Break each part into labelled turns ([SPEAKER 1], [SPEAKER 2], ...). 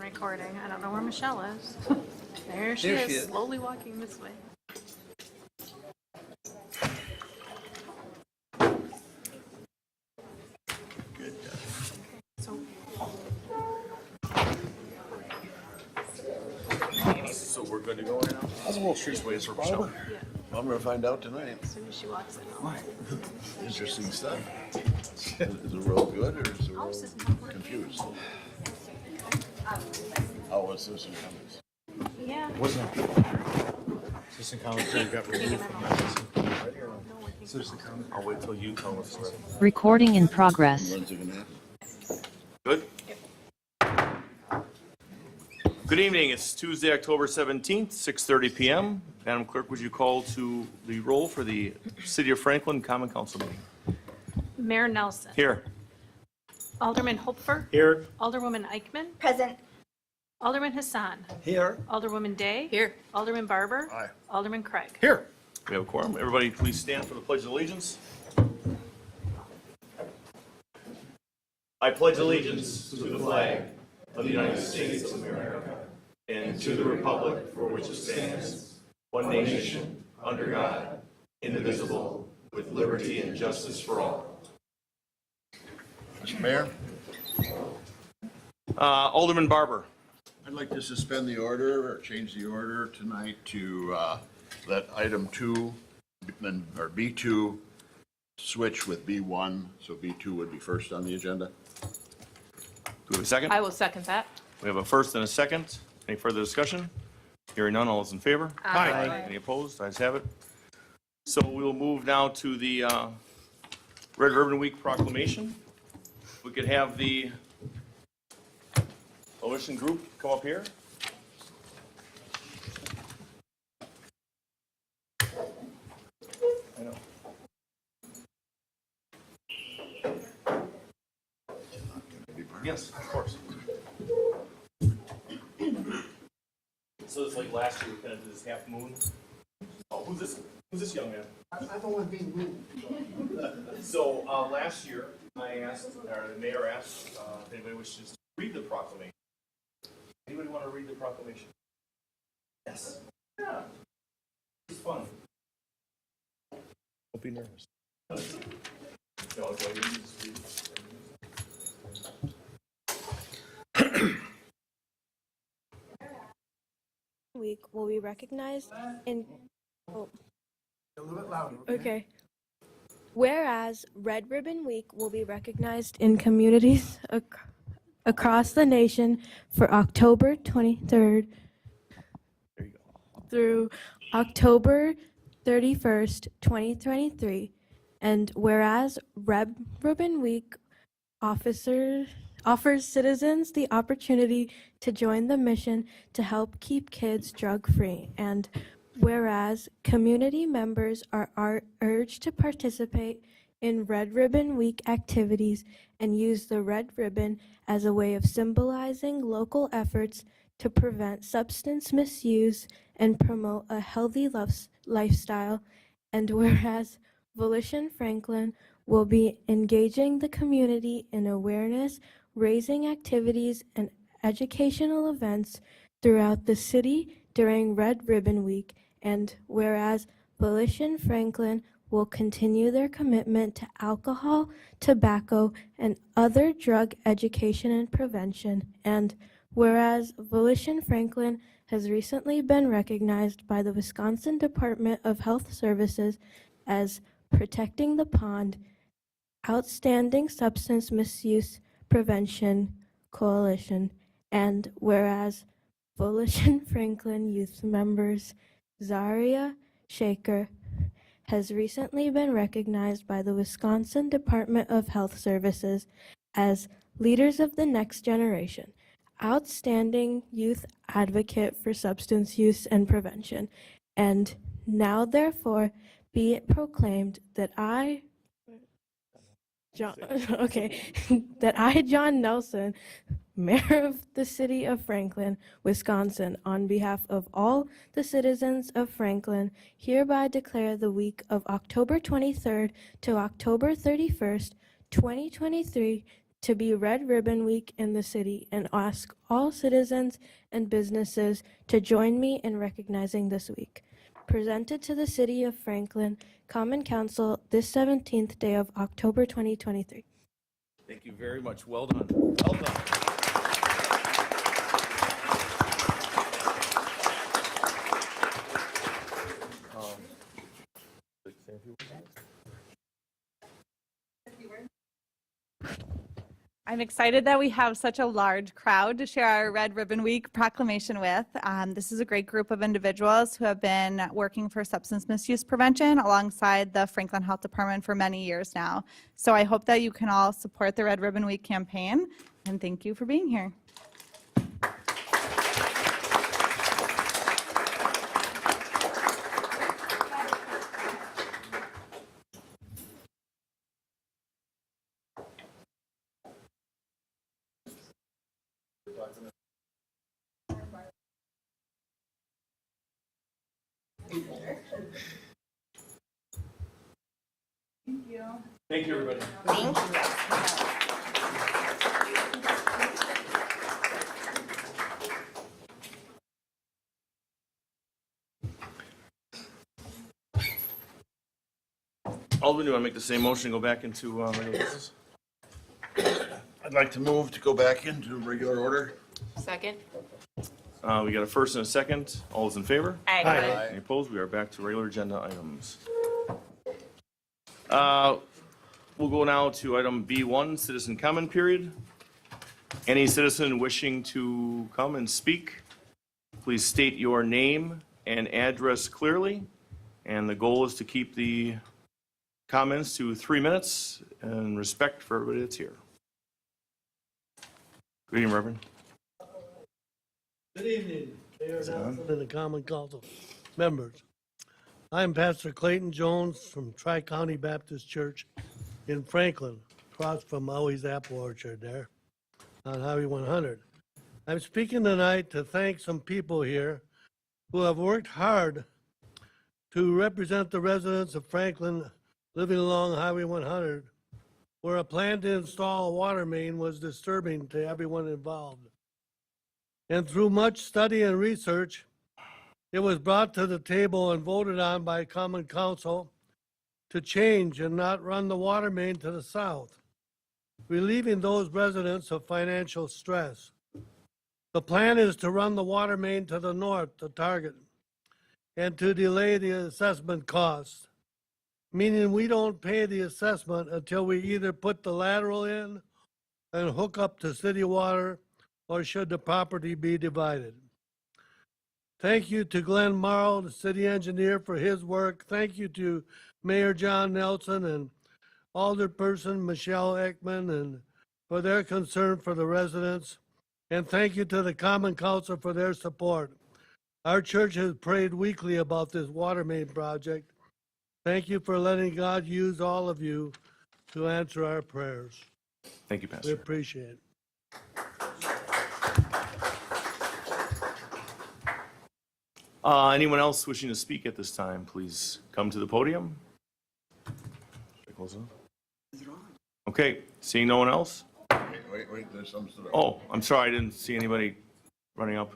[SPEAKER 1] recording. I don't know where Michelle is. There she is, slowly walking this way. So,
[SPEAKER 2] So we're good to go now? I was a little street ways for Michelle.
[SPEAKER 1] yeah,
[SPEAKER 3] I'm gonna find out tonight.
[SPEAKER 1] as soon as she walks in.
[SPEAKER 3] Interesting stuff. Is it real good or is it real
[SPEAKER 1] House is not working.
[SPEAKER 3] confused? How was Citizen Cummings?
[SPEAKER 1] Yeah.
[SPEAKER 2] Wasn't it? Citizen commentary got removed from that. Citizen comment. I'll wait till you tell us.
[SPEAKER 4] Recording in progress.
[SPEAKER 3] When's it gonna happen?
[SPEAKER 2] Good? Good evening. It's Tuesday, October 17th, 6:30 p.m. Madam Clerk, would you call to the roll for the City of Franklin Common Council meeting?
[SPEAKER 1] Mayor Nelson.
[SPEAKER 2] Here.
[SPEAKER 1] Alderman Hopfer.
[SPEAKER 2] Here.
[SPEAKER 1] Alderwoman Eichman.
[SPEAKER 5] Present.
[SPEAKER 1] Alderman Hassan.
[SPEAKER 2] Here.
[SPEAKER 1] Alderwoman Day. Here. Alderman Barber.
[SPEAKER 3] Aye.
[SPEAKER 1] Alderman Craig.
[SPEAKER 2] Here. We have a quorum. Everybody please stand for the Pledge of Allegiance. I pledge allegiance to the flag of the United States of America and to the republic for which it stands, one nation, under God, indivisible, with liberty and justice for all.
[SPEAKER 3] Mr. Mayor,
[SPEAKER 2] Alderman Barber.
[SPEAKER 3] I'd like to suspend the order or change the order tonight to let item 2, or B2, switch with B1, so B2 would be first on the agenda.
[SPEAKER 2] Do we have a second?
[SPEAKER 6] I will second that.
[SPEAKER 2] We have a first and a second. Any further discussion? Hearing none, all those in favor?
[SPEAKER 6] Aye.
[SPEAKER 2] Any opposed? Ayes have it. So we will move now to the Red Ribbon Week proclamation. We could have the coalition group come up here. I know. Yes, of course. So it's like last year, we kind of did this half moon. Oh, who's this? Who's this young man?
[SPEAKER 7] I don't want to be rude.
[SPEAKER 2] So last year, I asked, or the mayor asked, if anybody wishes to read the proclamation. Anybody want to read the proclamation? Yes. Yeah. It's fun. Don't be nervous. No, it's like, you just read it.
[SPEAKER 5] Week will be recognized in. Oh,
[SPEAKER 7] A little bit louder.
[SPEAKER 5] okay. Whereas Red Ribbon Week will be recognized in communities across the nation for October 23rd
[SPEAKER 2] There you go.
[SPEAKER 5] through October 31st, 2023. And whereas Red Ribbon Week offers citizens the opportunity to join the mission to help keep kids drug-free. And whereas community members are urged to participate in Red Ribbon Week activities and use the red ribbon as a way of symbolizing local efforts to prevent substance misuse and promote a healthy lifestyle. And whereas Volition Franklin will be engaging the community in awareness raising activities and educational events throughout the city during Red Ribbon Week, and whereas Volition Franklin will continue their commitment to alcohol, tobacco, and other drug education and prevention, and whereas Volition Franklin has recently been recognized by the Wisconsin Department of Health Services as Protecting the Pond Outstanding Substance Misuse Prevention Coalition, and whereas Volition Franklin youth members Zaria Shaker has recently been recognized by the Wisconsin Department of Health Services as Leaders of the Next Generation, Outstanding Youth Advocate for Substance Use and Prevention. And now therefore be it proclaimed that that I, John Nelson, Mayor of the City of Franklin, Wisconsin, on behalf of all the citizens of Franklin, hereby declare the week of October 23rd to October 31st, 2023 to be Red Ribbon Week in the city and ask all citizens and businesses to join me in recognizing this week. Presented to the City of Franklin Common Council this 17th day of October 2023.
[SPEAKER 2] Thank you very much. Well done. Well done.
[SPEAKER 6] I'm excited that we have such a large crowd to share our Red Ribbon Week proclamation with. This is a great group of individuals who have been working for substance misuse prevention alongside the Franklin Health Department for many years now. So I hope that you can all support the Red Ribbon Week campaign, and thank you for being here.
[SPEAKER 2] Thank you, everybody. Alderman, do you want to make the same motion and go back into regular business?
[SPEAKER 3] I'd like to move to go back into regular order.
[SPEAKER 1] Second.
[SPEAKER 2] We got a first and a second. All those in favor?
[SPEAKER 1] Aye.
[SPEAKER 2] Any opposed? We are back to regular agenda items. We'll go now to item B1, citizen comment period. Any citizen wishing to come and speak, please state your name and address clearly. And the goal is to keep the comments to 3 minutes in respect for everybody that's here. Good evening, Reverend.
[SPEAKER 8] Good evening, Mayor Nelson and the Common Council members. I'm Pastor Clayton Jones from Tri-County Baptist Church in Franklin, across from Maui's Apple Orchard there on Highway 100. I'm speaking tonight to thank some people here who have worked hard to represent the residents of Franklin living along Highway 100, where a plan to install a water main was disturbing to everyone involved. And through much study and research, it was brought to the table and voted on by Common Council to change and not run the water main to the south, relieving those residents of financial stress. The plan is to run the water main to the north to Target and to delay the assessment costs, meaning we don't pay the assessment until we either put the lateral in and hook up to city water, or should the property be divided. Thank you to Glenn Morrow, the city engineer, for his work. Thank you to Mayor John Nelson and Alderperson Michelle Ekman and for their concern for the residents. And thank you to the Common Council for their support. Our church has prayed weekly about this water main project. Thank you for letting God use all of you to answer our prayers.
[SPEAKER 2] Thank you,
[SPEAKER 8] We
[SPEAKER 2] Pastor.
[SPEAKER 8] appreciate it.
[SPEAKER 2] Anyone else wishing to speak at this time, please come to the podium. Should I close it off? Okay, seeing no one else?
[SPEAKER 3] Wait, there's some sort of.
[SPEAKER 2] Oh, I'm sorry, I didn't see anybody running up.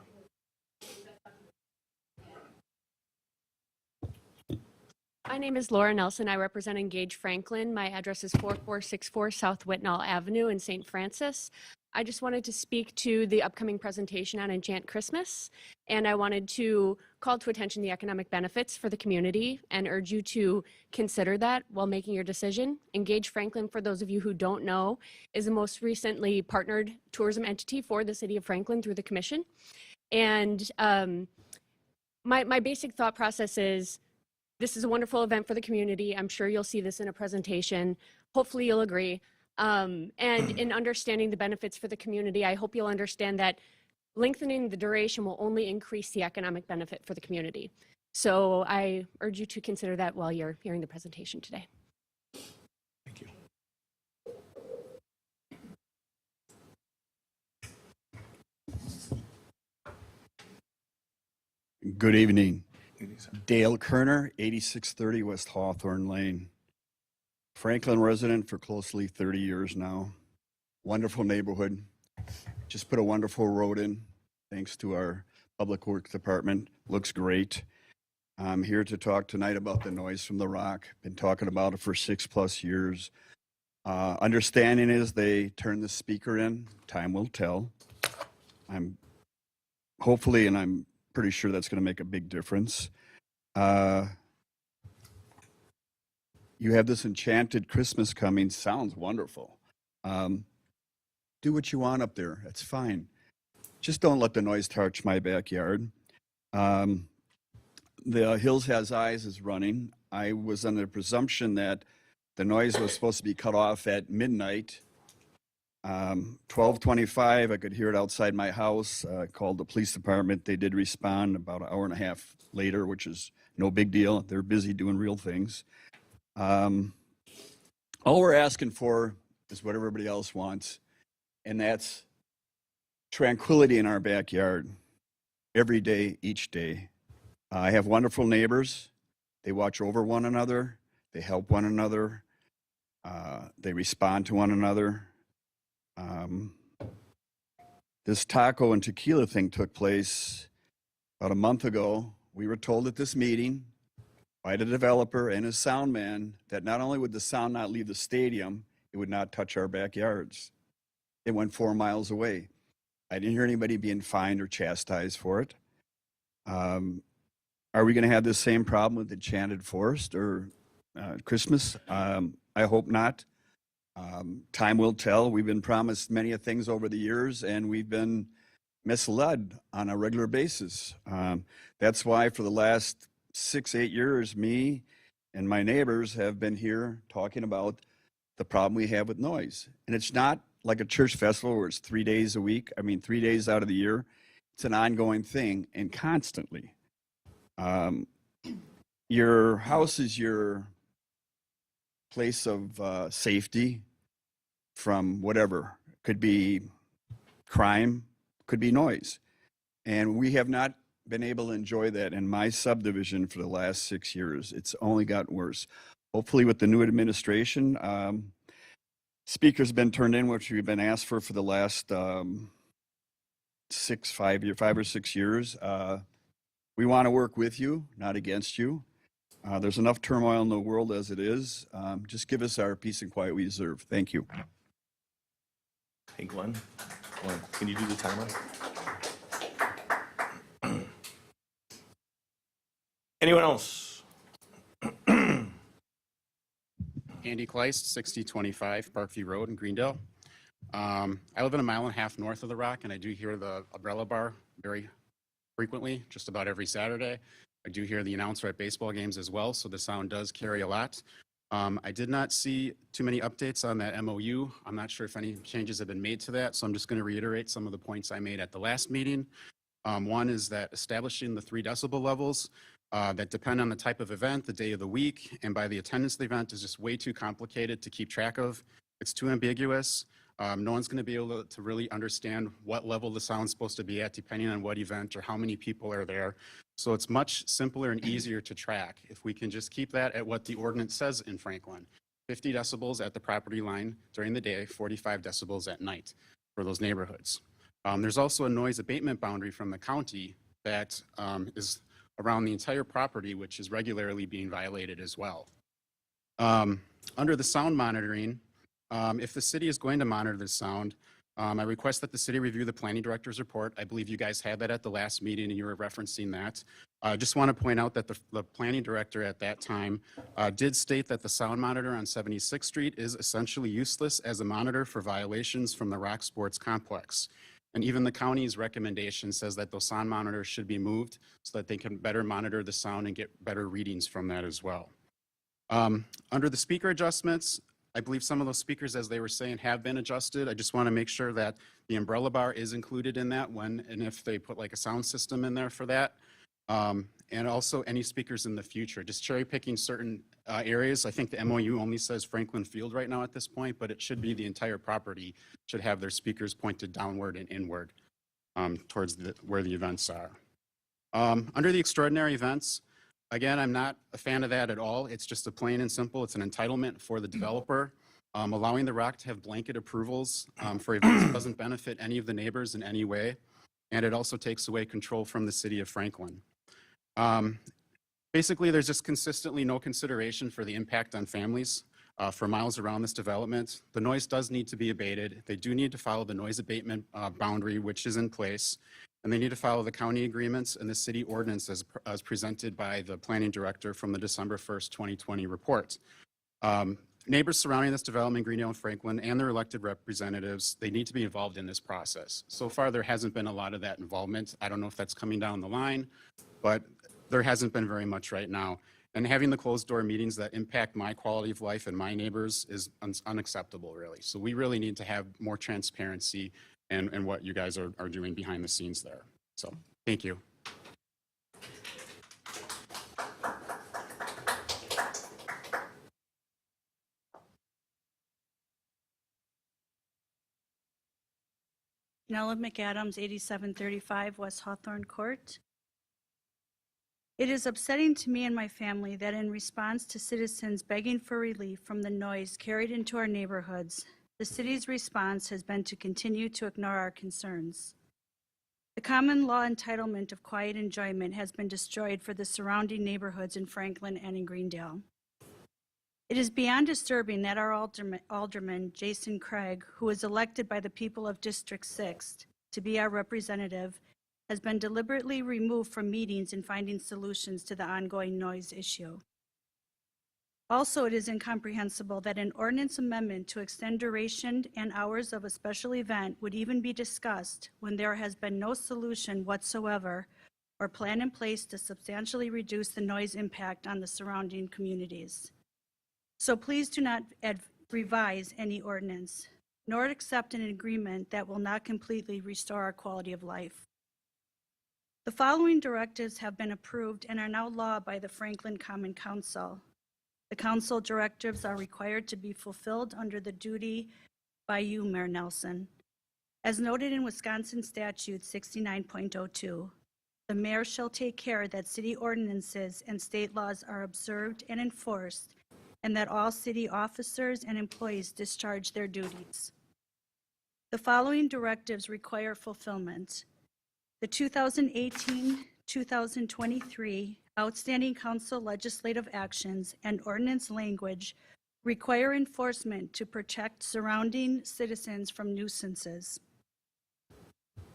[SPEAKER 9] My name is Laura Nelson. I represent Engage Franklin. My address is 4464 South Whitnall Avenue in St. Francis. I just wanted to speak to the upcoming presentation on Enchant Christmas, and I wanted to call to attention the economic benefits for the community and urge you to consider that while making your decision. Engage Franklin, for those of you who don't know, is the most recently partnered tourism entity for the city of Franklin through the commission. And my basic thought process is, this is a wonderful event for the community. I'm sure you'll see this in a presentation. Hopefully you'll agree. And in understanding the benefits for the community, I hope you'll understand that lengthening the duration will only increase the economic benefit for the community. So I urge you to consider that while you're hearing the presentation today.
[SPEAKER 2] Thank you.
[SPEAKER 10] Good evening. Dale Kerner, 8630 West Hawthorne Lane. Franklin resident for closely 30 years now. wonderful neighborhood. Just put a wonderful road in, thanks to our Public Works Department. Looks great. I'm here to talk tonight about the noise from the rock. Been talking about it for 6+ years. Understanding is they turn the speaker in. Time will tell. I'm hopefully, and I'm pretty sure that's going to make a big difference. You have this enchanted Christmas coming. Sounds wonderful. Do what you want up there. That's fine. Just don't let the noise touch my backyard. The Hills Has Eyes is running. I was under the presumption that the noise was supposed to be cut off at midnight. 12:25, I could hear it outside my house. Called the police department. They did respond about an hour and a half later, which is no big deal. They're busy doing real things. All we're asking for is what everybody else wants, and that's tranquility in our backyard every day, each day. I have wonderful neighbors. They watch over one another. They help one another. They respond to one another. This taco and tequila thing took place about a month ago. We were told at this meeting by the developer and his sound man that not only would the sound not leave the stadium, it would not touch our backyards. It went 4 miles away. I didn't hear anybody being fined or chastised for it. Are we going to have this same problem with Enchanted Forest or Christmas? I hope not. Time will tell. We've been promised many things over the years, and we've been misled on a regular basis. That's why for the last 6-8 years, me and my neighbors have been here talking about the problem we have with noise. And it's not like a church festival where it's 3 days a week. 3 days out of the year. It's an ongoing thing and constantly. Your house is your place of safety from whatever. Could be crime, could be noise. And we have not been able to enjoy that in my subdivision for the last 6 years. It's only gotten worse. Hopefully with the new administration, speakers been turned in, which we've been asked for the last 5 or 6 years. We want to work with you, not against you. There's enough turmoil in the world as it is. Just give us our peace and quiet we deserve. Thank you.
[SPEAKER 2] Hey, Glenn, can you do the timer? Anyone else?
[SPEAKER 11] Andy Kleist, 6025 Parkview Road in Greendale. I live in a 1.5 miles north of the Rock, and I do hear the umbrella bar very frequently, just about every Saturday. I do hear the announcer at baseball games as well, so the sound does carry a lot. I did not see too many updates on that MOU. I'm not sure if any changes have been made to that, so I'm just going to reiterate some of the points I made at the last meeting. One is that establishing the 3 decibel levels that depend on the type of event, the day of the week, and by the attendance of the event is just way too complicated to keep track of. It's too ambiguous. No one's going to be able to really understand what level the sound's supposed to be at depending on what event or how many people are there. So it's much simpler and easier to track if we can just keep that at what the ordinance says in Franklin. 50 decibels at the property line during the day, 45 decibels at night for those neighborhoods. There's also a noise abatement boundary from the county that is around the entire property, which is regularly being violated as well. Under the sound monitoring, if the city is going to monitor the sound, I request that the city review the planning director's report. I believe you guys had that at the last meeting and you were referencing that. I just want to point out that the planning director at that time did state that the sound monitor on 76th Street is essentially useless as a monitor for violations from the Rock Sports Complex. And even the county's recommendation says that those sound monitors should be moved so that they can better monitor the sound and get better readings from that as well. Under the speaker adjustments, I believe some of those speakers, as they were saying, have been adjusted. I just want to make sure that the umbrella bar is included in that when and if they put like a sound system in there for that. And also any speakers in the future, just cherry picking certain areas. I think the MOU only says Franklin Field right now at this point, but it should be the entire property should have their speakers pointed downward and inward towards where the events are. Under the extraordinary events, again, I'm not a fan of that at all. It's just a plain and simple, it's an entitlement for the developer. allowing the Rock to have blanket approvals for events that doesn't benefit any of the neighbors in any way, and it also takes away control from the city of Franklin. Basically, there's just consistently no consideration for the impact on families for miles around this development. The noise does need to be abated. They do need to follow the noise abatement boundary, which is in place, and they need to follow the county agreements and the city ordinance as presented by the planning director from the December 1st, 2020 report. Neighbors surrounding this development, Greendale and Franklin, and their elected representatives, they need to be involved in this process. So far, there hasn't been a lot of that involvement. I don't know if that's coming down the line, but there hasn't been very much right now. And having the closed door meetings that impact my quality of life and my neighbors is unacceptable, really. So we really need to have more transparency in what you guys are doing behind the scenes there. So thank you.
[SPEAKER 12] Nella McAdams, 8735 West Hawthorne Court. It is upsetting to me and my family that in response to citizens begging for relief from the noise carried into our neighborhoods, the city's response has been to continue to ignore our concerns. The common law entitlement of quiet enjoyment has been destroyed for the surrounding neighborhoods in Franklin and in Greendale. It is beyond disturbing that our alderman, Jason Craig, who was elected by the people of District 6 to be our representative, has been deliberately removed from meetings and finding solutions to the ongoing noise issue. Also, it is incomprehensible that an ordinance amendment to extend duration and hours of a special event would even be discussed when there has been no solution whatsoever or plan in place to substantially reduce the noise impact on the surrounding communities. So please do not revise any ordinance, nor accept an agreement that will not completely restore our quality of life. The following directives have been approved and are now law by the Franklin Common Council. The council directives are required to be fulfilled under the duty by you, Mayor Nelson. As noted in Wisconsin Statute 69.02, the mayor shall take care that city ordinances and state laws are observed and enforced, and that all city officers and employees discharge their duties. The following directives require fulfillment. The 2018-2023 outstanding council legislative actions and ordinance language require enforcement to protect surrounding citizens from nuisances.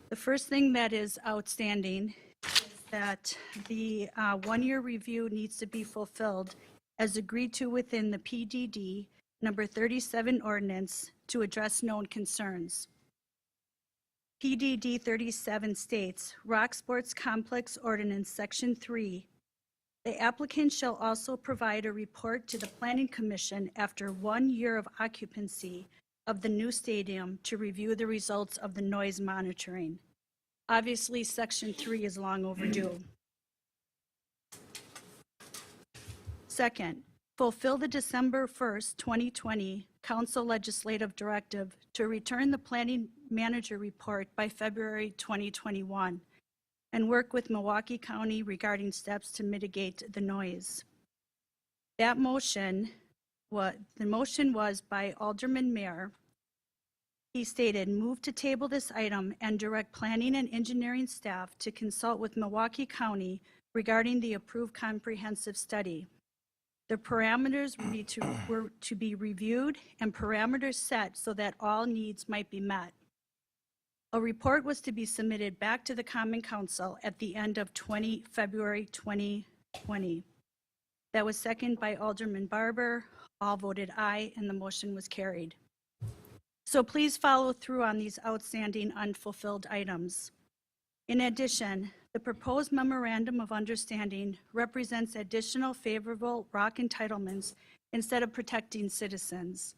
[SPEAKER 12] The first thing that is outstanding is that the one-year review needs to be fulfilled as agreed to within the PDD number 37 ordinance to address known concerns. PDD 37 states, Rock Sports Complex Ordinance Section 3, the applicant shall also provide a report to the Planning Commission after 1 year of occupancy of the new stadium to review the results of the noise monitoring. Obviously, Section 3 is long overdue. Second, fulfill the December 1st, 2020 Council Legislative Directive to return the Planning Manager report by February 2021 and work with Milwaukee County regarding steps to mitigate the noise. The motion was by Alderman Mayer. He stated, move to table this item and direct planning and engineering staff to consult with Milwaukee County regarding the approved comprehensive study. The parameters were to be reviewed and parameters set so that all needs might be met. A report was to be submitted back to the Common Council at the end of February 2020. That was seconded by Alderman Barber. All voted aye, and the motion was carried. So please follow through on these outstanding unfulfilled items. In addition, the proposed memorandum of understanding represents additional favorable rock entitlements instead of protecting citizens.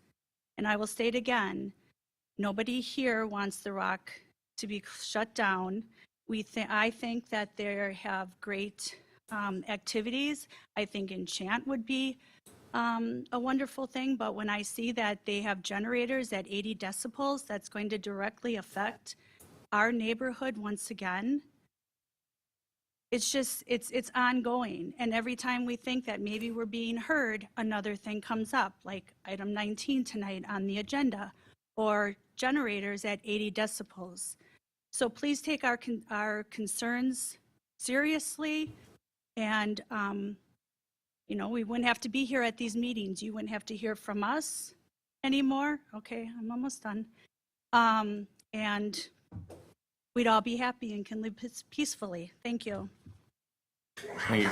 [SPEAKER 12] And I will state again, nobody here wants the rock to be shut down. I think that they have great activities. I think Enchant would be a wonderful thing, but when I see that they have generators at 80 decibels, that's going to directly affect our neighborhood once again. It's just, it's ongoing. And every time we think that maybe we're being heard, another thing comes up, like item 19 tonight on the agenda, or generators at 80 decibels. So please take our concerns seriously. And, you know, we wouldn't have to be here at these meetings. You wouldn't have to hear from us anymore. Okay, I'm almost done. And we'd all be happy and can live peacefully. Thank you.
[SPEAKER 2] Thank you.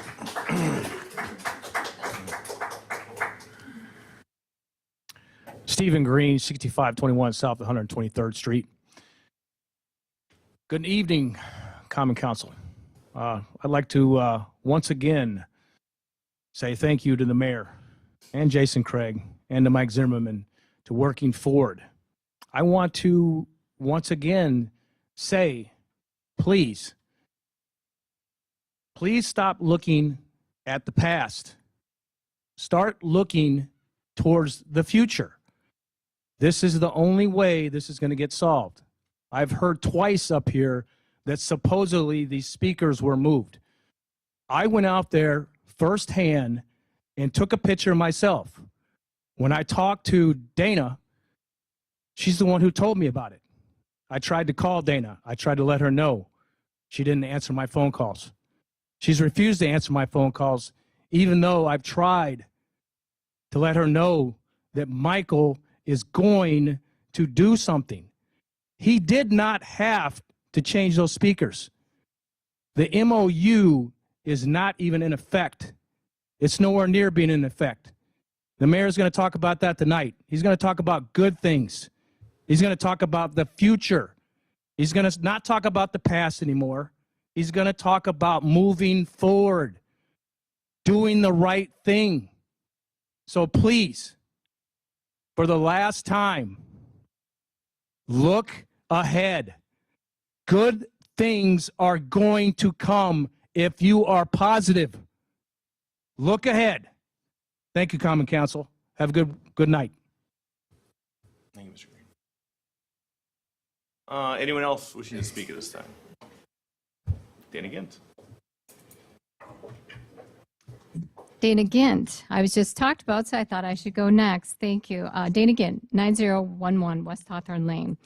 [SPEAKER 13] Stephen Green, 6521 South 123rd Street. Good evening, Common Council. I'd like to once again say thank you to the mayor and Jason Craig and to Mike Zimmerman to working forward. I want to once again say, please stop looking at the past. Start looking towards the future. This is the only way this is going to get solved. I've heard twice up here that supposedly these speakers were moved. I went out there firsthand and took a picture myself. When I talked to Dana, she's the one who told me about it. I tried to call Dana. I tried to let her know. She didn't answer my phone calls. She's refused to answer my phone calls, even though I've tried to let her know that Michael is going to do something. He did not have to change those speakers. The MOU is not even in effect. It's nowhere near being in effect. The mayor's going to talk about that tonight. He's going to talk about good things. He's going to talk about the future. He's going to not talk about the past anymore. He's going to talk about moving forward, doing the right thing. So please, for the last time, look ahead. Good things are going to come if you are positive. Look ahead. Thank you, Common Council. Have a good night.
[SPEAKER 2] Thank you, Mr. Green. Anyone else wishing to speak at this time? Dana Gint.
[SPEAKER 14] Dana Gint. I was just talked about, so I thought I should go next. Thank you. Dana Gint, 9011 West Hawthorne Lane.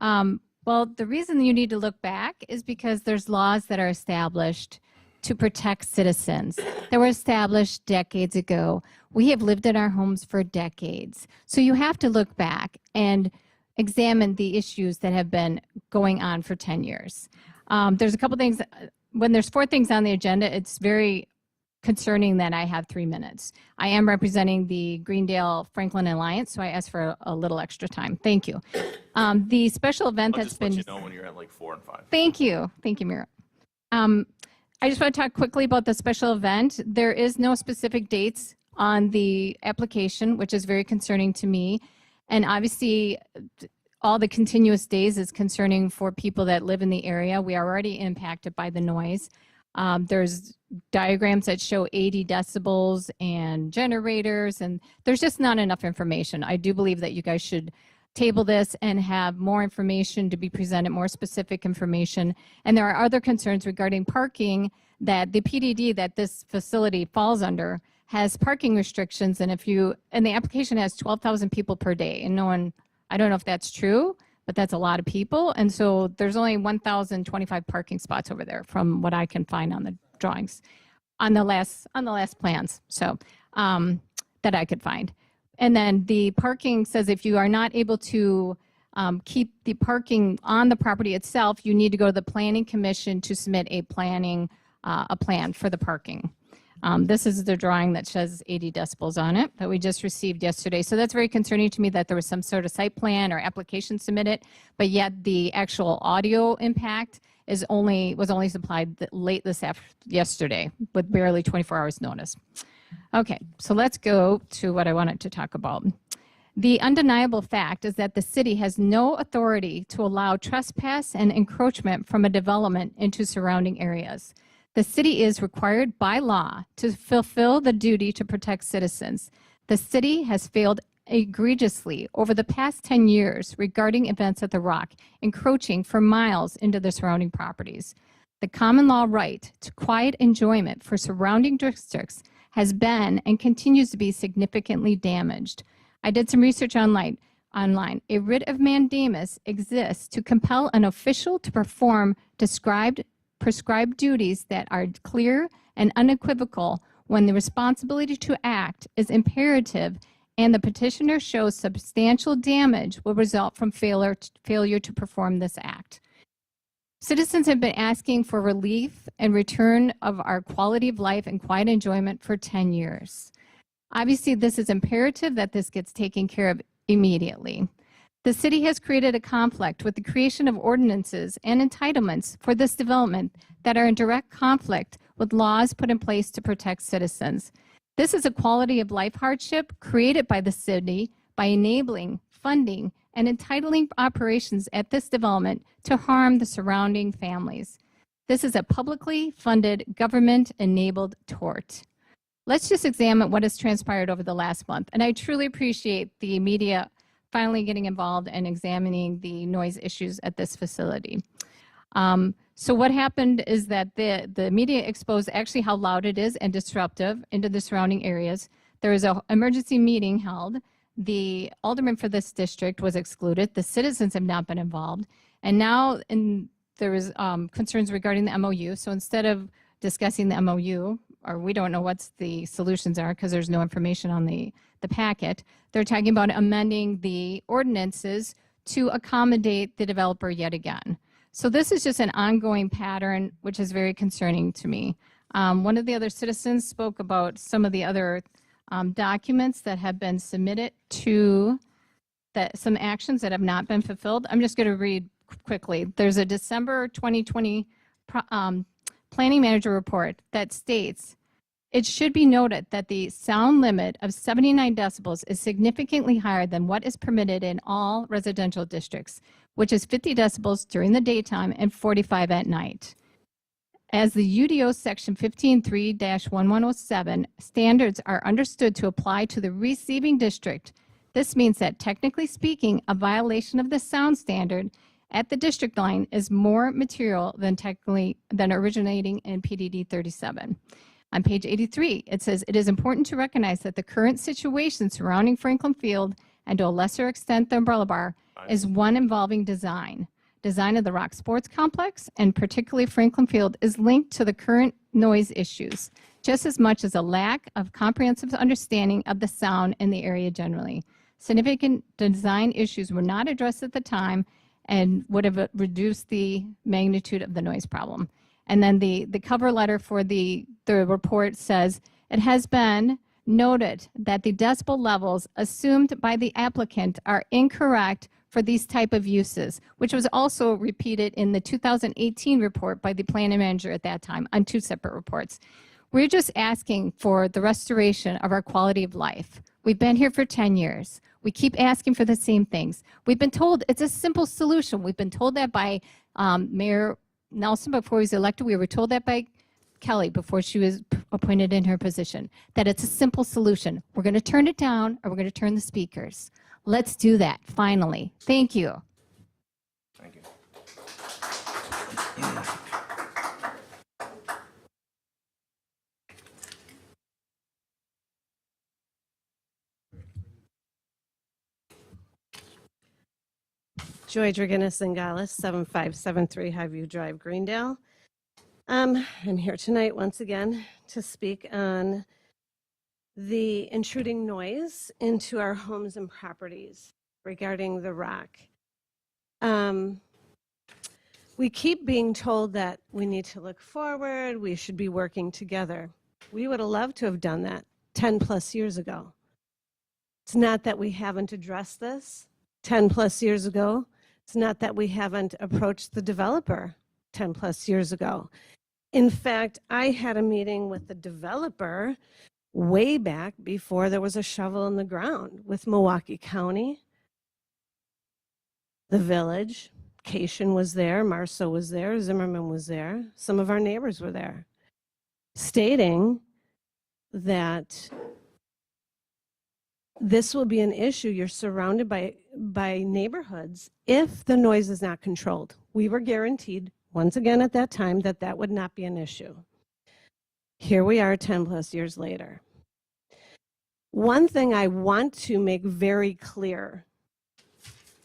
[SPEAKER 14] Well, the reason you need to look back is because there's laws that are established to protect citizens that were established decades ago. We have lived in our homes for decades. So you have to look back and examine the issues that have been going on for 10 years. There's a couple things. When there's 4 things on the agenda, it's very concerning that I have 3 minutes. I am representing the Greendale Franklin Alliance, so I asked for a little extra time. Thank you. The special event
[SPEAKER 2] I'll
[SPEAKER 14] that's
[SPEAKER 2] just
[SPEAKER 14] been...
[SPEAKER 2] let you know when you're at like 4 and 5.
[SPEAKER 14] Thank you. Thank you, Mira. I just want to talk quickly about the special event. There is no specific dates on the application, which is very concerning to me. And obviously, all the continuous days is concerning for people that live in the area. We are already impacted by the noise. There's diagrams that show 80 decibels and generators, and there's just not enough information. I do believe that you guys should table this and have more information to be presented, more specific information. And there are other concerns regarding parking that the PDD that this facility falls under has parking restrictions. And the application has 12,000 people per day, and no one, I don't know if that's true, but that's a lot of people. And so there's only 1,025 parking spots over there from what I can find on the drawings, on the last plans, so that I could find. And then the parking says if you are not able to keep the parking on the property itself, you need to go to the Planning Commission to submit a plan for the parking. This is the drawing that says 80 decibels on it that we just received yesterday. So that's very concerning to me that there was some sort of site plan or application submitted, but yet the actual audio impact was only supplied late yesterday with barely 24 hours notice. Okay, so let's go to what I wanted to talk about. The undeniable fact is that the city has no authority to allow trespass and encroachment from a development into surrounding areas. The city is required by law to fulfill the duty to protect citizens. The city has failed egregiously over the past 10 years regarding events at the Rock, encroaching for miles into the surrounding properties. The common law right to quiet enjoyment for surrounding districts has been and continues to be significantly damaged. I did some research online. A writ of mandamus exists to compel an official to perform prescribed duties that are clear and unequivocal when the responsibility to act is imperative and the petitioner shows substantial damage will result from failure to perform this act. Citizens have been asking for relief and return of our quality of life and quiet enjoyment for 10 years. Obviously, this is imperative that this gets taken care of immediately. The city has created a conflict with the creation of ordinances and entitlements for this development that are in direct conflict with laws put in place to protect citizens. This is a quality of life hardship created by the city by enabling, funding, and entitling operations at this development to harm the surrounding families. This is a publicly funded, government-enabled tort. Let's just examine what has transpired over the last month. And I truly appreciate the media finally getting involved and examining the noise issues at this facility. So what happened is that the media exposed actually how loud it is and disruptive into the surrounding areas. There was an emergency meeting held. The alderman for this district was excluded. The citizens have not been involved. And now there was concerns regarding the MOU. So instead of discussing the MOU, or we don't know what the solutions are because there's no information on the packet, they're talking about amending the ordinances to accommodate the developer yet again. So this is just an ongoing pattern, which is very concerning to me. One of the other citizens spoke about some of the other documents that have been submitted to some actions that have not been fulfilled. I'm just going to read quickly. There's a December 2020 planning manager report that states, it should be noted that the sound limit of 79 decibels is significantly higher than what is permitted in all residential districts, which is 50 decibels during the daytime and 45 at night. As the UDO section 15.3-1107 standards are understood to apply to the receiving district, this means that technically speaking, a violation of the sound standard at the district line is more material than originating in PDD 37. On page 83, it says, it is important to recognize that the current situation surrounding Franklin Field and to a lesser extent the Umbrella Bar is one involving design. Design of the Rock Sports Complex and particularly Franklin Field is linked to the current noise issues, just as much as a lack of comprehensive understanding of the sound in the area generally. Significant design issues were not addressed at the time and would have reduced the magnitude of the noise problem. And then the cover letter for the report says, it has been noted that the decibel levels assumed by the applicant are incorrect for these type of uses, which was also repeated in the 2018 report by the planning manager at that time on 2 separate reports. We're just asking for the restoration of our quality of life. We've been here for 10 years. We keep asking for the same things. We've been told it's a simple solution. We've been told that by Mayor Nelson before he was elected. We were told that by Kelly before she was appointed in her position, that it's a simple solution. We're going to turn it down or we're going to turn the speakers. Let's do that, finally. Thank you.
[SPEAKER 2] Thank you.
[SPEAKER 15] Joy Draginas-Zingales, 7573 Highview Drive, Greendale. I'm here tonight once again to speak on the intruding noise into our homes and properties regarding the Rock. We keep being told that we need to look forward, we should be working together. We would have loved to have done that 10 plus years ago. It's not that we haven't addressed this 10 plus years ago. It's not that we haven't approached the developer 10 plus years ago. In fact, I had a meeting with the developer way back before there was a shovel in the ground with Milwaukee County, the village. Cation was there, Marceau was there, Zimmerman was there, some of our neighbors were there, stating that this will be an issue. You're surrounded by neighborhoods if the noise is not controlled. We were guaranteed once again at that time, that that would not be an issue. Here we are 10 plus years later. One thing I want to make very clear,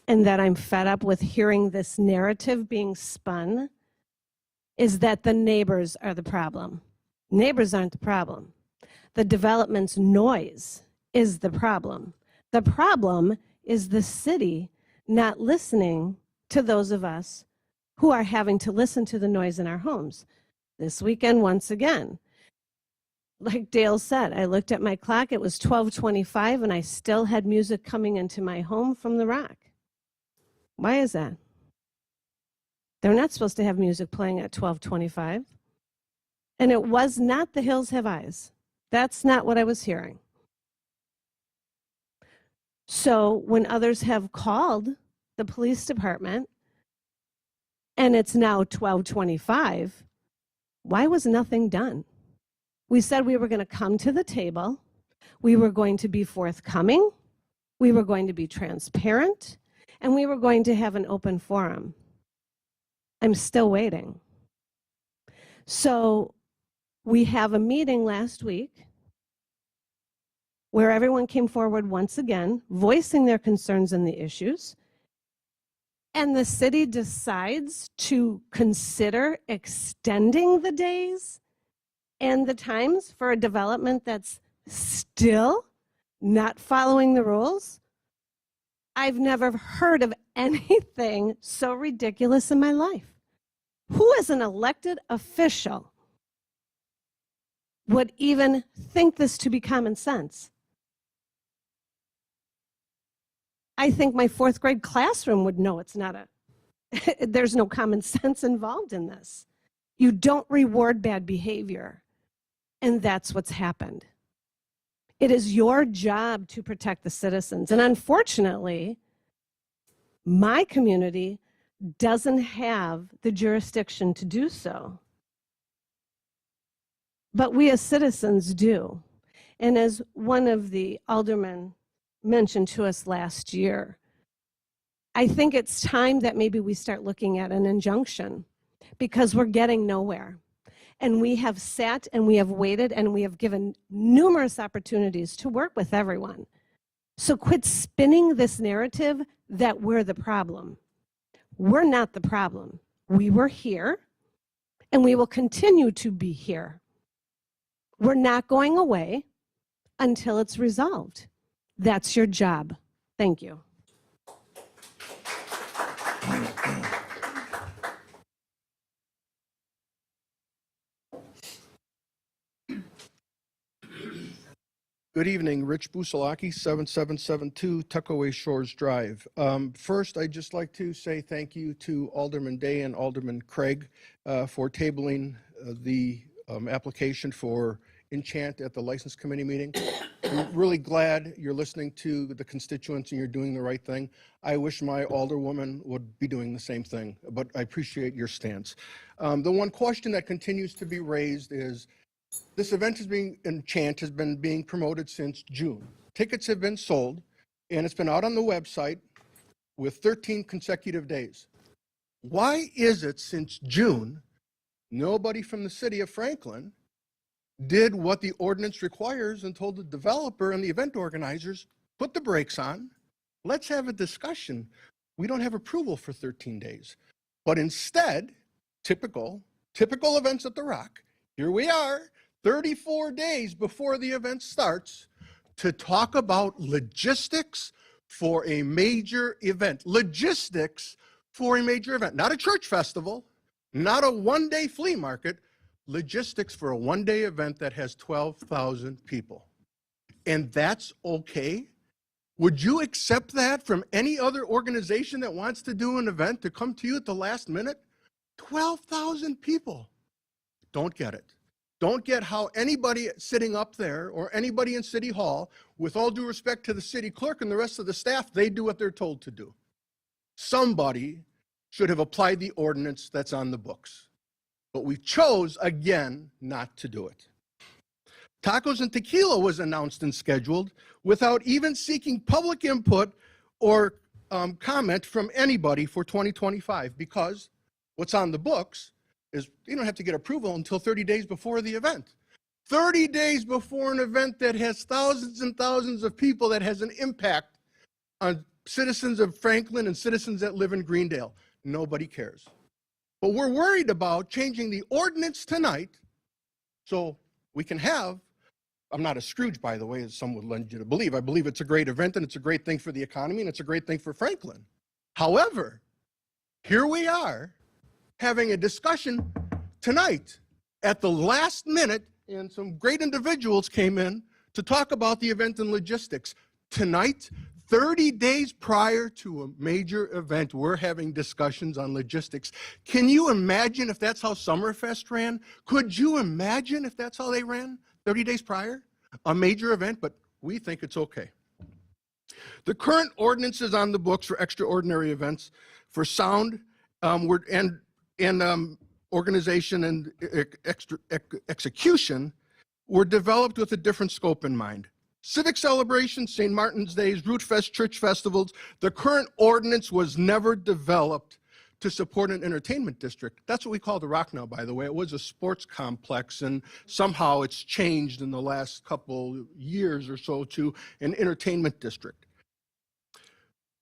[SPEAKER 15] and that I'm fed up with hearing this narrative being spun, is that the neighbors are the problem. Neighbors aren't the problem. The development's noise is the problem. The problem is the city not listening to those of us who are having to listen to the noise in our homes. This weekend, once again, like Dale said, I looked at my clock, it was 12:25, and I still had music coming into my home from the Rock. Why is that? They're not supposed to have music playing at 12:25. And it was not The Hills Have Eyes. That's not what I was hearing. So when others have called the police department and it's now 12:25, why was nothing done? We said we were going to come to the table. We were going to be forthcoming. We were going to be transparent. And we were going to have an open forum. I'm still waiting. So we have a meeting last week where everyone came forward once again, voicing their concerns and the issues. And the city decides to consider extending the days and the times for a development that's still not following the rules. I've never heard of anything so ridiculous in my life. Who as an elected official would even think this to be common sense? I think my 4th grade classroom would know it's not there's no common sense involved in this. You don't reward bad behavior. And that's what's happened. It is your job to protect the citizens. And unfortunately, my community doesn't have the jurisdiction to do so. But we as citizens do. And as one of the aldermen mentioned to us last year, I think it's time that maybe we start looking at an injunction, because we're getting nowhere. And we have sat and we have waited and we have given numerous opportunities to work with everyone. So quit spinning this narrative that we're the problem. We're not the problem. We were here and we will continue to be here. We're not going away until it's resolved. That's your job. Thank you.
[SPEAKER 16] Good evening, Rich Busalaki, 7772 Tuckaway Shores Drive. First, I'd just like to say thank you to Alderman Day and Alderman Craig for tabling the application for Enchant at the License Committee meeting. I'm really glad you're listening to the constituents and you're doing the right thing. I wish my alderwoman would be doing the same thing, but I appreciate your stance. The one question that continues to be raised is, this event Enchant has been being promoted since June. Tickets have been sold, and it's been out on the website with 13 consecutive days. Why is it since June, nobody from the city of Franklin did what the ordinance requires and told the developer and the event organizers, put the brakes on, let's have a discussion. We don't have approval for 13 days. But instead, typical events at the Rock, here we are, 34 days before the event starts, to talk about logistics for a major event. Logistics for a major event. Not a church festival, not a one-day flea market, logistics for a one-day event that has 12,000 people. And that's okay? Would you accept that from any other organization that wants to do an event to come to you at the last minute? 12,000 people. Don't get it. Don't get how anybody sitting up there or anybody in City Hall, with all due respect to the city clerk and the rest of the staff, they do what they're told to do. Somebody should have applied the ordinance that's on the books. But we chose, again, not to do it. Tacos and Tequila was announced and scheduled without even seeking public input or comment from anybody for 2025, because What's on the books is you don't have to get approval until 30 days before the event. 30 days before an event that has thousands and thousands of people, that has an impact on citizens of Franklin and citizens that live in Greendale. Nobody cares. But we're worried about changing the ordinance tonight so we can have, I'm not a Scrooge, by the way, as some would lend you to believe. I believe it's a great event and it's a great thing for the economy and it's a great thing for Franklin. However, here we are having a discussion tonight at the last minute, and some great individuals came in to talk about the event and logistics. Tonight, 30 days prior to a major event, we're having discussions on logistics. Can you imagine if that's how Summerfest ran? Could you imagine if that's how they ran 30 days prior? A major event, but we think it's okay. The current ordinances on the books for extraordinary events for sound organization and execution were developed with a different scope in mind. Civic celebrations, St. Martin's Days, Root Fest, church festivals, the current ordinance was never developed to support an entertainment district. That's what we call the Rock now, by the way. It was a sports complex, and somehow it's changed in the last couple years or so to an entertainment district,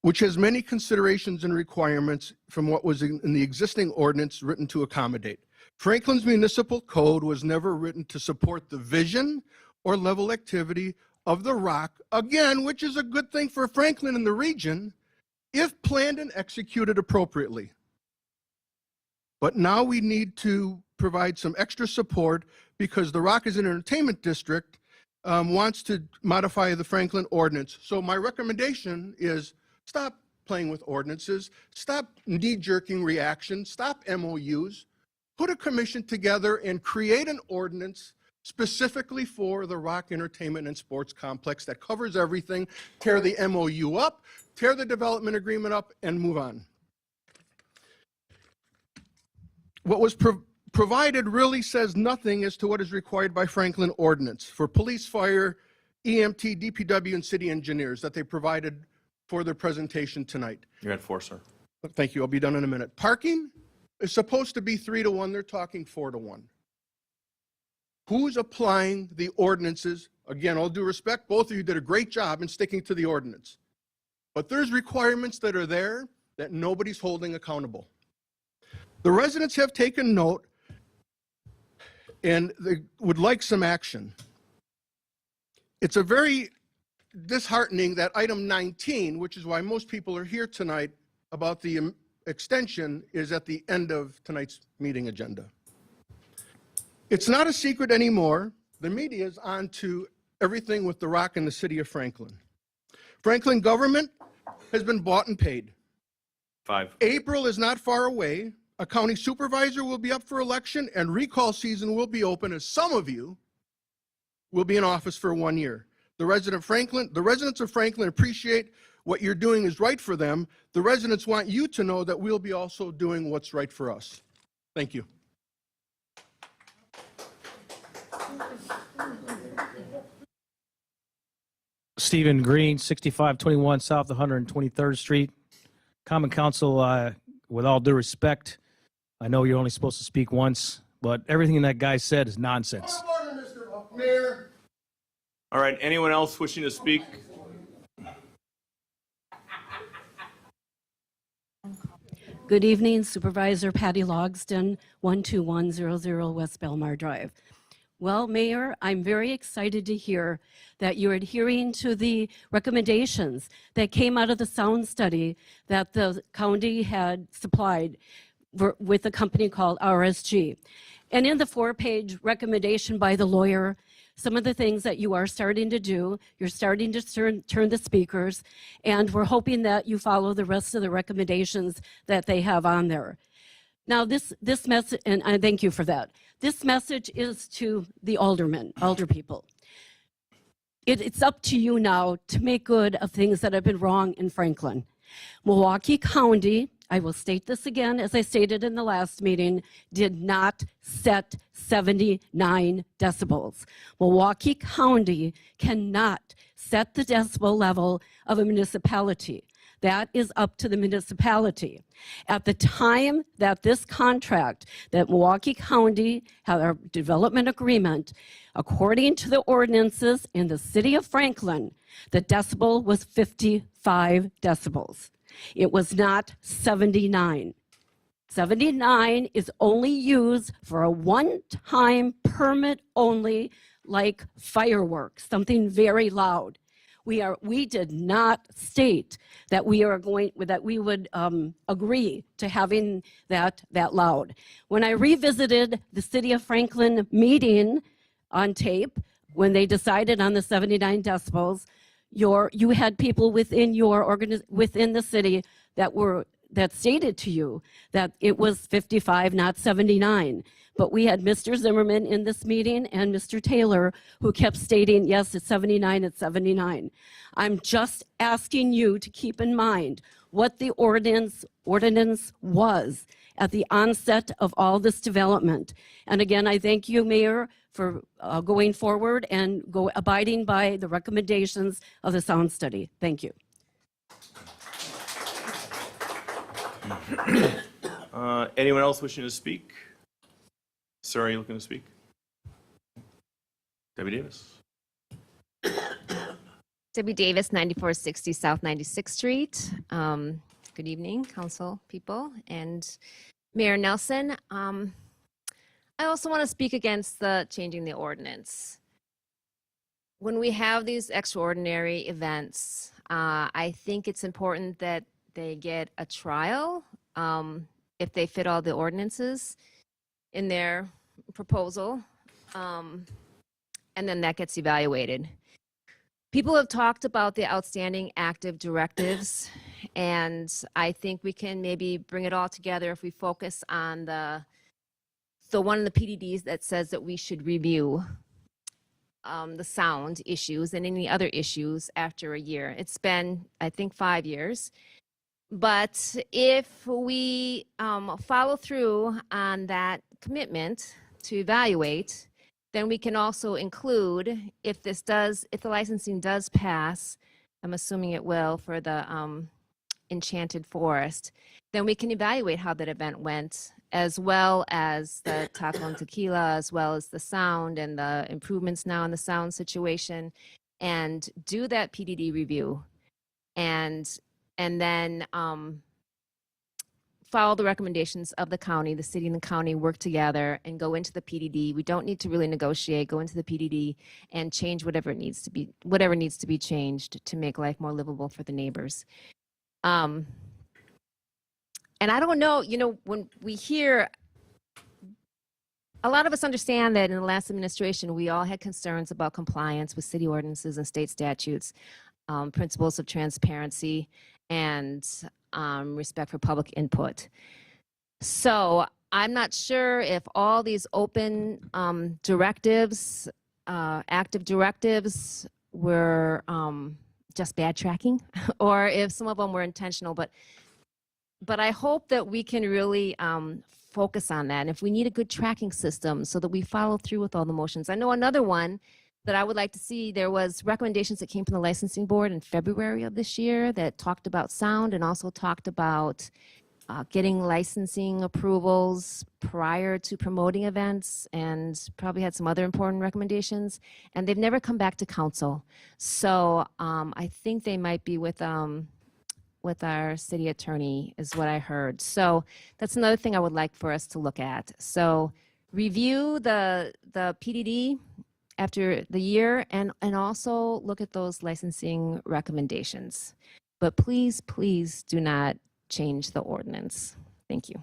[SPEAKER 16] which has many considerations and requirements from what was in the existing ordinance written to accommodate. Franklin's municipal code was never written to support the vision or level activity of the Rock, again, which is a good thing for Franklin and the region, if planned and executed appropriately. But now we need to provide some extra support because the Rock is an entertainment district, wants to modify the Franklin ordinance. So my recommendation is stop playing with ordinances, stop knee-jerking reactions, stop MOUs, put a commission together and create an ordinance specifically for the Rock Entertainment and Sports Complex that covers everything, tear the MOU up, tear the development agreement up, and move on. What was provided really says nothing as to what is required by Franklin ordinance for police, fire, EMT, DPW, and city engineers that they provided for their presentation tonight.
[SPEAKER 2] You're at 4, sir.
[SPEAKER 16] Thank you. I'll be done in a minute. Parking is supposed to be 3-to-1. They're talking 4-to-1. Who's applying the ordinances? Again, all due respect, both of you did a great job in sticking to the ordinance. But there's requirements that are there that nobody's holding accountable. The residents have taken note and they would like some action. It's a very disheartening that item 19, which is why most people are here tonight, about the extension, is at the end of tonight's meeting agenda. It's not a secret anymore. The media is on to everything with the Rock in the city of Franklin. Franklin government has been bought and paid.
[SPEAKER 2] 5.
[SPEAKER 16] April is not far away. A county supervisor will be up for election and recall season will be open, as some of you will be in office for 1 year. The residents of Franklin appreciate what you're doing is right for them. The residents want you to know that we'll be also doing what's right for us. Thank you.
[SPEAKER 13] Stephen Green, 6521 South 123rd Street. Common Council, with all due respect, I know you're only supposed to speak once, but everything that guy said is nonsense.
[SPEAKER 16] Mr. Mayor.
[SPEAKER 2] All right, anyone else wishing to speak?
[SPEAKER 17] Good evening, Supervisor Patty Logston, 12100 West Belmar Drive. Well, Mayor, I'm very excited to hear that you're adhering to the recommendations that came out of the sound study that the county had supplied with a company called RSG. And in the 4-page recommendation by the lawyer, some of the things that you are starting to do, you're starting to turn the speakers, and we're hoping that you follow the rest of the recommendations that they have on there. Now, this message, and I thank you for that. This message is to the alder people. It's up to you now to make good of things that have been wrong in Franklin. Milwaukee County, I will state this again, as I stated in the last meeting, did not set 79 decibels. Milwaukee County cannot set the decibel level of a municipality. That is up to the municipality. At the time that this contract, that Milwaukee County had our development agreement, according to the ordinances in the city of Franklin, the decibel was 55 decibels. It was not 79. 79 is only used for a one-time permit only, like fireworks, something very loud. We did not state that we would agree to having that loud. When I revisited the City of Franklin meeting on tape, when they decided on the 79 decibels, you had people within within the city that stated to you that it was 55, not 79. But we had Mr. Zimmerman in this meeting and Mr. Taylor who kept stating, yes, it's 79, it's 79. I'm just asking you to keep in mind what the ordinance was at the onset of all this development. And again, I thank you, Mayor, for going forward and abiding by the recommendations of the sound study. Thank you.
[SPEAKER 2] Anyone else wishing to speak? Sir, are you looking to speak? Debbie Davis.
[SPEAKER 18] Debbie Davis, 9460 South 96th Street. Good evening, council people and Mayor Nelson. I also want to speak against the changing the ordinance. When we have these extraordinary events, I think it's important that they get a trial if they fit all the ordinances in their proposal, and then that gets evaluated. People have talked about the outstanding active directives, and I think we can maybe bring it all together if we focus on the one of the PDDs that says that we should review the sound issues and any other issues after a year. It's been, I think, 5 years. But if we follow through on that commitment to evaluate, then we can also include, if the licensing does pass, I'm assuming it will for the Enchanted Forest, then we can evaluate how that event went, as well as the Taco and Tequila, as well as the sound and the improvements now in the sound situation, and do that PDD review. And then follow the recommendations of the county. The city and the county work together and go into the PDD. We don't need to really negotiate. Go into the PDD and change whatever needs to be changed to make life more livable for the neighbors. And I don't know, when we hear, a lot of us understand that in the last administration, we all had concerns about compliance with city ordinances and state statutes, principles of transparency, and respect for public input. So I'm not sure if all these open directives, active directives, were just bad tracking, or if some of them were intentional. But I hope that we can really focus on that. And if we need a good tracking system so that we follow through with all the motions. I know another one that I would like to see, there was recommendations that came from the licensing board in February of this year that talked about sound and also talked about getting licensing approvals prior to promoting events, and probably had some other important recommendations, and they've never come back to council. So I think they might be with our city attorney, is what I heard. So that's another thing I would like for us to look at. So review the PDD after the year, and also look at those licensing recommendations. But please, please do not change the ordinance. Thank you.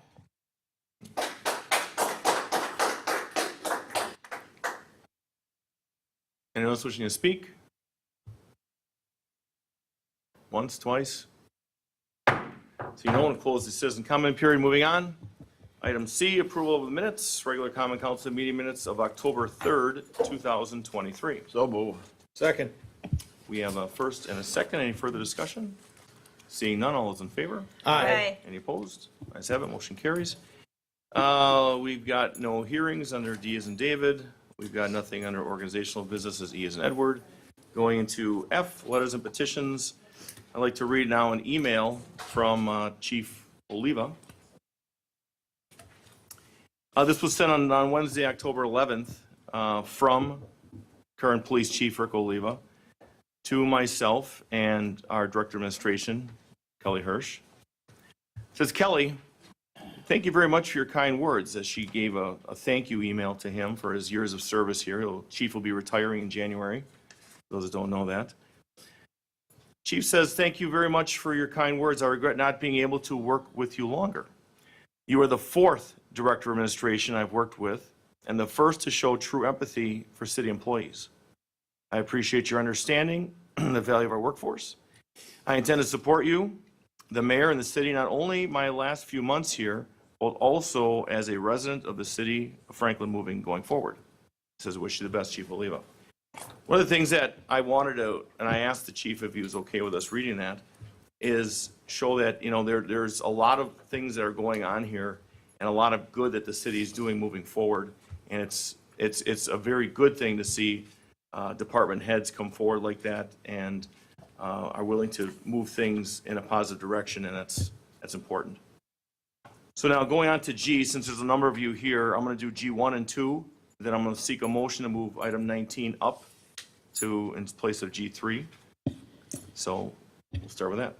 [SPEAKER 2] Anyone else wishing to speak? Once, twice? So no one, close the citizen comment period. Moving on. Item C, approval of the minutes, regular common council meeting minutes of October 3rd, 2023.
[SPEAKER 3] So move.
[SPEAKER 2] Second. We have a first and a second. Any further discussion? Seeing none, all those in favor?
[SPEAKER 12] Aye.
[SPEAKER 2] Any opposed? Ayes have it, motion carries. We've got no hearings under D as in David. We've got nothing under organizational business as E as in Edward. Going into F, letters and petitions. I'd like to read now an email from Chief Oliva. This was sent on Wednesday, October 11th, from current Police Chief Rick Oliva to myself and our Director of Administration, Kelly Hirsch. It says, Kelly, thank you very much for your kind words, as she gave a thank you email to him for his years of service here. Chief will be retiring in January, for those that don't know that. Chief says, thank you very much for your kind words. I regret not being able to work with you longer. You are the fourth Director of Administration I've worked with, and the first to show true empathy for city employees. I appreciate your understanding the value of our workforce. I intend to support you, the mayor, and the city, not only my last few months here, but also as a resident of the city of Franklin going forward. It says, wish you the best, Chief Oliva. One of the things that I wanted to, and I asked the chief if he was okay with us reading that, is show that, you know, there's a lot of things that are going on here and a lot of good that the city is doing moving forward. And it's a very good thing to see department heads come forward like that and are willing to move things in a positive direction, and that's important. So now going on to G, since there's a number of you here, I'm going to do G1 and 2. Then I'm going to seek a motion to move item 19 up to in place of G3. So we'll start with that.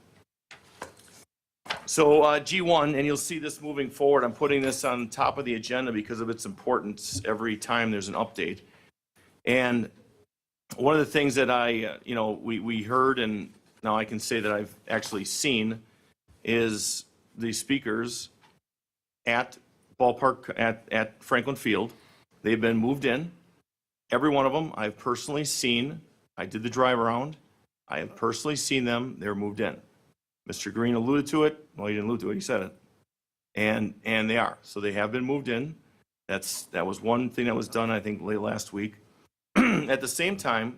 [SPEAKER 2] So G1, and you'll see this moving forward. I'm putting this on top of the agenda because of its importance every time there's an update. And one of the things that we heard, and now I can say that I've actually seen, is the speakers at ballpark at Franklin Field. They've been moved in. Every one of them I've personally seen. I did the drive around. I have personally seen them. They're moved in. Mr. Green alluded to it. Well, he didn't allude to it. He said it. And they are. So they have been moved in. That was one thing that was done, I think, late last week. At the same time,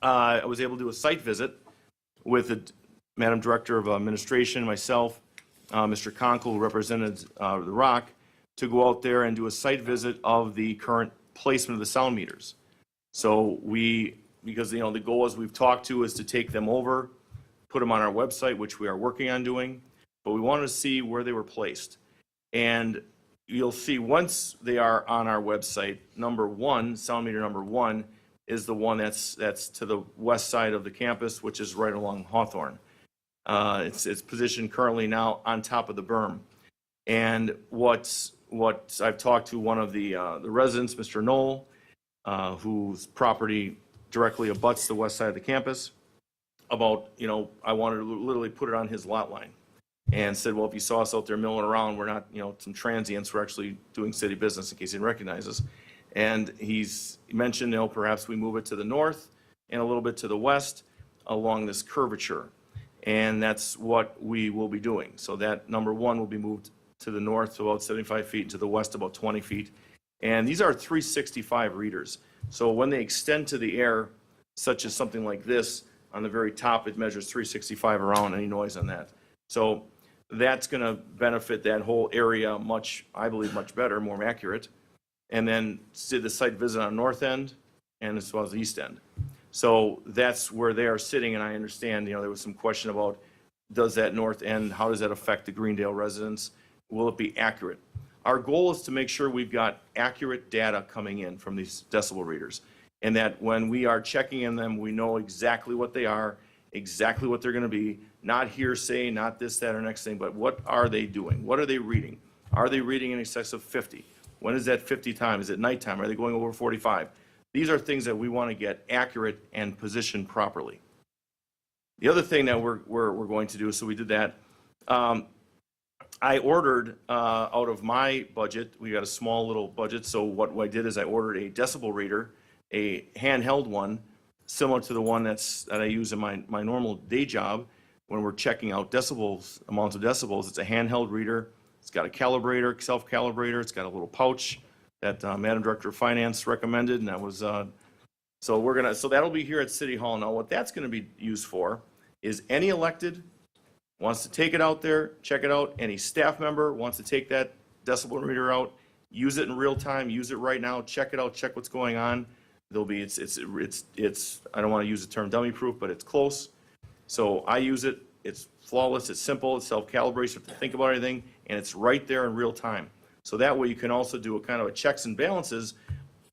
[SPEAKER 2] I was able to do a site visit with the Madam Director of Administration, myself, Mr. Conkle, who represented the Rock, to go out there and do a site visit of the current placement of the sound meters. So because the goal, as we've talked to, is to take them over, put them on our website, which we are working on doing, but we wanted to see where they were placed. And you'll see once they are on our website, number one, sound meter number one, is the one that's to the west side of the campus, which is right along Hawthorne. It's positioned currently now on top of the berm. And what I've talked to one of the residents, Mr. Knoll, whose property directly abuts the west side of the campus, about, I wanted to literally put it on his lot line, and said, well, if you saw us out there milling around, we're not, some transients, we're actually doing city business, in case he didn't recognize us. And he mentioned, perhaps we move it to the north and a little bit to the west along this curvature. And that's what we will be doing. So that number one will be moved to the north to about 75 feet, to the west about 20 feet. And these are 365 readers. So when they extend to the air, such as something like this, on the very top, it measures 365 around, any noise on that. So that's going to benefit that whole area I believe, much better, more accurate. And then did the site visit on north end and as well as the east end. So that's where they are sitting, and I understand, there was some question about, does that north end, how does that affect the Greendale residents? Will it be accurate? Our goal is to make sure we've got accurate data coming in from these decibel readers, and that when we are checking in them, we know exactly what they are, exactly what they're going to be, not hearsay, not this, that, or next thing, but what are they doing? What are they reading? Are they reading in excess of 50? When is that 50 time? Is it nighttime? Are they going over 45? These are things that we want to get accurate and positioned properly. The other thing that we're going to do, so we did that, I ordered out of my budget, we got a small little budget, so what I did is I ordered a decibel reader, a handheld one, similar to the one that I use in my normal day job when we're checking out decibels, amounts of decibels. It's a handheld reader. It's got a calibrator, self-calibrator. It's got a little pouch that Madam Director of Finance recommended, and that was so that'll be here at City Hall. Now, what that's going to be used for is any elected wants to take it out there, check it out. Any staff member wants to take that decibel reader out, use it in real time, use it right now, check it out, check what's going on. There'll be it's I don't want to use the term dummy proof, but it's close. So I use it. It's flawless. It's simple. It self-calibrates. You don't have to think about anything, and it's right there in real time. So that way you can also do a kind of a checks and balances.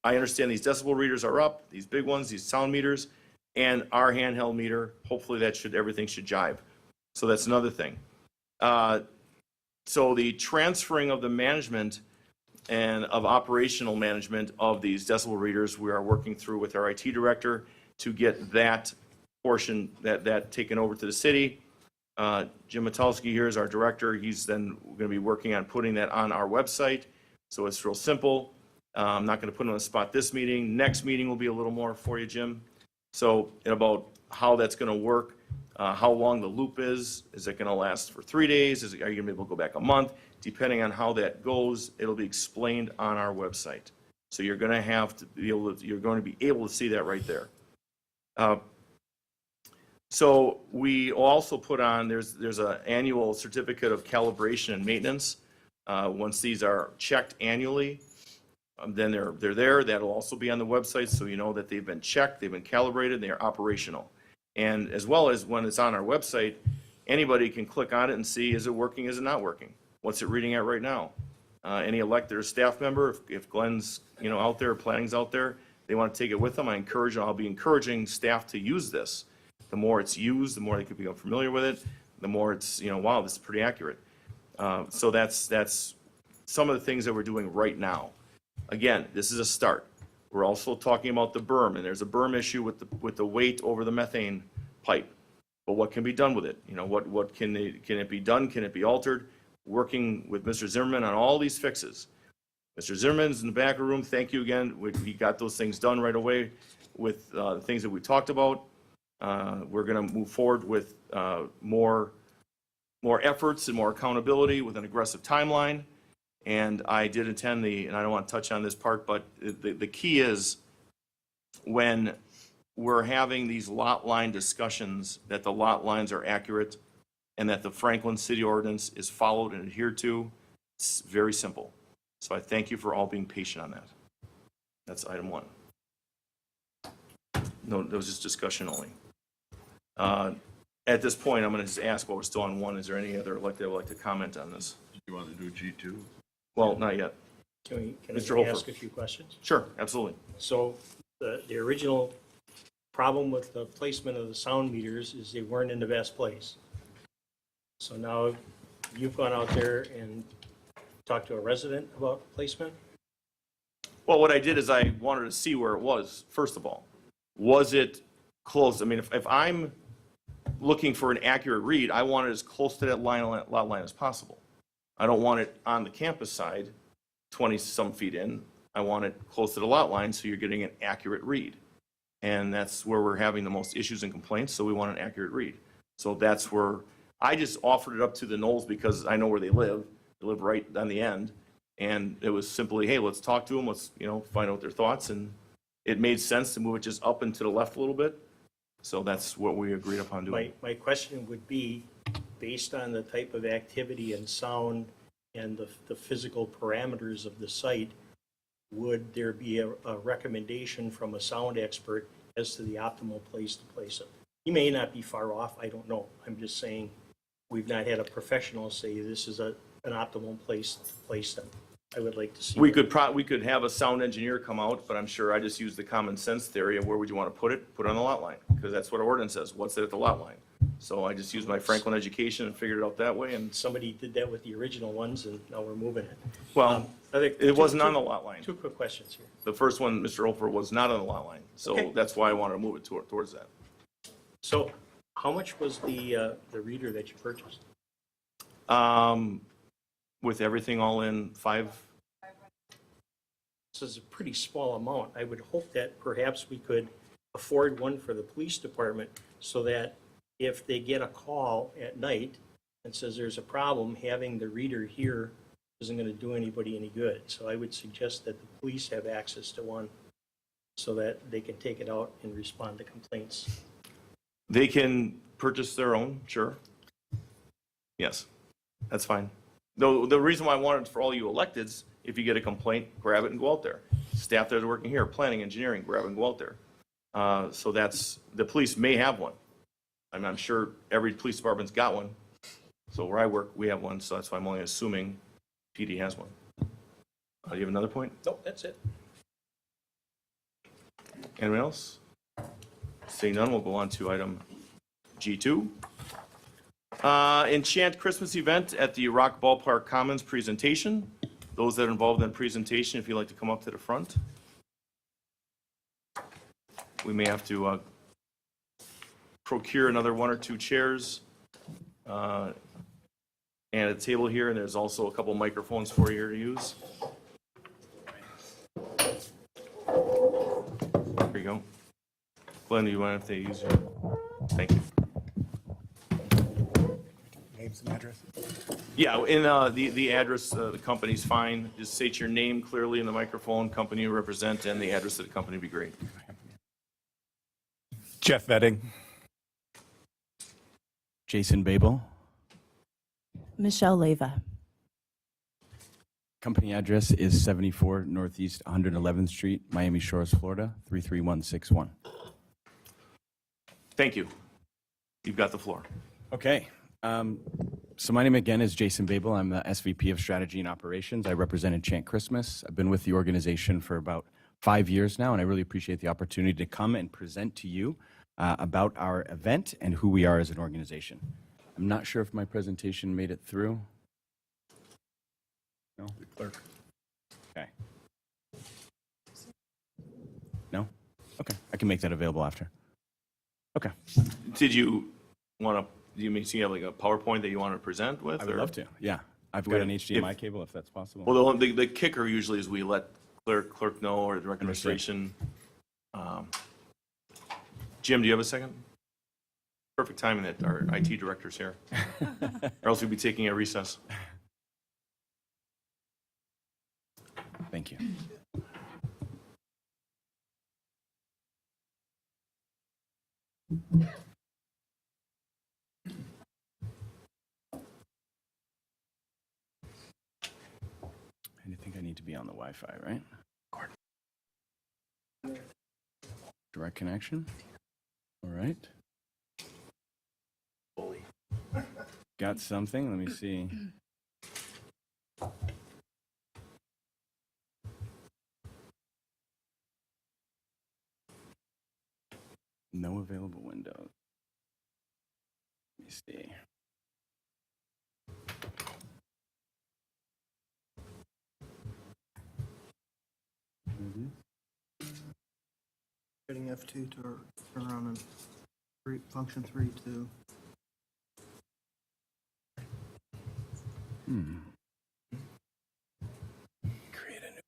[SPEAKER 2] I understand these decibel readers are up, these big ones, these sound meters, and our handheld meter. Hopefully everything should jive. So that's another thing. So the transferring of the management and of operational management of these decibel readers, we are working through with our IT director to get that portion, that taken over to the city. Jim Matalski here is our director. He's then going to be working on putting that on our website. So it's real simple. I'm not going to put it on the spot this meeting. Next meeting will be a little more for you, Jim. So about how that's going to work, how long the loop is it going to last for 3 days? Are you going to be able to go back a month? Depending on how that goes, it'll be explained on our website. So you're going to have to be able to, you're going to be able to see that right there. So we also put on, there's an annual certificate of calibration and maintenance. Once these are checked annually, then they're there. That'll also be on the website, so you know that they've been checked, they've been calibrated, they are operational. And as well as when it's on our website, anybody can click on it and see, is it working, is it not working? What's it reading at right now? Any elected or staff member, if Glenn's out there, planning's out there, they want to take it with them, I'll be encouraging staff to use this. The more it's used, the more they could become familiar with it, the more it's, wow, this is pretty accurate. So that's some of the things that we're doing right now. Again, this is a start. We're also talking about the berm, and there's a berm issue with the weight over the methane pipe. But what can be done with it? What can it be done? Can it be altered? Working with Mr. Zimmerman on all these fixes. Mr. Zimmerman's in the back of the room. Thank you again. We got those things done right away with the things that we talked about. We're going to move forward with more efforts and more accountability with an aggressive timeline. And I did attend and I don't want to touch on this part, but the key is when we're having these lot line discussions, that the lot lines are accurate and that the Franklin City Ordinance is followed and adhered to. It's very simple. So I thank you for all being patient on that. That's item 1. No, that was just discussion only. At this point, I'm going to just ask while we're still on 1, is there any other elected that would like to comment on this?
[SPEAKER 3] Do you want to do G2?
[SPEAKER 2] Well, not yet.
[SPEAKER 19] Can
[SPEAKER 2] Mr.
[SPEAKER 19] I
[SPEAKER 2] Hofer.
[SPEAKER 19] ask a few questions?
[SPEAKER 2] Sure, absolutely.
[SPEAKER 19] So the original problem with the placement of the sound meters is they weren't in the best place. So now you've gone out there and talked to a resident about placement?
[SPEAKER 2] Well, what I did is I wanted to see where it was, first of all. Was it close? I mean, if I'm looking for an accurate read, I want it as close to that lot line as possible. I don't want it on the campus side, 20-some feet in. I want it close to the lot line so you're getting an accurate read. And that's where we're having the most issues and complaints, so we want an accurate read. So that's where I just offered it up to the Knowles because I know where they live. They live right on the end. And it was simply, hey, let's talk to them. Let's, find out their thoughts. And it made sense to move it just up and to the left a little bit. So that's what we agreed upon doing.
[SPEAKER 19] My question would be, based on the type of activity and sound and the physical parameters of the site, would there be a recommendation from a sound expert as to the optimal place to place it? He may not be far off, I don't know. I'm just saying we've not had a professional say this is an optimal place to place them. I would like to see.
[SPEAKER 2] We could have a sound engineer come out, but I'm sure I just use the common sense theory of where would you want to put it? Put it on the lot line, because that's what our ordinance says. What's it at the lot line? So I just used my Franklin education and figured it out that way. And
[SPEAKER 19] somebody did that with the original ones, and now we're moving it.
[SPEAKER 2] Well, it wasn't on the lot line.
[SPEAKER 19] 2 quick questions here.
[SPEAKER 2] The first one, Mr. Hofer, was not on the lot line. So
[SPEAKER 19] Okay.
[SPEAKER 2] that's why I wanted to move it towards that.
[SPEAKER 19] So how much was the reader that you purchased?
[SPEAKER 2] With everything all in, 5.
[SPEAKER 19] This is a pretty small amount. I would hope that perhaps we could afford one for the police department so that if they get a call at night and says there's a problem, having the reader here isn't going to do anybody any good. So I would suggest that the police have access to one so that they can take it out and respond to complaints.
[SPEAKER 2] They can purchase their own, sure. Yes, that's fine. Though the reason why I wanted for all you electeds, if you get a complaint, grab it and go out there. Staff that are working here, planning, engineering, grab it and go out there. So the police may have one. I'm sure every police department's got one. So where I work, we have one, so that's why I'm only assuming PD has one. Do you have another point?
[SPEAKER 19] Nope, that's it.
[SPEAKER 2] Anyone else? Seeing none, we'll go on to item G2. Enchant Christmas event at the Rock Ballpark Commons presentation. Those that are involved in the presentation, if you'd like to come up to the front. We may have to procure another 1 or 2 chairs and a table here, and there's also a couple microphones for you to use. There you go. Glenn, do you want to use your? Thank you.
[SPEAKER 20] Names and address.
[SPEAKER 2] Yeah, in the address, the company's fine. Just state your name clearly in the microphone, company you represent, and the address of the company would be great.
[SPEAKER 20] Jeff Vetting.
[SPEAKER 13] Jason Babel.
[SPEAKER 21] Michelle Leva.
[SPEAKER 13] Company address is 74 Northeast 111th Street, Miami Shores, Florida, 33161.
[SPEAKER 2] Thank you. You've got the floor.
[SPEAKER 13] Okay. So my name again is Jason Babel. I'm the SVP of Strategy and Operations. I represent Enchant Christmas. I've been with the organization for about 5 years now, and I really appreciate the opportunity to come and present to you about our event and who we are as an organization. I'm not sure if my presentation made it through. No?
[SPEAKER 20] The clerk.
[SPEAKER 13] Okay. No? Okay. I can make that available after. Okay.
[SPEAKER 2] Did you want to? Do you mean you have like a PowerPoint that you want to present with?
[SPEAKER 13] I would love to. Yeah. I've got an HDMI cable if that's possible.
[SPEAKER 2] Well, the kicker usually is we let clerk know or the administration. Jim, do you have a second? Perfect timing that our IT director's here. Or else we'd be taking a recess.
[SPEAKER 13] Thank you. I think I need to be on the Wi-Fi, right? Direct connection. All right. Got something? Let me see. No available windows. Let me see.
[SPEAKER 7] Hitting F2 to turn around and function 3 too.
[SPEAKER 13] Create a new.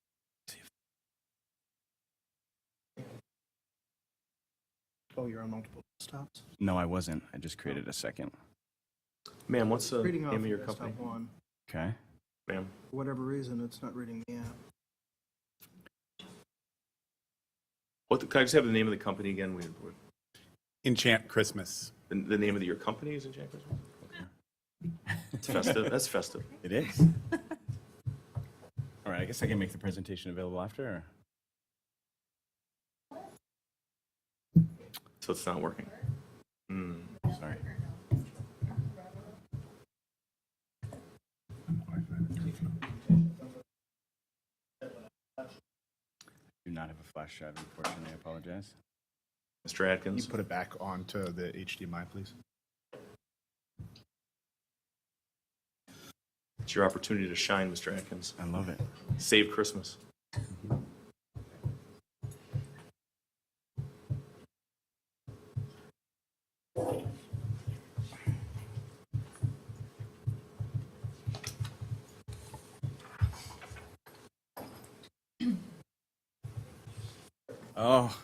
[SPEAKER 7] Oh, you're on multiple desktops?
[SPEAKER 13] No, I wasn't. I just created a second.
[SPEAKER 2] Ma'am, what's the
[SPEAKER 7] Reading off
[SPEAKER 2] name of your
[SPEAKER 7] desktop
[SPEAKER 2] company?
[SPEAKER 7] 1.
[SPEAKER 13] Okay.
[SPEAKER 2] Ma'am.
[SPEAKER 7] For whatever reason, it's not reading the app.
[SPEAKER 2] Can I just have the name of the company again?
[SPEAKER 20] Enchant Christmas.
[SPEAKER 2] The name of your company is Enchant Christmas? It's festive. That's festive.
[SPEAKER 13] It is. All right. I guess I can make the presentation available after. Or?
[SPEAKER 2] So it's not working.
[SPEAKER 13] Sorry. Do not have a flash drive, unfortunately. I apologize.
[SPEAKER 2] Mr. Atkins.
[SPEAKER 20] Can you put it back onto the HDMI, please?
[SPEAKER 2] It's your opportunity to shine, Mr. Atkins.
[SPEAKER 13] I love it.
[SPEAKER 2] Save Christmas.
[SPEAKER 13] Oh.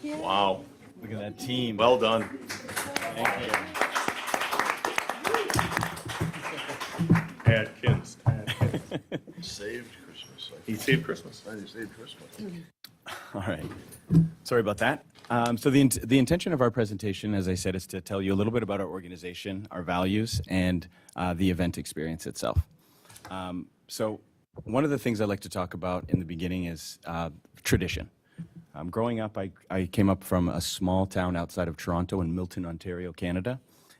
[SPEAKER 2] Wow.
[SPEAKER 13] Look at that team.
[SPEAKER 2] Well done.
[SPEAKER 13] Thank you.
[SPEAKER 2] Atkins.
[SPEAKER 3] Saved Christmas.
[SPEAKER 2] He saved Christmas.
[SPEAKER 3] He saved Christmas.
[SPEAKER 13] All right. Sorry about that. So the intention of our presentation, as I said, is to tell you a little bit about our organization, our values, and the event experience itself. So one of the things I'd like to talk about in the beginning is tradition. Growing up, I came up from a small town outside of Toronto in Milton, Ontario, Canada.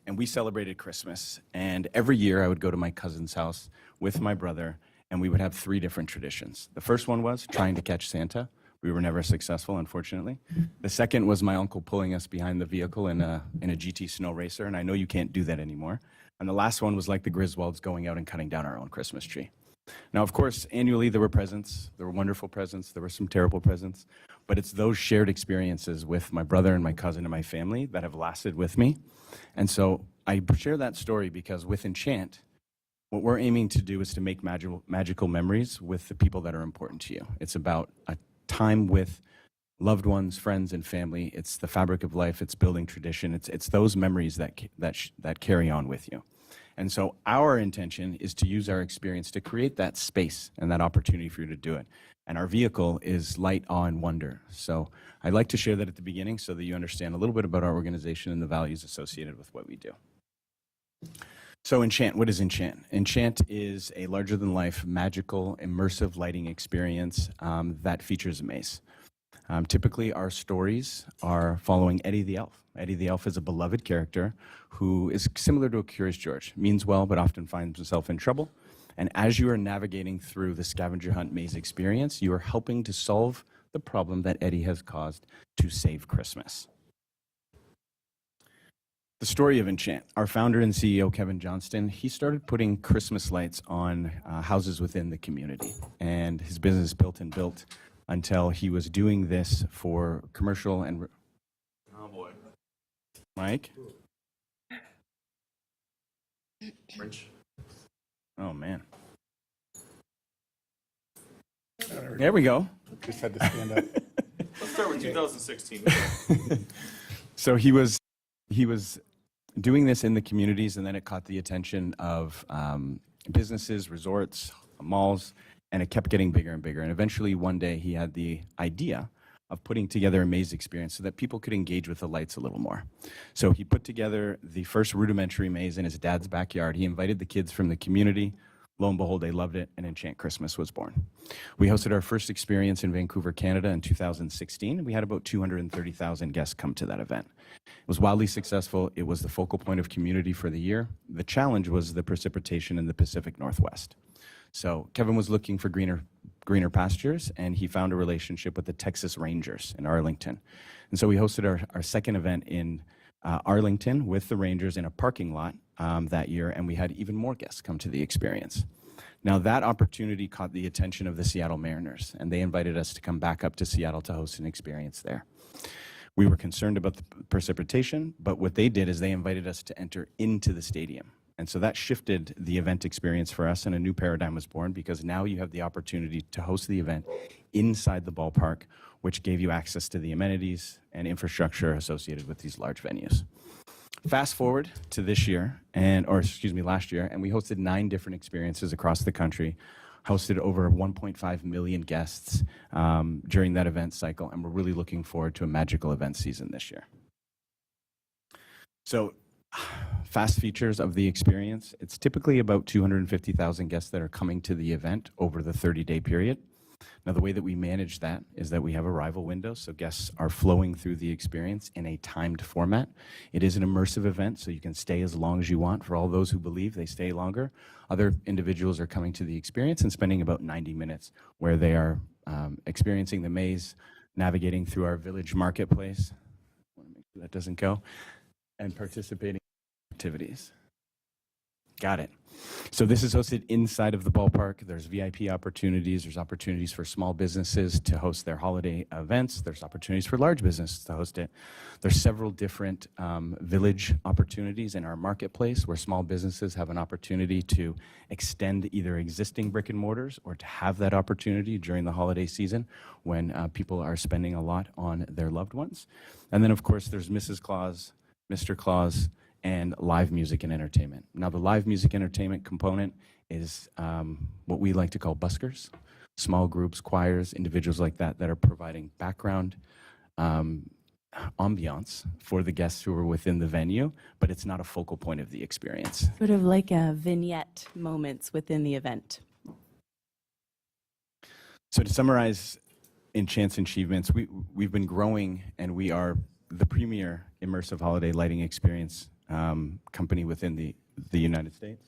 [SPEAKER 4] and we celebrated Christmas. And every year I would go to my cousin's house with my brother, and we would have 3 different traditions. The first one was trying to catch Santa. We were never successful, unfortunately. The second was my uncle pulling us behind the vehicle in a GT snow racer, and I know you can't do that anymore. And the last one was like the Griswolds going out and cutting down our own Christmas tree. Now, of course, annually there were presents. There were wonderful presents. There were some terrible presents. But it's those shared experiences with my brother and my cousin and my family that have lasted with me. And so I share that story because with Enchant, what we're aiming to do is to make magical memories with the people that are important to you. It's about a time with loved ones, friends, and family. It's the fabric of life. It's building tradition. It's those memories that carry on with you. And so our intention is to use our experience to create that space and that opportunity for you to do it. And our vehicle is Light, Awe, and Wonder. So I'd like to share that at the beginning so that you understand a little bit about our organization and the values associated with what we do. So Enchant, what is Enchant? Enchant is a larger-than-life, magical, immersive lighting experience that features a maze. Typically, our stories are following Eddie the Elf. Eddie the Elf is a beloved character who is similar to a Curious George, means well, but often finds himself in trouble. And as you are navigating through the scavenger hunt maze experience, you are helping to solve the problem that Eddie has caused to save Christmas. The story of Enchant. Our founder and CEO, Kevin Johnston, he started putting Christmas lights on houses within the community. And his business built and built until he was doing this for commercial and...
[SPEAKER 2] Oh, boy.
[SPEAKER 4] Mike?
[SPEAKER 2] French.
[SPEAKER 4] Oh, man. There we go.
[SPEAKER 20] Just had to stand up.
[SPEAKER 2] Let's start with 2016.
[SPEAKER 4] So he was doing this in the communities, and then it caught the attention of businesses, resorts, malls, and it kept getting bigger and bigger. And eventually one day he had the idea of putting together a maze experience so that people could engage with the lights a little more. So he put together the first rudimentary maze in his dad's backyard. He invited the kids from the community. Lo and behold, they loved it, and Enchant Christmas was born. We hosted our first experience in Vancouver, Canada in 2016. We had about 230,000 guests come to that event. It was wildly successful. It was the focal point of community for the year. The challenge was the precipitation in the Pacific Northwest. So Kevin was looking for greener pastures, and he found a relationship with the Texas Rangers in Arlington. And so we hosted our second event in Arlington with the Rangers in a parking lot that year, and we had even more guests come to the experience. Now that opportunity caught the attention of the Seattle Mariners, and they invited us to come back up to Seattle to host an experience there. We were concerned about the precipitation, but what they did is they invited us to enter into the stadium. And so that shifted the event experience for us, and a new paradigm was born because now you have the opportunity to host the event inside the ballpark, which gave you access to the amenities and infrastructure associated with these large venues. Fast forward to last year, and we hosted 9 different experiences across the country, hosted over 1.5 million guests during that event cycle, and we're really looking forward to a magical event season this year. So, fast features of the experience. It's typically about 250,000 guests that are coming to the event over the 30-day period. Now, the way that we manage that is that we have arrival windows, so guests are flowing through the experience in a timed format. It is an immersive event, so you can stay as long as you want. For all those who believe they stay longer, other individuals are coming to the experience and spending about 90 minutes where they are experiencing the maze, navigating through our village marketplace. I want to make sure that doesn't go. And participating in activities. Got it. So this is hosted inside of the ballpark. There's VIP opportunities. There's opportunities for small businesses to host their holiday events. There's opportunities for large businesses to host it. There's several different village opportunities in our marketplace where small businesses have an opportunity to extend either existing brick and mortars or to have that opportunity during the holiday season when people are spending a lot on their loved ones. And then, of course, there's Mrs. Claus, Mr. Claus, and live music and entertainment. Now, the live music entertainment component is what we like to call buskers, small groups, choirs, individuals like that that are providing background ambiance for the guests who are within the venue, but it's not a focal point of the experience.
[SPEAKER 22] Sort of like a vignette moments within the event.
[SPEAKER 4] So to summarize Enchant's achievements, we've been growing, and we are the premier immersive holiday lighting experience company within the United States.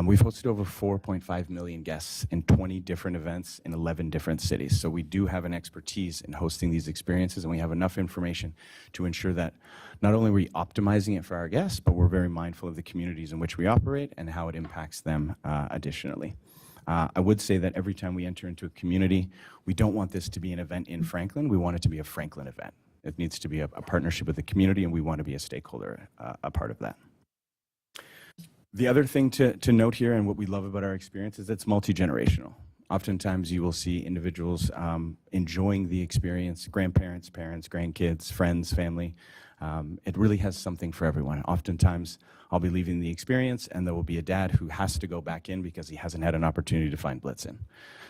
[SPEAKER 4] We've hosted over 4.5 million guests in 20 different events in 11 different cities. So we do have an expertise in hosting these experiences, and we have enough information to ensure that not only are we optimizing it for our guests, but we're very mindful of the communities in which we operate and how it impacts them additionally. I would say that every time we enter into a community, we don't want this to be an event in Franklin. We want it to be a Franklin event. It needs to be a partnership with the community, and we want to be a stakeholder, a part of that. The other thing to note here, and what we love about our experience, is it's multi-generational. Oftentimes you will see individuals enjoying the experience, grandparents, parents, grandkids, friends, family. It really has something for everyone. Oftentimes I'll be leaving the experience and there will be a dad who has to go back in because he hasn't had an opportunity to find Blitzen.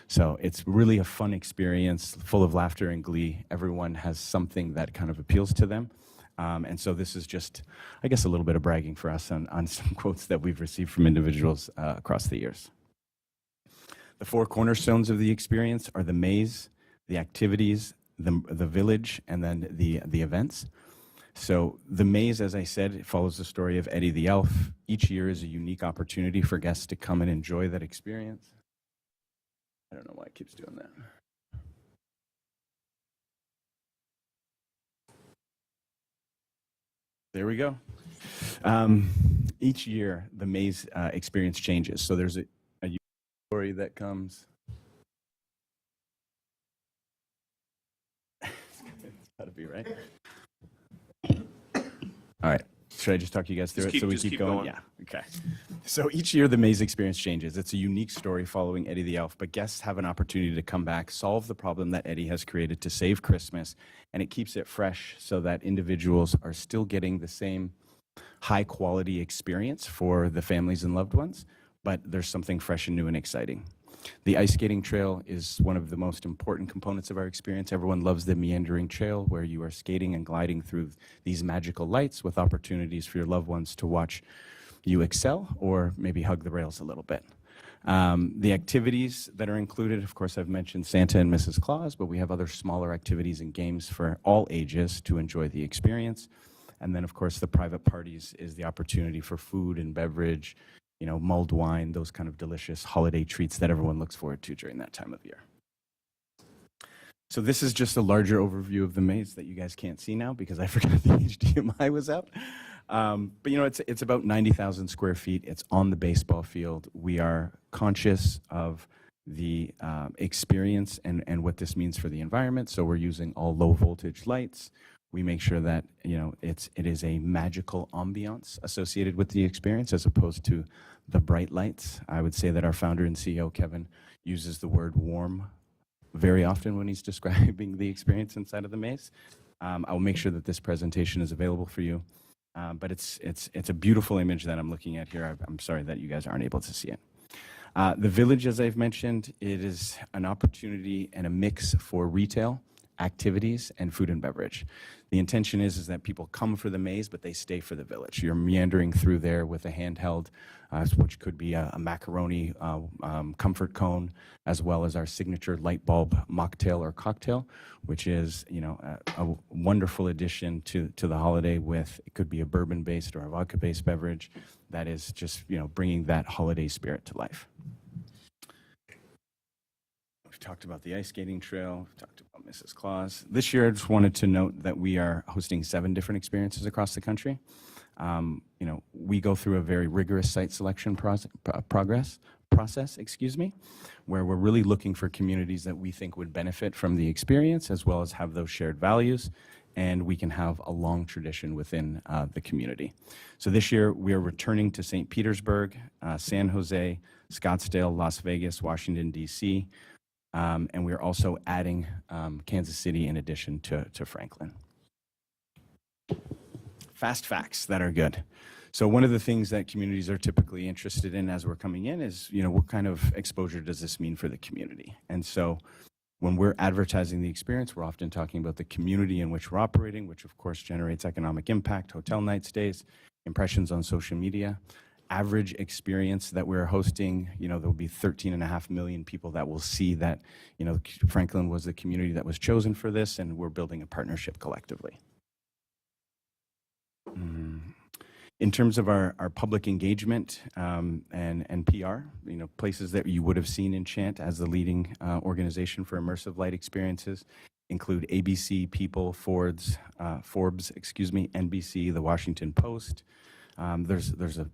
[SPEAKER 4] So it's really a fun experience, full of laughter and glee. Everyone has something that kind of appeals to them. And so this is just, I guess, a little bit of bragging for us on some quotes that we've received from individuals across the years. The four cornerstones of the experience are the maze, the activities, the village, and then the events. So the maze, as I said, it follows the story of Eddie the Elf. Each year is a unique opportunity for guests to come and enjoy that experience. I don't know why it keeps doing that. There we go. Each year, the maze experience changes. So there's a story that comes. It's got to be right. All right. Should I just talk you guys through it so we keep going? Yeah. Okay. So each year the maze experience changes. It's a unique story following Eddie the Elf, but guests have an opportunity to come back, solve the problem that Eddie has created to save Christmas, and it keeps it fresh so that individuals are still getting the same high quality experience for the families and loved ones, but there's something fresh and new and exciting. The ice skating trail is one of the most important components of our experience. Everyone loves the meandering trail where you are skating and gliding through these magical lights with opportunities for your loved ones to watch you excel or maybe hug the rails a little bit. The activities that are included, of course, I've mentioned Santa and Mrs. Claus, but we have other smaller activities and games for all ages to enjoy the experience. And then, of course, the private parties is the opportunity for food and beverage, you know, mulled wine, those kind of delicious holiday treats that everyone looks forward to during that time of year. So this is just a larger overview of the maze that you guys can't see now because I forgot the HDMI was out. But you know, it's about 90,000 square feet. It's on the baseball field. We are conscious of the experience and what this means for the environment. So we're using all low voltage lights. We make sure that, you know, it is a magical ambiance associated with the experience as opposed to the bright lights. I would say that our founder and CEO, Kevin, uses the word warm very often when he's describing the experience inside of the maze. I'll make sure that this presentation is available for you. But it's a beautiful image that I'm looking at here. I'm sorry that you guys aren't able to see it. The village, as I've mentioned, it is an opportunity and a mix for retail, activities, and food and beverage. The intention is that people come for the maze, but they stay for the village. You're meandering through there with a handheld, which could be a macaroni comfort cone, as well as our signature light bulb mocktail or cocktail, which is, you know, a wonderful addition to the holiday. With it could be a bourbon-based or a vodka-based beverage that is just, you know, bringing that holiday spirit to life. We've talked about the ice skating trail. We've talked about Mrs. Claus. This year, I just wanted to note that we are hosting 7 different experiences across the country. You know, we go through a very rigorous site selection process, where we're really looking for communities that we think would benefit from the experience, as well as have those shared values, and we can have a long tradition within the community. So this year, we are returning to St. Petersburg, San Jose, Scottsdale, Las Vegas, Washington, D.C., and we're also adding Kansas City in addition to Franklin. Fast facts that are good. So one of the things that communities are typically interested in as we're coming in is, you know, what kind of exposure does this mean for the community? And so when we're advertising the experience, we're often talking about the community in which we're operating, which of course generates economic impact, hotel night stays, impressions on social media. Average experience that we're hosting, you know, there'll be 13.5 million people that will see that, you know, Franklin was the community that was chosen for this, and we're building a partnership collectively. In terms of our public engagement and PR, places that you would have seen Enchant as the leading organization for immersive light experiences include ABC, People, Forbes, NBC, The Washington Post. There's a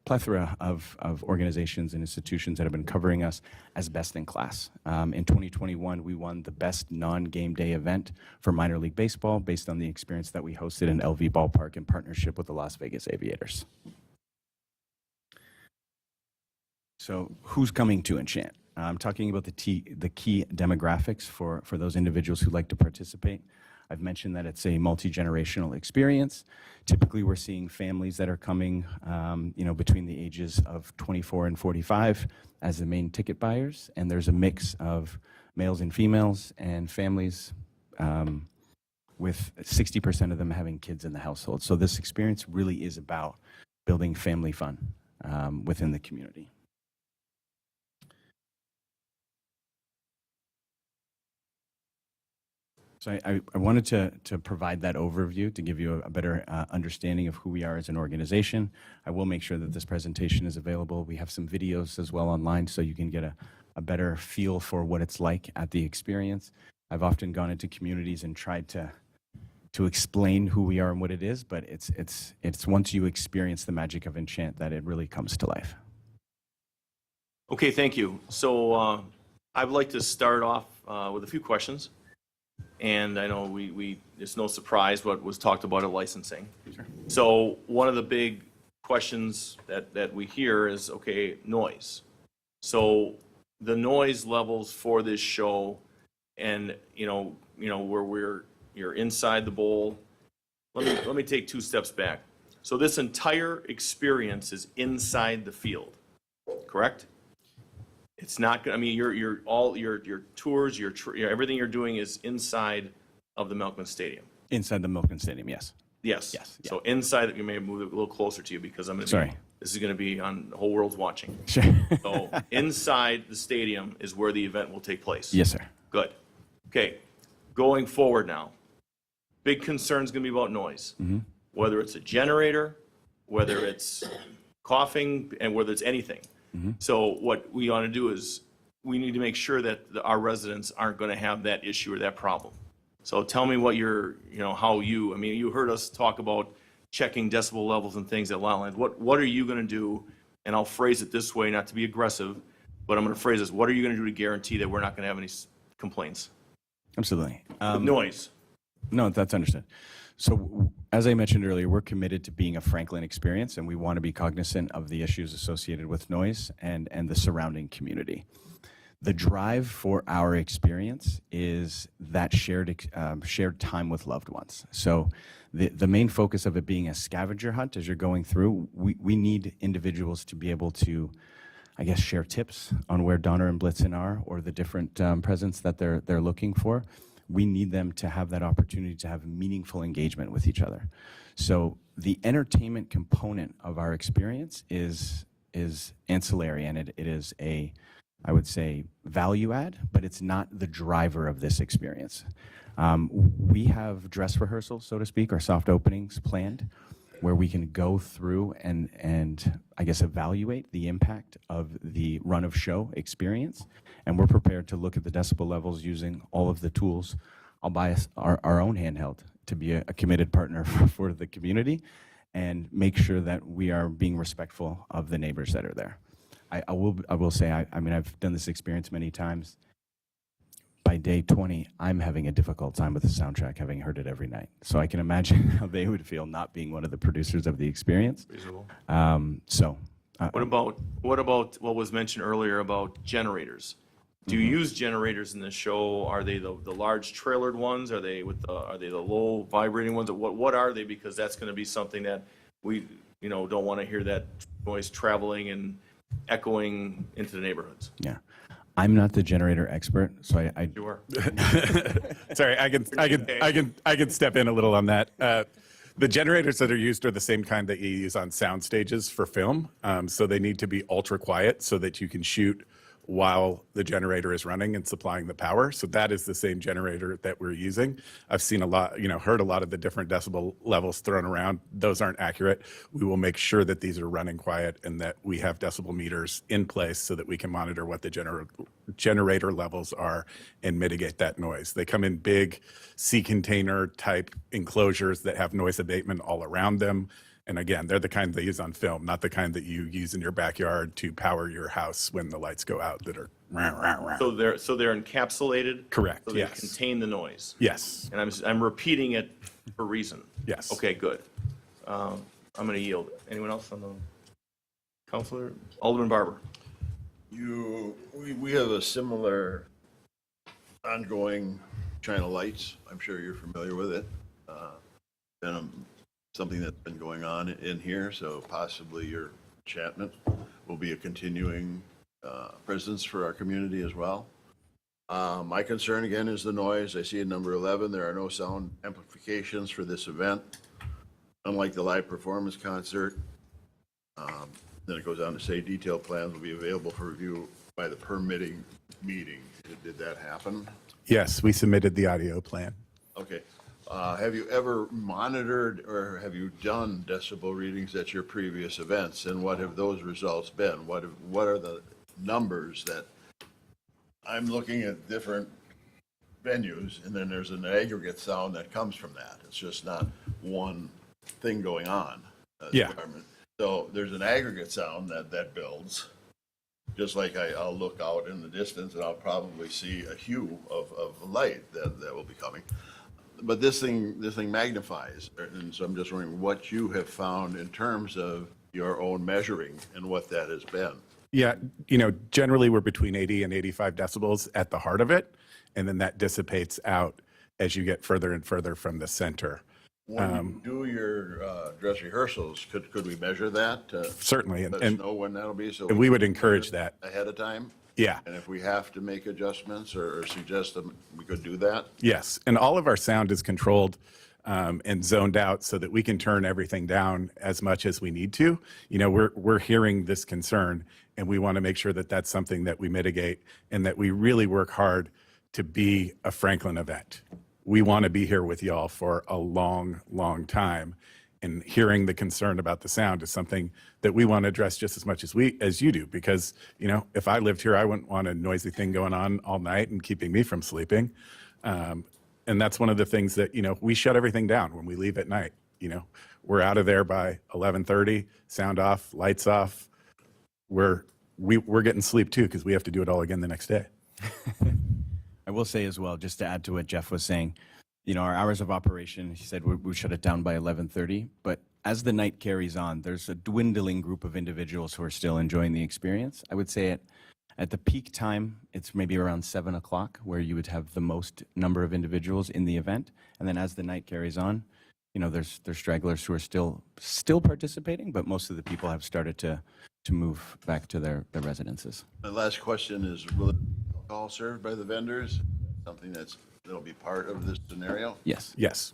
[SPEAKER 4] plethora of organizations and institutions that have been covering us as best in class. In 2021, we won the best non-game day event for minor league baseball based on the experience that we hosted in LV Ballpark in partnership with the Las Vegas Aviators. So who's coming to Enchant? I'm talking about the key demographics for those individuals who like to participate. I've mentioned that it's a multi-generational experience. Typically, we're seeing families that are coming, between the ages of 24 and 45 as the main ticket buyers, and there's a mix of males and females and families with 60% of them having kids in the household. So this experience really is about building family fun within the community. So I wanted to provide that overview to give you a better understanding of who we are as an organization. I will make sure that this presentation is available. We have some videos as well online so you can get a better feel for what it's like at the experience. I've often gone into communities and tried to explain who we are and what it is, but it's once you experience the magic of Enchant that it really comes to life.
[SPEAKER 2] Okay, thank you. So I'd like to start off with a few questions. And I know it's no surprise what was talked about at licensing. Sure. So one of the big questions that we hear is, okay, noise. So the noise levels for this show and, where you're inside the bowl. Let me take 2 steps back. So this entire experience is inside the field, correct? It's not. I mean, your tours, everything you're doing is inside of the Milkman Stadium.
[SPEAKER 4] Inside the Milkman Stadium, yes.
[SPEAKER 2] Yes.
[SPEAKER 4] Yes. Yeah.
[SPEAKER 2] So inside, you may move it a little closer to you because I'm going to.
[SPEAKER 4] Sorry.
[SPEAKER 2] This is going to be on the whole world's watching.
[SPEAKER 4] Sure.
[SPEAKER 2] So inside the stadium is where the event will take place.
[SPEAKER 4] Yes, sir.
[SPEAKER 2] Good. Okay. Going forward now, big concern is going to be about noise.
[SPEAKER 4] Mm-hmm.
[SPEAKER 2] Whether it's a generator, whether it's coughing, and whether it's anything.
[SPEAKER 4] Mm-hmm.
[SPEAKER 2] So what we want to do is we need to make sure that our residents aren't going to have that issue or that problem. So tell me what you heard us talk about checking decibel levels and things at La La Land. What are you going to do? And I'll phrase it this way, not to be aggressive, but I'm going to phrase this. What are you going to do to guarantee that we're not going to have any complaints?
[SPEAKER 4] Absolutely.
[SPEAKER 2] With noise.
[SPEAKER 4] No, that's understood. So as I mentioned earlier, we're committed to being a Franklin experience, and we want to be cognizant of the issues associated with noise and the surrounding community. The drive for our experience is that shared time with loved ones. So the main focus of it being a scavenger hunt as you're going through, we need individuals to be able to, I guess, share tips on where Donner and Blitzen are or the different presents that they're looking for. We need them to have that opportunity to have meaningful engagement with each other. So the entertainment component of our experience is ancillary, and it is I would say, value add, but it's not the driver of this experience. We have dress rehearsals, so to speak, or soft openings planned, where we can go through and I guess evaluate the impact of the run of show experience. And we're prepared to look at the decibel levels using all of the tools. I'll buy our own handheld to be a committed partner for the community and make sure that we are being respectful of the neighbors that are there. I will say, I mean, I've done this experience many times. By day 20, I'm having a difficult time with the soundtrack, having heard it every night. So I can imagine how they would feel not being one of the producers of the experience.
[SPEAKER 2] Reasonable.
[SPEAKER 4] What
[SPEAKER 2] about what was mentioned earlier about generators? Do you use generators in the show? Are they the large trailered ones? Are they the low vibrating ones? What are they? Because that's going to be something that we don't want to hear that noise traveling and echoing into the neighborhoods.
[SPEAKER 4] Yeah. I'm not the generator expert, so I
[SPEAKER 2] You are.
[SPEAKER 20] Sorry, I can step in a little on that. The generators that are used are the same kind that you use on sound stages for film. So they need to be ultra quiet so that you can shoot while the generator is running and supplying the power. So that is the same generator that we're using. I've seen a lot, heard a lot of the different decibel levels thrown around. Those aren't accurate. We will make sure that these are running quiet and that we have decibel meters in place so that we can monitor what the generator levels are and mitigate that noise. They come in big sea container type enclosures that have noise abatement all around them. And again, they're the kind they use on film, not the kind that you use in your backyard to power your house when the lights go out that are rah, rah, rah.
[SPEAKER 2] So they're encapsulated?
[SPEAKER 20] Correct,
[SPEAKER 2] So they
[SPEAKER 20] yes.
[SPEAKER 2] contain the noise?
[SPEAKER 20] Yes.
[SPEAKER 2] And I'm repeating it for a reason?
[SPEAKER 20] Yes.
[SPEAKER 2] Okay, good. I'm going to yield. Anyone else on the counselor? Alderman Barber.
[SPEAKER 3] We have a similar ongoing China Lights. I'm sure you're familiar with it. Been something that's been going on in here, so possibly your enchantment will be a continuing presence for our community as well. My concern again is the noise. I see in number 11, there are no sound amplifications for this event. Unlike the live performance concert, then it goes on to say detailed plans will be available for review by the permitting meeting. Did that happen?
[SPEAKER 20] Yes, we submitted the audio plan.
[SPEAKER 3] Okay. Have you ever monitored or have you done decibel readings at your previous events, and what have those results been? What are the numbers that I'm looking at different venues, and then there's an aggregate sound that comes from that. It's just not one thing going on.
[SPEAKER 20] Yeah.
[SPEAKER 3] So there's an aggregate sound that builds. Just like I'll look out in the distance and I'll probably see a hue of light that will be coming. But this thing magnifies, and so I'm just wondering what you have found in terms of your own measuring and what that has been.
[SPEAKER 20] Yeah, generally we're between 80 and 85 decibels at the heart of it, and then that dissipates out as you get further and further from the center.
[SPEAKER 3] When you do your dress rehearsals, could we measure that?
[SPEAKER 20] Certainly,
[SPEAKER 3] Let us know when that'll be, so
[SPEAKER 20] and we would encourage that.
[SPEAKER 3] ahead of time?
[SPEAKER 20] Yeah.
[SPEAKER 3] And if we have to make adjustments or suggest them, we could do that?
[SPEAKER 20] Yes, and all of our sound is controlled and zoned out so that we can turn everything down as much as we need to. We're hearing this concern, and we want to make sure that that's something that we mitigate and that we really work hard to be a Franklin event. We want to be here with y'all for a long, long time. And hearing the concern about the sound is something that we want to address just as much as you do, because, if I lived here, I wouldn't want a noisy thing going on all night and keeping me from sleeping. And that's one of the things that, we shut everything down when we leave at night. We're out of there by 11:30, sound off, lights off. We're getting sleep too, because we have to do it all again the next day.
[SPEAKER 4] I will say as well, just to add to what Jeff was saying, our hours of operation, he said we shut it down by 11:30, but as the night carries on, there's a dwindling group of individuals who are still enjoying the experience. I would say at the peak time, it's maybe around 7 o'clock where you would have the most number of individuals in the event. And then as the night carries on, there's stragglers who are still participating, but most of the people have started to move back to their residences.
[SPEAKER 3] My last question is, will alcohol served by the vendors? Something that'll be part of this scenario?
[SPEAKER 4] Yes.
[SPEAKER 20] Yes.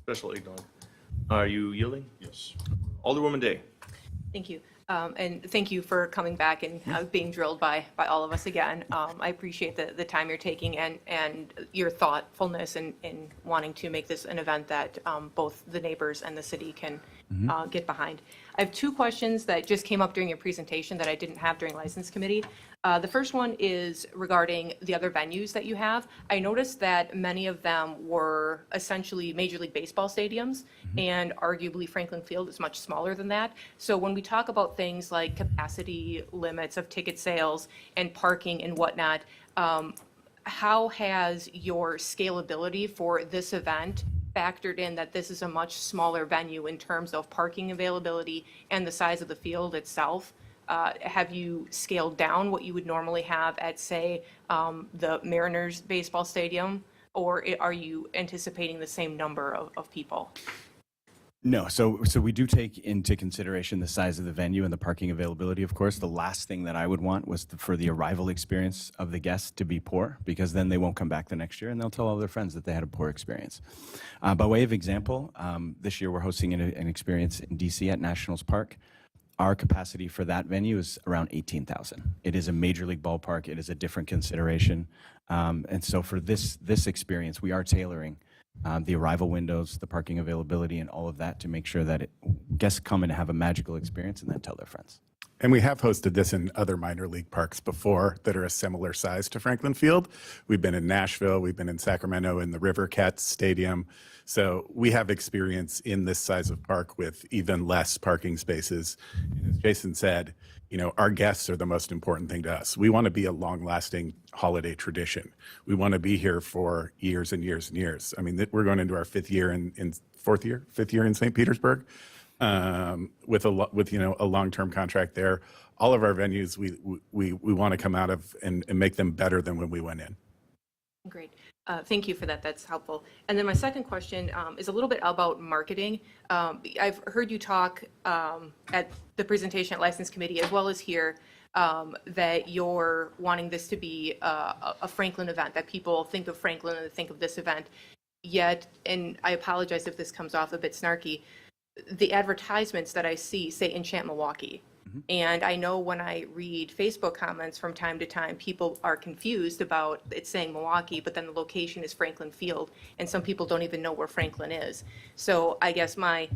[SPEAKER 2] Special eggnog. Are you yielding?
[SPEAKER 3] Yes.
[SPEAKER 2] Alderwoman Day.
[SPEAKER 5] Thank you. And thank you for coming back and being drilled by all of us again. I appreciate the time you're taking and your thoughtfulness in wanting to make this an event that both the neighbors and the city can get behind. I have two questions that just came up during your presentation that I didn't have during License Committee. The first one is regarding the other venues that you have. I noticed that many of them were essentially Major League Baseball stadiums, and arguably Franklin Field is much smaller than that. So when we talk about things like capacity limits of ticket sales and parking and whatnot, how has your scalability for this event factored in that this is a much smaller venue in terms of parking availability and the size of the field itself? Have you scaled down what you would normally have at, say, the Mariners baseball stadium, or are you anticipating the same number of people?
[SPEAKER 4] No, so we do take into consideration the size of the venue and the parking availability, of course. The last thing that I would want was for the arrival experience of the guests to be poor, because then they won't come back the next year and they'll tell all their friends that they had a poor experience. By way of example, this year we're hosting an experience in DC at Nationals Park. our capacity for that venue is around 18,000. It is a major league ballpark. It is a different consideration. And so for this experience, we are tailoring the arrival windows, the parking availability, and all of that to make sure that guests come and have a magical experience and then tell their friends.
[SPEAKER 20] And we have hosted this in other minor league parks before that are a similar size to Franklin Field. We've been in Nashville, we've been in Sacramento in the River Cats Stadium. So we have experience in this size of park with even less parking spaces. And as Jason said, you know, our guests are the most important thing to us. We want to be a long-lasting holiday tradition. We want to be here for years and years and years. I mean, we're going into our fifth year in St. Petersburg. With a long-term contract there. All of our venues we want to come out of and make them better than when we went in.
[SPEAKER 5] Great. Thank you for that. That's helpful. And then my second question is a little bit about marketing. I've heard you talk at the presentation at License Committee as well as here that you're wanting this to be a Franklin event, that people think of Franklin and think of this event. Yet, and I apologize if this comes off a bit snarky, the advertisements that I see say Enchant Milwaukee. And I know when I read Facebook comments from time to time, people are confused about it saying Milwaukee, but then the location is Franklin Field, and some people don't even know where Franklin is. So I guess my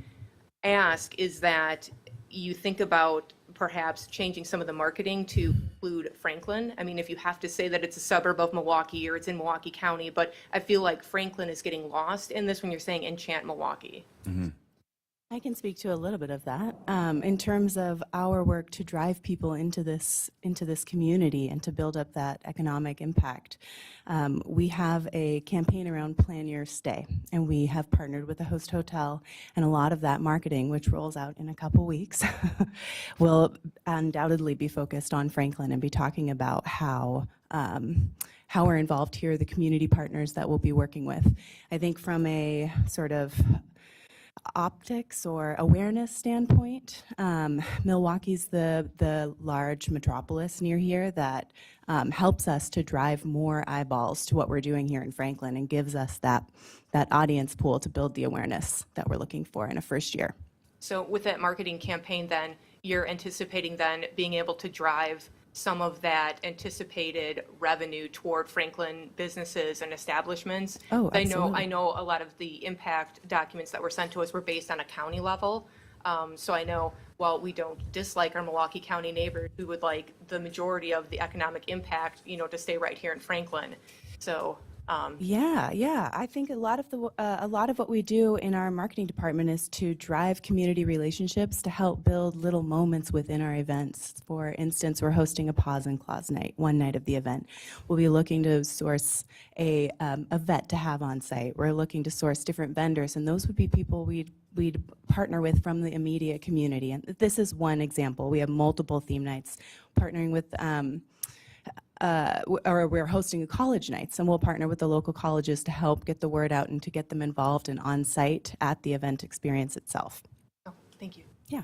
[SPEAKER 5] ask is that you think about perhaps changing some of the marketing to include Franklin. I mean, if you have to say that it's a suburb of Milwaukee or it's in Milwaukee County, but I feel like Franklin is getting lost in this when you're saying Enchant Milwaukee.
[SPEAKER 22] I can speak to a little bit of that. In terms of our work to drive people into this community and to build up that economic impact, we have a campaign around Plan Your Stay, and we have partnered with a host hotel, and a lot of that marketing, which rolls out in a couple weeks, will undoubtedly be focused on Franklin and be talking about how we're involved here, the community partners that we'll be working with. I think from a sort of optics or awareness standpoint, Milwaukee's the large metropolis near here that helps us to drive more eyeballs to what we're doing here in Franklin and gives us that audience pool to build the awareness that we're looking for in a first year.
[SPEAKER 5] So with that marketing campaign then, you're anticipating then being able to drive some of that anticipated revenue toward Franklin businesses and establishments?
[SPEAKER 22] Oh,
[SPEAKER 5] I
[SPEAKER 22] absolutely.
[SPEAKER 5] know a lot of the impact documents that were sent to us were based on a county level. So I know, while we don't dislike our Milwaukee County neighbors, we would like the majority of the economic impact, to stay right here in Franklin. So
[SPEAKER 22] Yeah. I think a lot of what we do in our marketing department is to drive community relationships to help build little moments within our events. For instance, we're hosting a Pause and Clause night, one night of the event. We'll be looking to source a vet to have on site. We're looking to source different vendors, and those would be people we'd partner with from the immediate community. And this is one example. We have multiple theme nights partnering with or we're hosting college nights, and we'll partner with the local colleges to help get the word out and to get them involved and on site at the event experience itself.
[SPEAKER 5] Oh, thank you.
[SPEAKER 22] Yeah.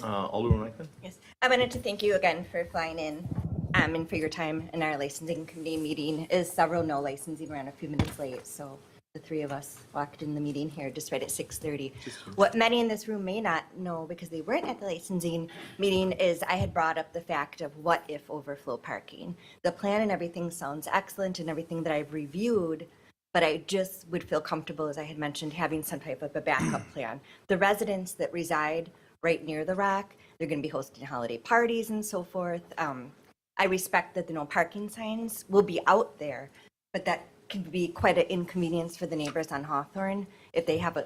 [SPEAKER 2] Alderman Reichman?
[SPEAKER 1] Yes, I wanted to thank you again for flying in and for your time in our licensing committee meeting. As several know, licensing ran a few minutes late, so the three of us walked in the meeting here just right at 6:30. What many in this room may not know, because they weren't at the licensing meeting, is I had brought up the fact of what if overflow parking. The plan and everything sounds excellent and everything that I've reviewed, but I just would feel comfortable, as I had mentioned, having some type of a backup plan. The residents that reside right near the Rock, they're going to be hosting holiday parties and so forth. I respect that the no parking signs will be out there, but that can be quite an inconvenience for the neighbors on Hawthorne if they have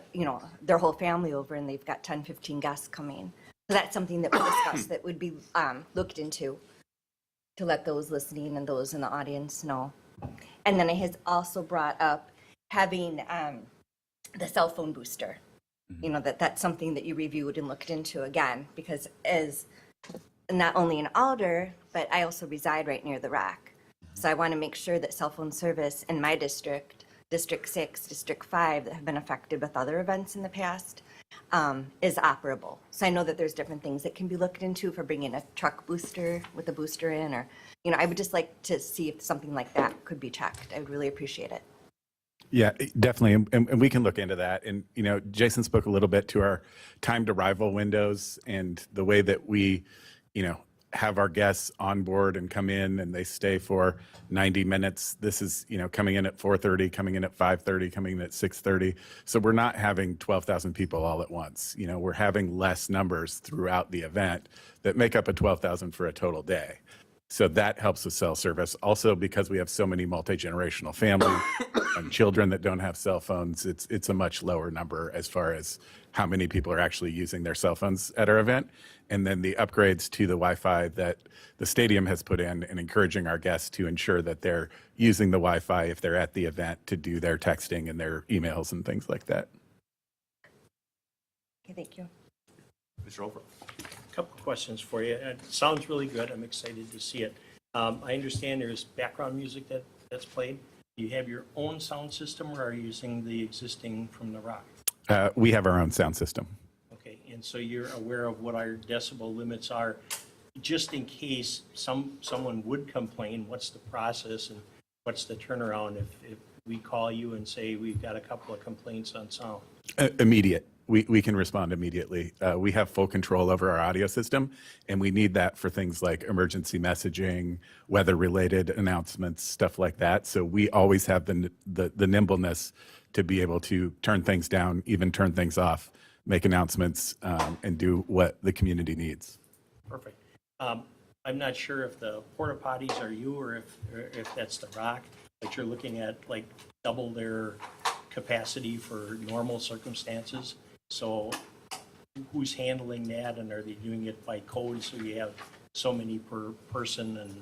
[SPEAKER 1] their whole family over and they've got 10, 15 guests coming. So that's something that we discussed that would be looked into to let those listening and those in the audience know. And then it has also brought up having the cell phone booster. That's something that you reviewed and looked into again, because as not only an alder, but I also reside right near the Rock. So I want to make sure that cell phone service in my district, District 6, District 5, that have been affected with other events in the past, is operable. So I know that there's different things that can be looked into for bringing a truck booster with a booster in, or, I would just like to see if something like that could be checked. I would really appreciate it.
[SPEAKER 20] Yeah, definitely. And we can look into that. And, you know, Jason spoke a little bit to our timed arrival windows and the way that we, you know, have our guests on board and come in and they stay for 90 minutes. This is, you know, coming in at 4:30, coming in at 5:30, coming in at 6:30. So we're not having 12,000 people all at once. You know, we're having less numbers throughout the event that make up a 12,000 for a total day. So that helps with cell service. Also, because we have so many multi-generational families and children that don't have cell phones, it's a much lower number as far as how many people are actually using their cell phones at our event. And then the upgrades to the Wi-Fi that the stadium has put in and encouraging our guests to ensure that they're using the Wi-Fi if they're at the event to do their texting and their emails and things like that.
[SPEAKER 1] Okay, thank you.
[SPEAKER 2] Mr. Oprah.
[SPEAKER 19] Couple questions for you. It sounds really good. I'm excited to see it. I understand there's background music that's played. Do you have your own sound system, or are you using the existing from the Rock?
[SPEAKER 20] We have our own sound system.
[SPEAKER 19] Okay, and so you're aware of what our decibel limits are. Just in case someone would complain, what's the process and what's the turnaround if we call you and say we've got a couple of complaints on sound?
[SPEAKER 20] Immediate. We can respond immediately. We have full control over our audio system, and we need that for things like emergency messaging, weather-related announcements, stuff like that. So we always have the nimbleness to be able to turn things down, even turn things off, make announcements, and do what the community needs.
[SPEAKER 19] Perfect. I'm not sure if the porta potties are you or if that's the Rock, but you're looking at like double their capacity for normal circumstances. So who's handling that, and are they doing it by code so you have so many per person? And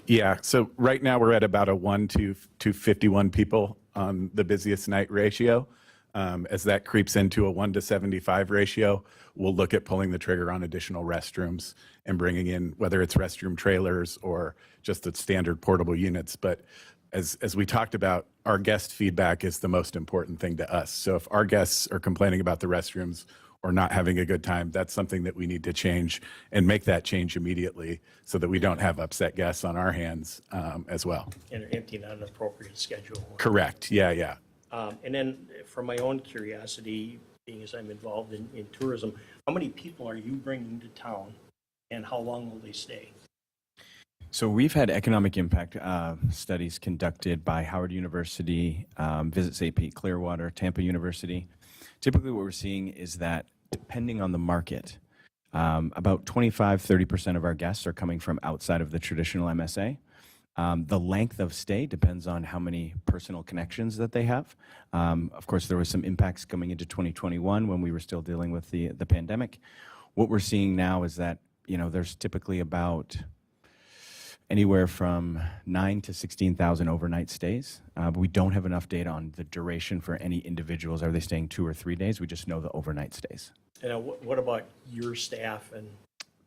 [SPEAKER 20] Yeah, so right now we're at about a 1 to 51 people on the busiest night ratio. As that creeps into a 1 to 75 ratio, we'll look at pulling the trigger on additional restrooms and bringing in, whether it's restroom trailers or just the standard portable units. But as we talked about, our guest feedback is the most important thing to us. So if our guests are complaining about the restrooms or not having a good time, that's something that we need to change and make that change immediately so that we don't have upset guests on our hands as well.
[SPEAKER 19] and emptying on an appropriate schedule.
[SPEAKER 20] Correct. Yeah.
[SPEAKER 19] And then for my own curiosity, being as I'm involved in tourism, how many people are you bringing to town and how long will they stay?
[SPEAKER 4] So we've had economic impact studies conducted by Howard University, Visit St. Pete, Clearwater, Tampa University. Typically what we're seeing is that depending on the market, about 25-30% of our guests are coming from outside of the traditional MSA. The length of stay depends on how many personal connections that they have. Of course, there was some impacts coming into 2021 when we were still dealing with the pandemic. What we're seeing now is that, you know, there's typically about anywhere from 9 to 16,000 overnight stays. But we don't have enough data on the duration for any individuals. Are they staying 2 or 3 days? We just know the overnight stays.
[SPEAKER 19] And what about your staff and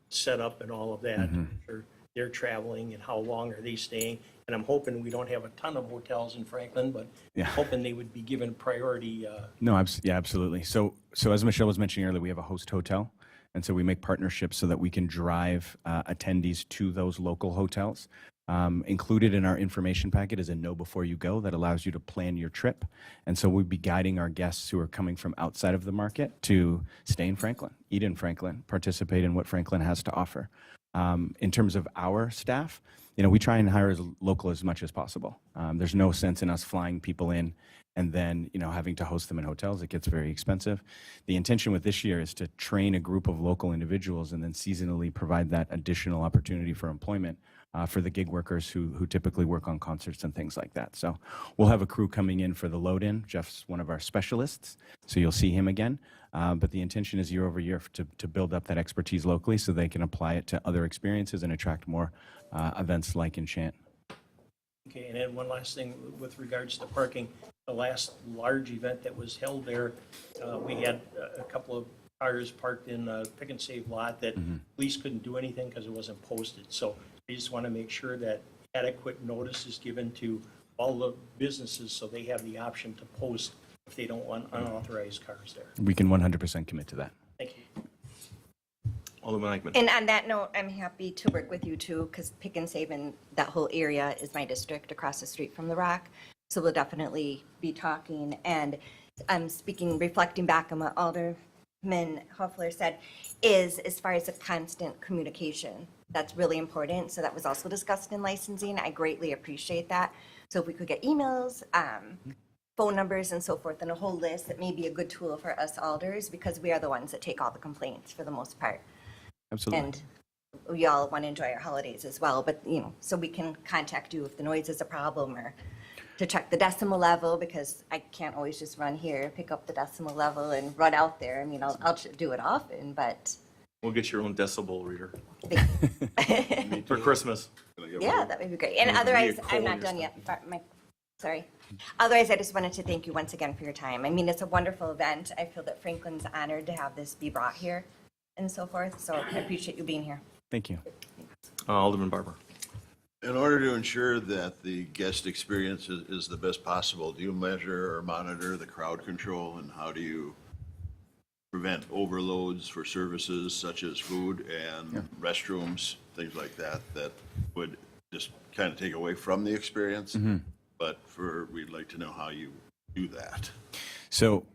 [SPEAKER 19] setup and all of that? Sure. They're traveling, and how long are they staying? And I'm hoping we don't have a ton of hotels in Franklin, but
[SPEAKER 4] Yeah.
[SPEAKER 19] hoping they would be given priority.
[SPEAKER 4] No, yeah, absolutely. So as Michelle was mentioning earlier, we have a host hotel. And so we make partnerships so that we can drive attendees to those local hotels. Included in our information packet is a know before you go that allows you to plan your trip. And so we'd be guiding our guests who are coming from outside of the market to stay in Franklin, eat in Franklin, participate in what Franklin has to offer. In terms of our staff, you know, we try and hire as local as much as possible. There's no sense in us flying people in and then, you know, having to host them in hotels. It gets very expensive. The intention with this year is to train a group of local individuals and then seasonally provide that additional opportunity for employment for the gig workers who typically work on concerts and things like that. So we'll have a crew coming in for the load-in. Jeff's one of our specialists, so you'll see him again. But the intention is year over year to build up that expertise locally so they can apply it to other experiences and attract more events like Enchant.
[SPEAKER 19] Okay, and then one last thing with regards to parking. The last large event that was held there, we had a couple of cars parked in a pick and save lot that police couldn't do anything because it wasn't posted. So I just want to make sure that adequate notice is given to all the businesses so they have the option to post if they don't want unauthorized cars there.
[SPEAKER 4] We can 100% commit to that.
[SPEAKER 19] Thank you.
[SPEAKER 2] Alderman Eichmann.
[SPEAKER 1] And on that note, I'm happy to work with you too, because Pick and Save in that whole area is my district across the street from the Rock. So we'll definitely be talking. And reflecting back on what Alderman Hoffler said, is as far as the constant communication. That's really important. So that was also discussed in licensing. I greatly appreciate that. So if we could get emails, phone numbers and so forth, and a whole list, that may be a good tool for us alders, because we are the ones that take all the complaints for the most part.
[SPEAKER 4] Absolutely.
[SPEAKER 1] And we all want to enjoy our holidays as well, but, so we can contact you if the noise is a problem, or to check the decimal level, because I can't always just run here, pick up the decimal level and run out there. I mean, I'll do it often, but
[SPEAKER 2] We'll get your own decibel reader for Christmas.
[SPEAKER 1] yeah, that would be great. And otherwise, I'm not done yet. Sorry. Otherwise, I just wanted to thank you once again for your time. I mean, it's a wonderful event. I feel that Franklin's honored to have this be brought here and so forth, so I appreciate you being here.
[SPEAKER 4] Thank you.
[SPEAKER 2] Alderman Barber.
[SPEAKER 3] In order to ensure that the guest experience is the best possible, do you measure or monitor the crowd control, and how do you prevent overloads for services such as food and restrooms, things like that, that would just kind of take away from the experience? But we'd like to know how you do that.
[SPEAKER 4] So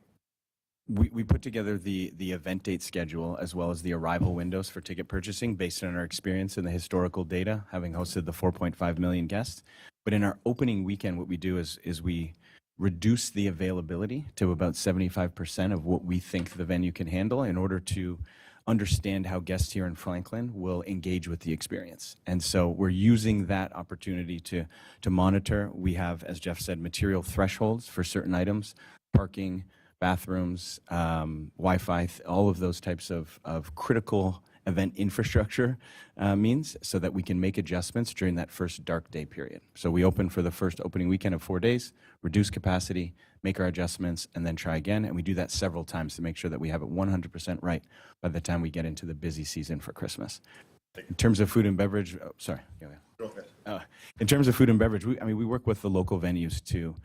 [SPEAKER 4] we put together the event date schedule as well as the arrival windows for ticket purchasing based on our experience in the historical data, having hosted the 4.5 million guests. But in our opening weekend, what we do is we reduce the availability to about 75% of what we think the venue can handle in order to understand how guests here in Franklin will engage with the experience. And so we're using that opportunity to monitor. We have, as Jeff said, material thresholds for certain items, parking, bathrooms, Wi-Fi, all of those types of critical event infrastructure means, so that we can make adjustments during that first dark day period. So we open for the first opening weekend of 4 days, reduce capacity, make our adjustments, and then try again. And we do that several times to make sure that we have it 100% right by the time we get into the busy season for Christmas. In terms of food and beverage, sorry. Go ahead. In terms of food and beverage, we work with the local venues too.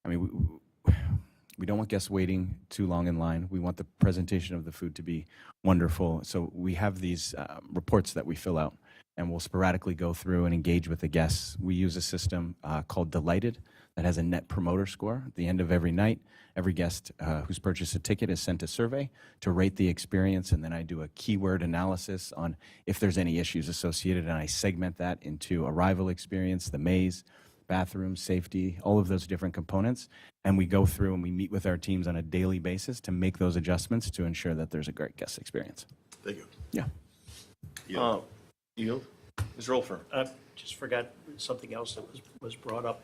[SPEAKER 4] We don't want guests waiting too long in line. We want the presentation of the food to be wonderful. So we have these reports that we fill out, and we'll sporadically go through and engage with the guests. We use a system called Delighted that has a net promoter score. At the end of every night, every guest who's purchased a ticket is sent a survey to rate the experience, and then I do a keyword analysis on if there's any issues associated, and I segment that into arrival experience, the maze, bathrooms, safety, all of those different components. And we go through and we meet with our teams on a daily basis to make those adjustments to ensure that there's a great guest experience.
[SPEAKER 3] Thank you.
[SPEAKER 4] Yeah.
[SPEAKER 2] Yield. Mr. Olfer.
[SPEAKER 19] I just forgot something else that was brought up.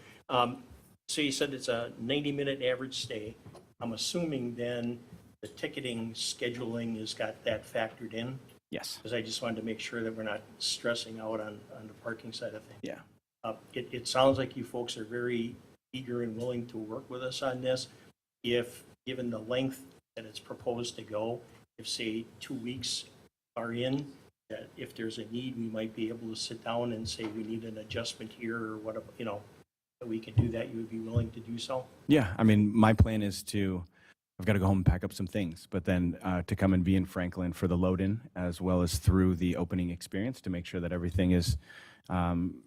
[SPEAKER 19] So you said it's a 90-minute average stay. I'm assuming then the ticketing scheduling has got that factored in?
[SPEAKER 4] Yes.
[SPEAKER 19] Because I just wanted to make sure that we're not stressing out on the parking side of things.
[SPEAKER 4] Yeah.
[SPEAKER 19] It sounds like you folks are very eager and willing to work with us on this. If, given the length that it's proposed to go, if say 2 weeks are in, that if there's a need, we might be able to sit down and say we need an adjustment here, or what, that we can do that, you would be willing to do so?
[SPEAKER 4] Yeah, my plan is I've got to go home and pack up some things, but then to come and be in Franklin for the load-in, as well as through the opening experience, to make sure that everything is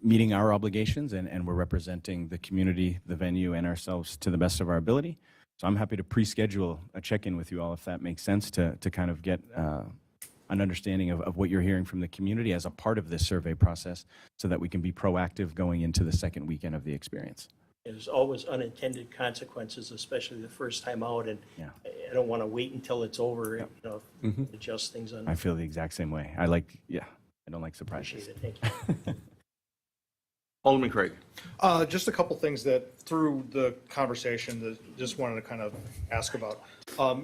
[SPEAKER 4] meeting our obligations and we're representing the community, the venue, and ourselves to the best of our ability. So I'm happy to pre-schedule a check-in with you all, if that makes sense, to kind of get an understanding of what you're hearing from the community as a part of this survey process, so that we can be proactive going into the second weekend of the experience.
[SPEAKER 19] There's always unintended consequences, especially the first time out, and I don't want to wait until it's over, adjust things on.
[SPEAKER 4] I feel the exact same way. I don't like surprises.
[SPEAKER 19] Appreciate it. Thank you.
[SPEAKER 2] Alderman Craig.
[SPEAKER 6] Just a couple things that through the conversation that just wanted to kind of ask about.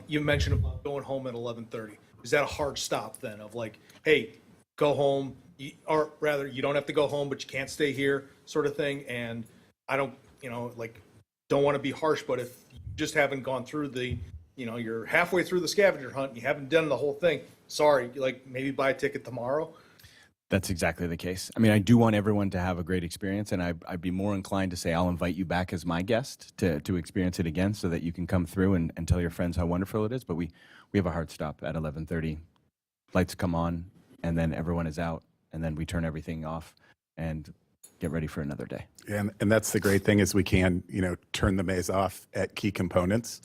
[SPEAKER 6] You mentioned about going home at 11:30. Is that a hard stop then of like, hey, go home, or rather you don't have to go home, but you can't stay here sort of thing? And I don't, don't want to be harsh, but if you just haven't gone through you're halfway through the scavenger hunt and you haven't done the whole thing, sorry, maybe buy a ticket tomorrow.
[SPEAKER 4] That's exactly the case. I do want everyone to have a great experience, and I'd be more inclined to say I'll invite you back as my guest to experience it again, so that you can come through and tell your friends how wonderful it is. But we have a hard stop at 11:30. Lights come on, and then everyone is out, and then we turn everything off. And get ready for another day.
[SPEAKER 20] And that's the great thing is we can, turn the maze off at key components,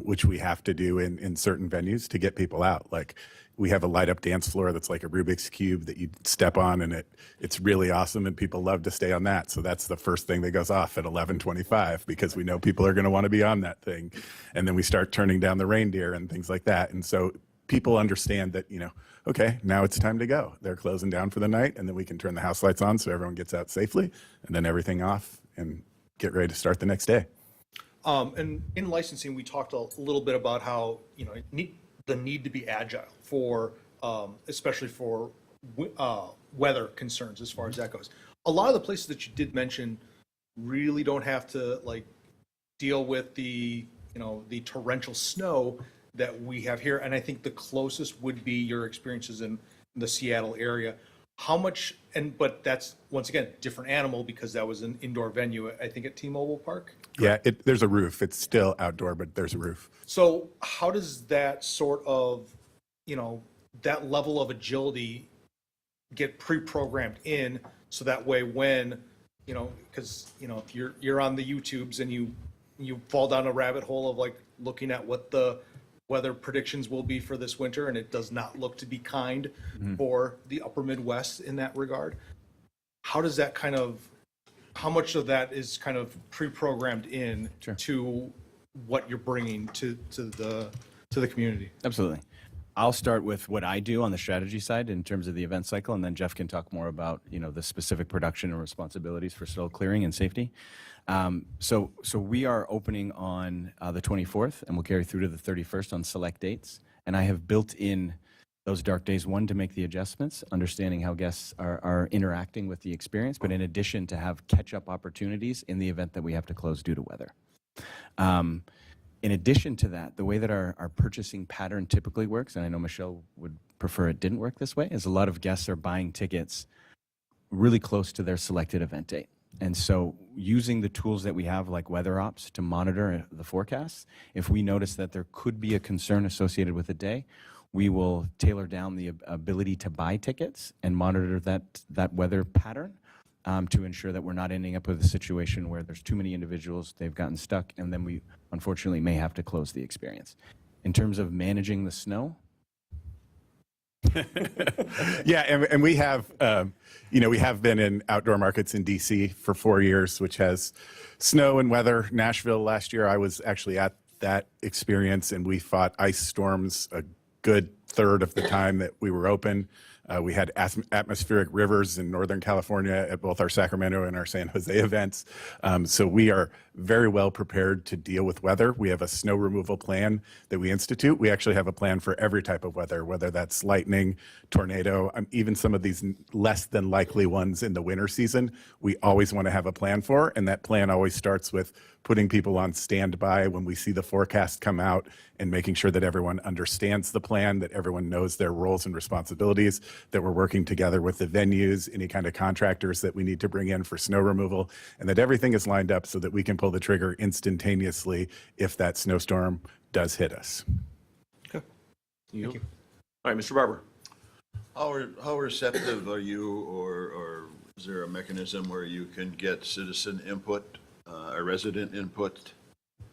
[SPEAKER 20] which we have to do in certain venues to get people out. Like we have a light up dance floor that's like a Rubik's Cube that you step on, and it's really awesome, and people love to stay on that. So that's the first thing that goes off at 11:25 because we know people are going to want to be on that thing. And then we start turning down the reindeer and things like that. And so people understand that, okay, now it's time to go. They're closing down for the night, and then we can turn the house lights on so everyone gets out safely, and then everything off and get ready to start the next day.
[SPEAKER 6] And in licensing, we talked a little bit about how, the need to be agile for, especially for weather concerns as far as that goes. A lot of the places that you did mention really don't have to deal with the torrential snow that we have here. And I think the closest would be your experiences in the Seattle area. How much, but that's, once again, different animal because that was an indoor venue, I think at T-Mobile Park.
[SPEAKER 20] Yeah, there's a roof. It's still outdoor, but there's a roof.
[SPEAKER 6] So how does that sort of, that level of agility get pre-programmed in so that way when, because, if you're on the YouTubes and you fall down a rabbit hole of looking at what the weather predictions will be for this winter, and it does not look to be kind for the upper Midwest in that regard. How does that how much of that is kind of pre-programmed in to what you're bringing to the community?
[SPEAKER 4] Absolutely. I'll start with what I do on the strategy side in terms of the event cycle, and then Jeff can talk more about, the specific production and responsibilities for snow clearing and safety. So we are opening on the 24th, and we'll carry through to the 31st on select dates. And I have built in those dark days, one, to make the adjustments, understanding how guests are interacting with the experience, but in addition to have catch-up opportunities in the event that we have to close due to weather. In addition to that, the way that our purchasing pattern typically works, and I know Michelle would prefer it didn't work this way, is a lot of guests are buying tickets really close to their selected event date. And so using the tools that we have like Weather Ops to monitor the forecasts, if we notice that there could be a concern associated with a day, we will tailor down the ability to buy tickets and monitor that weather pattern to ensure that we're not ending up with a situation where there's too many individuals, they've gotten stuck, and then we unfortunately may have to close the experience. In terms of managing the snow,
[SPEAKER 20] Yeah, and we have, we have been in outdoor markets in DC for 4 years, which has snow and weather. Nashville last year, I was actually at that experience, and we fought ice storms a good third of the time that we were open. We had atmospheric rivers in Northern California at both our Sacramento and our San Jose events. So we are very well prepared to deal with weather. We have a snow removal plan that we institute. We actually have a plan for every type of weather, whether that's lightning, tornado, even some of these less than likely ones in the winter season. We always want to have a plan for, and that plan always starts with putting people on standby when we see the forecast come out and making sure that everyone understands the plan, that everyone knows their roles and responsibilities, that we're working together with the venues, any kind of contractors that we need to bring in for snow removal, and that everything is lined up so that we can pull the trigger instantaneously if that snowstorm does hit us.
[SPEAKER 2] Thank you. All right, Mr. Barber.
[SPEAKER 3] How receptive are you, or is there a mechanism where you can get citizen input, or resident input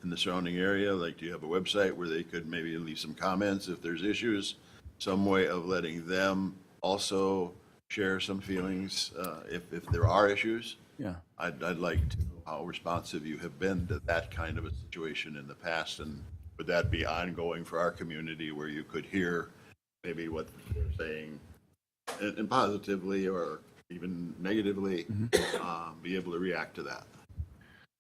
[SPEAKER 3] in the surrounding area? Like, do you have a website where they could maybe leave some comments if there's issues? Some way of letting them also share some feelings if there are issues?
[SPEAKER 4] Yeah.
[SPEAKER 3] I'd like to know how responsive you have been to that kind of a situation in the past, and would that be ongoing for our community where you could hear maybe what they're saying and positively or even negatively, be able to react to that?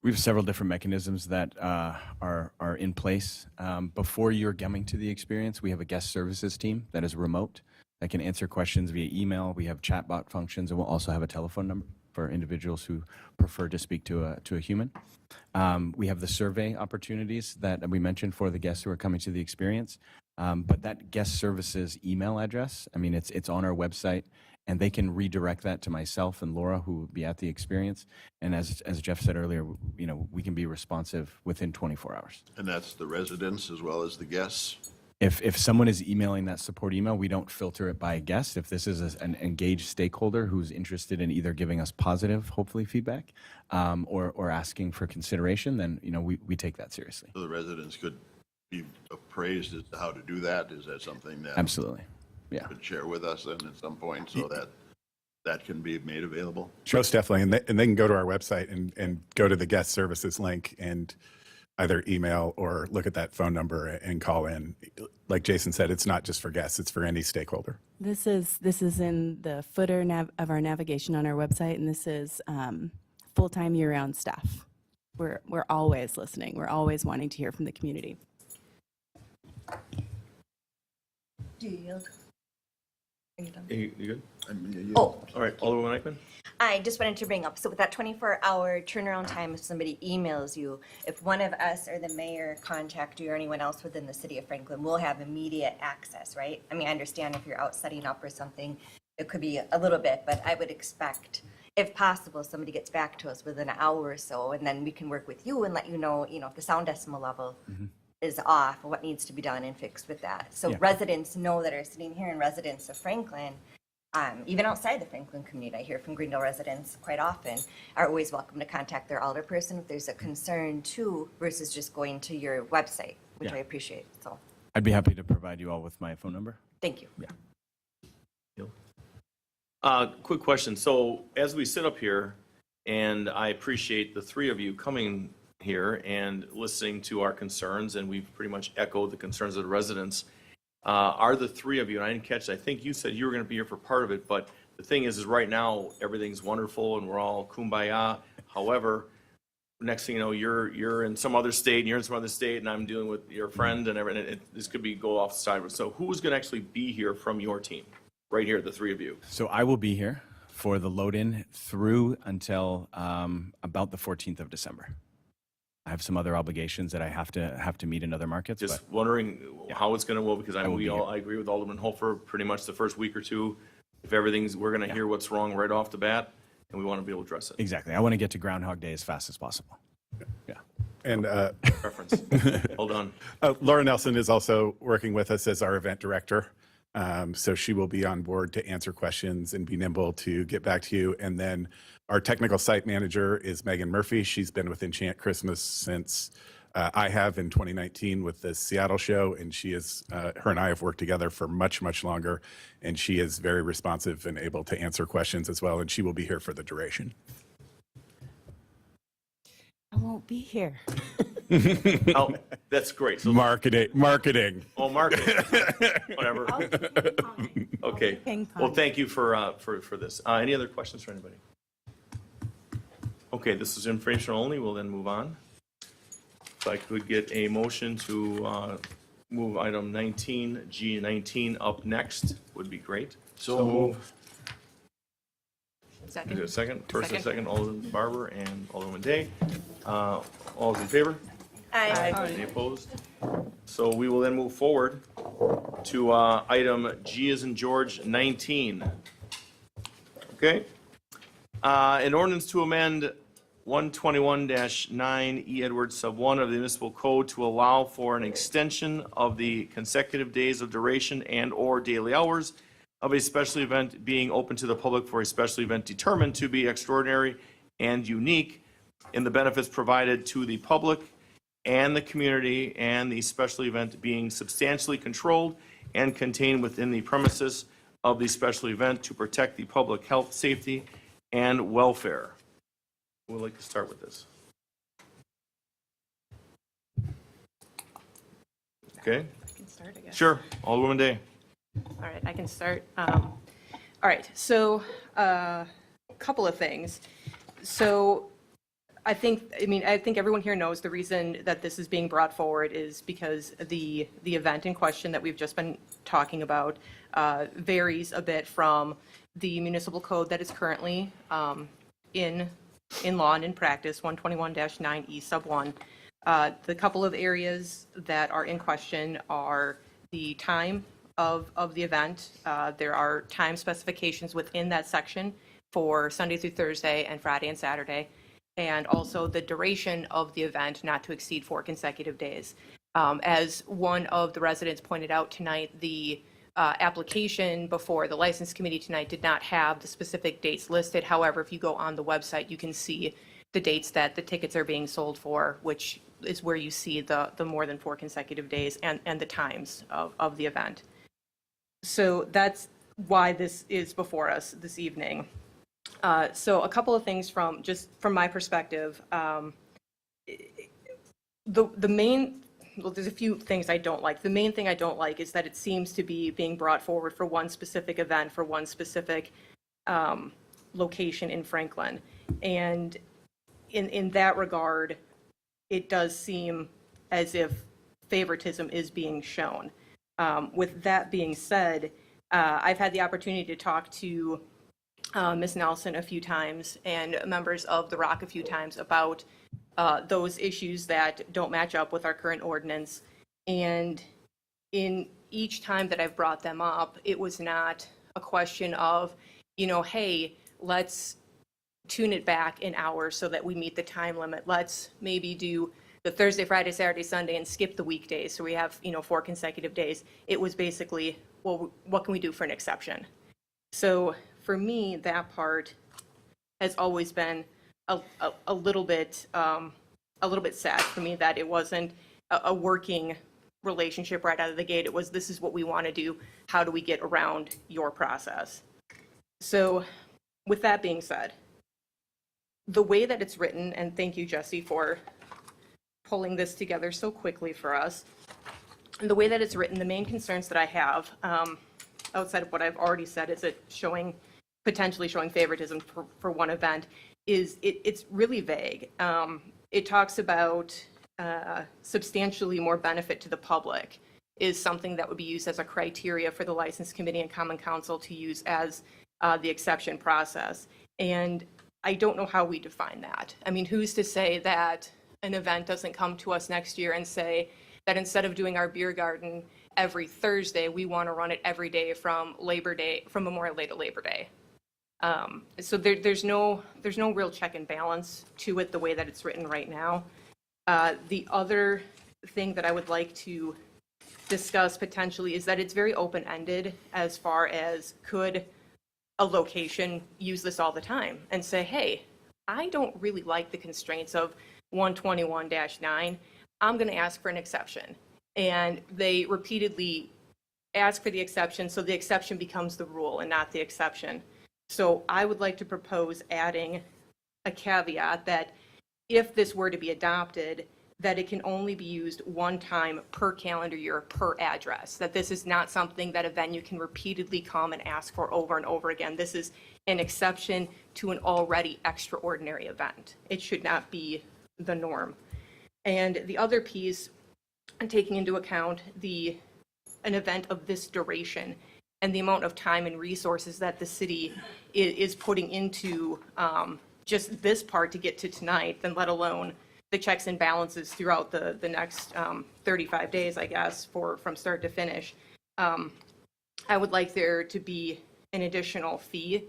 [SPEAKER 4] We have several different mechanisms that are in place. Before you're coming to the experience, we have a guest services team that is remote that can answer questions via email. We have chatbot functions, and we'll also have a telephone number for individuals who prefer to speak to a human. We have the survey opportunities that we mentioned for the guests who are coming to the experience. But that guest services email address, it's on our website, and they can redirect that to myself and Laura, who will be at the experience. And as Jeff said earlier, we can be responsive within 24 hours.
[SPEAKER 3] And that's the residents as well as the guests?
[SPEAKER 4] if someone is emailing that support email, we don't filter it by a guest. If this is an engaged stakeholder who's interested in either giving us positive, hopefully feedback, or asking for consideration, then we take that seriously.
[SPEAKER 3] So the residents could be appraised as to how to do that? Is that something that?
[SPEAKER 4] Absolutely. Yeah.
[SPEAKER 3] Could share with us then at some point so that can be made available?
[SPEAKER 20] Most definitely. And they can go to our website and go to the guest services link and either email or look at that phone number and call in. Like Jason said, it's not just for guests, it's for any stakeholder.
[SPEAKER 22] This is in the footer of our navigation on our website, and this is full-time year-round staff. We're always listening. We're always wanting to hear from the community.
[SPEAKER 1] Do you yield? Are you done?
[SPEAKER 2] You good?
[SPEAKER 1] Oh,
[SPEAKER 2] All right, Alderwoman Eichmann?
[SPEAKER 1] I just wanted to bring up, so with that 24-hour turnaround time, if somebody emails you, if one of us or the mayor contact you or anyone else within the city of Franklin, we'll have immediate access, right? I mean, I understand if you're out setting up or something, it could be a little bit, but I would expect, if possible, somebody gets back to us within an hour or so, and then we can work with you and let you know, if the sound decimal level is off, or what needs to be done and fixed with that. So
[SPEAKER 4] Yeah.
[SPEAKER 1] residents know that are sitting here, and residents of Franklin, even outside the Franklin community, I hear from Greendale residents quite often, are always welcome to contact their alderperson if there's a concern too, versus just going to your website, which
[SPEAKER 4] Yeah.
[SPEAKER 1] I appreciate. So,
[SPEAKER 4] I'd be happy to provide you all with my phone number.
[SPEAKER 1] thank you.
[SPEAKER 4] Yeah.
[SPEAKER 2] Quick question. So as we sit up here, and I appreciate the three of you coming here and listening to our concerns, and we've pretty much echoed the concerns of the residents. Are the three of you, and I didn't catch it, I think you said you were going to be here for part of it, but the thing is right now, everything's wonderful and we're all kumbaya. However, next thing you know, you're in some other state, and you're in some other state, and I'm dealing with your friend and everything. This could be go off the side. So who's going to actually be here from your team? Right here, the three of you.
[SPEAKER 4] So I will be here for the load-in through until about the 14th of December. I have some other obligations that I have to meet in other markets.
[SPEAKER 2] Just
[SPEAKER 4] but
[SPEAKER 2] wondering how it's going to go, because
[SPEAKER 4] I will be here.
[SPEAKER 2] I agree with Alderman Hofer, pretty much the first week or two. If we're going to hear what's wrong right off the bat, and we want to be able to address it.
[SPEAKER 4] Exactly. I want to get to Groundhog Day as fast as possible. Yeah.
[SPEAKER 20] And
[SPEAKER 2] Preference. Hold on.
[SPEAKER 20] Laura Nelson is also working with us as our event director. So she will be on board to answer questions and be nimble to get back to you. And then our technical site manager is Megan Murphy. She's been with Enchant Christmas since I have in 2019 with the Seattle show. And she is, her and I have worked together for much, much longer. And she is very responsive and able to answer questions as well. And she will be here for the duration.
[SPEAKER 22] I won't be here.
[SPEAKER 2] Oh, that's great. So,
[SPEAKER 20] Marketing.
[SPEAKER 2] oh, marketing. Whatever. Okay.
[SPEAKER 22] Ping pong.
[SPEAKER 2] Well, thank you for this. Any other questions for anybody? Okay, this is informational only. We'll then move on. If I could get a motion to move item 19, G19 up next, would be great.
[SPEAKER 3] So move.
[SPEAKER 2] Is there a
[SPEAKER 5] Second.
[SPEAKER 2] second? First and second, Alderman Barber and Alderman Day. All those in favor?
[SPEAKER 1] Aye.
[SPEAKER 2] Any opposed? So we will then move forward to item G as in George 19. Okay? An ordinance to amend 121-9 E Edwards sub 1 of the municipal code to allow for an extension of the consecutive days of duration and/or daily hours of a special event being open to the public for a special event determined to be extraordinary and unique in the benefits provided to the public and the community, and the special event being substantially controlled and contained within the premises of the special event to protect the public health, safety, and welfare. Who would like to start with this? Okay,
[SPEAKER 5] I can start, I guess.
[SPEAKER 2] sure, Alderwoman Day.
[SPEAKER 5] All right, I can start. All right, so a couple of things. So I think everyone here knows the reason that this is being brought forward is because the event in question that we've just been talking about varies a bit from the municipal code that is currently in law and in practice, 121-9E sub 1. The couple of areas that are in question are the time of the event. There are time specifications within that section for Sunday through Thursday and Friday and Saturday, and also the duration of the event not to exceed 4 consecutive days. As one of the residents pointed out tonight, the application before the license committee tonight did not have the specific dates listed. However, if you go on the website, you can see the dates that the tickets are being sold for, which is where you see the more than 4 consecutive days and the times of the event. So that's why this is before us this evening. So a couple of things from my perspective. The main, well, there's a few things I don't like. The main thing I don't like is that it seems to be being brought forward for one specific event, for one specific location in Franklin. And in that regard, it does seem as if favoritism is being shown. With that being said, I've had the opportunity to talk to Ms. Nelson a few times and members of the ROC a few times about those issues that don't match up with our current ordinance. And in each time that I've brought them up, it was not a question of, hey, let's tune it back an hour so that we meet the time limit. Let's maybe do the Thursday, Friday, Saturday, Sunday, and skip the weekdays so we have 4 consecutive days. It was basically, well, what can we do for an exception? So for me, that part has always been a little bit sad for me, that it wasn't a working relationship right out of the gate. It was, this is what we want to do. How do we get around your process? So with that being said, the way that it's written, and thank you, Jesse, for pulling this together so quickly for us. And the way that it's written, the main concerns that I have, outside of what I've already said, is it potentially showing favoritism for one event, is it's really vague. It talks about substantially more benefit to the public is something that would be used as a criteria for the License Committee and Common Council to use as the exception process. And I don't know how we define that. I mean, who's to say that an event doesn't come to us next year and say that instead of doing our beer garden every Thursday, we want to run it every day from Memorial Day to Labor Day. So there's no real check and balance to it the way that it's written right now. The other thing that I would like to discuss potentially is that it's very open-ended as far as could a location use this all the time and say, hey, I don't really like the constraints of 121-9. I'm going to ask for an exception. And they repeatedly ask for the exception, so the exception becomes the rule and not the exception. So I would like to propose adding a caveat that if this were to be adopted, that it can only be used one time per calendar year per address, that this is not something that a venue can repeatedly come and ask for over and over again. This is an exception to an already extraordinary event. It should not be the norm. And the other piece, taking into account an event of this duration and the amount of time and resources that the city is putting into just this part to get to tonight, then let alone the checks and balances throughout the next 35 days, I guess, from start to finish. I would like there to be an additional fee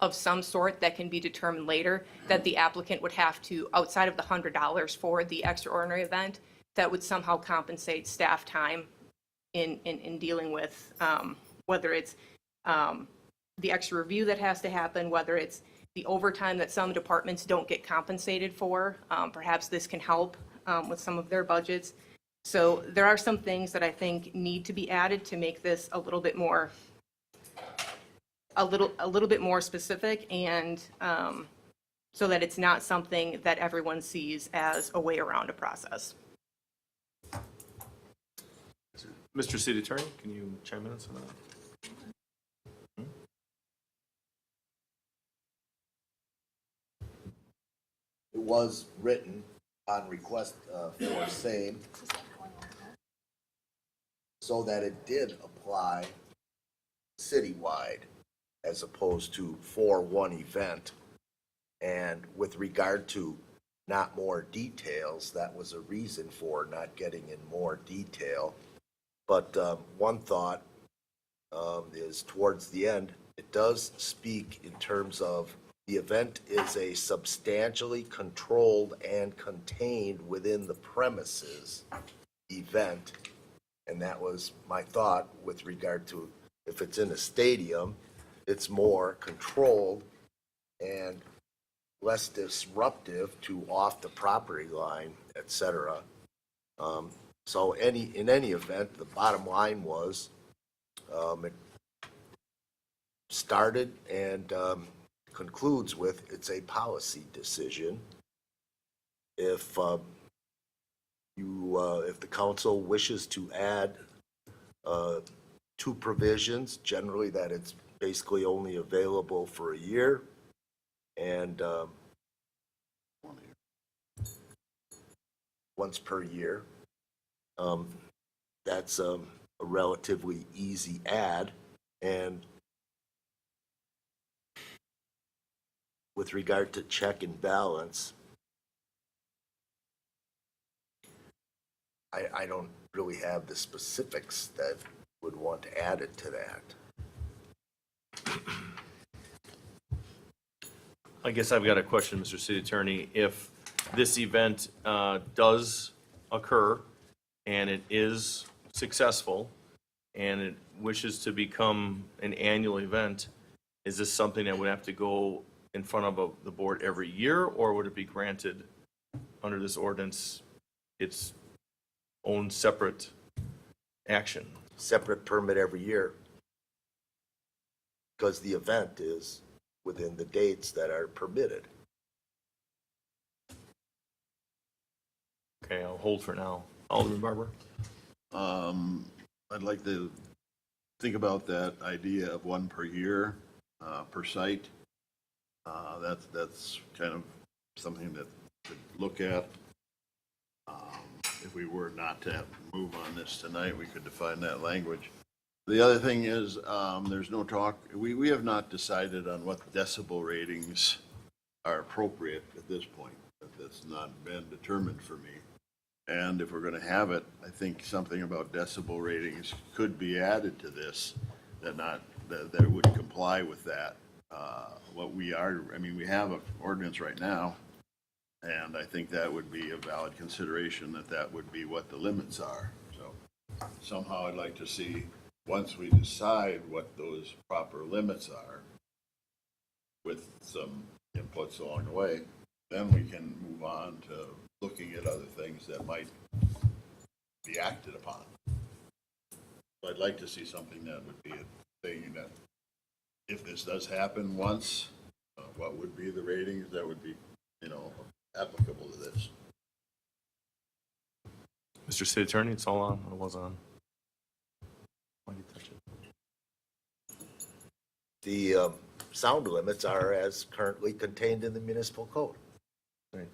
[SPEAKER 5] of some sort that can be determined later that the applicant would have to, outside of the $100 for the extraordinary event, that would somehow compensate staff time in dealing with whether it's the extra review that has to happen, whether it's the overtime that some departments don't get compensated for. Perhaps this can help with some of their budgets. So there are some things that I think need to be added to make this a little bit more specific, and so that it's not something that everyone sees as a way around a process.
[SPEAKER 2] Mr. City Attorney, can you chime in on some of that?
[SPEAKER 8] It was written on request for same, so that it did apply citywide as opposed to for one event. And with regard to not more details, that was a reason for not getting in more detail. But one thought is towards the end, it does speak in terms of the event is a substantially controlled and contained within the premises event. And that was my thought with regard to if it's in a stadium, it's more controlled and less disruptive to off the property line, et cetera. So in any event, the bottom line was, it started and concludes with it's a policy decision. If if the council wishes to add two provisions, generally that it's basically only available for a year, and once per year. That's a relatively easy add, and with regard to check and balance, I don't really have the specifics that would want to add it to that.
[SPEAKER 2] I guess I've got a question, Mr. City Attorney. If this event does occur and it is successful and it wishes to become an annual event, is this something that would have to go in front of the board every year, or would it be granted under this ordinance its own separate action?
[SPEAKER 8] Separate permit every year, because the event is within the dates that are permitted.
[SPEAKER 2] Okay, I'll hold for now. Alderman Barber?
[SPEAKER 3] I'd like to think about that idea of one per year, per site. That's kind of something that to look at. If we were not to move on this tonight, we could define that language. The other thing is, there's no talk, we have not decided on what decibel ratings are appropriate at this point. That's not been determined for me. And if we're going to have it, I think something about decibel ratings could be added to this that would comply with that. We have an ordinance right now, and I think that would be a valid consideration, that would be what the limits are. So somehow I'd like to see, once we decide what those proper limits are, with some inputs along the way, then we can move on to looking at other things that might be acted upon. So I'd like to see something that would be a thing that, if this does happen once, what would be the ratings that would be, applicable to this?
[SPEAKER 2] Mr. City Attorney, it's all on, or was on. Why did you touch it?
[SPEAKER 8] The sound limits are as currently contained in the municipal code.
[SPEAKER 2] Right.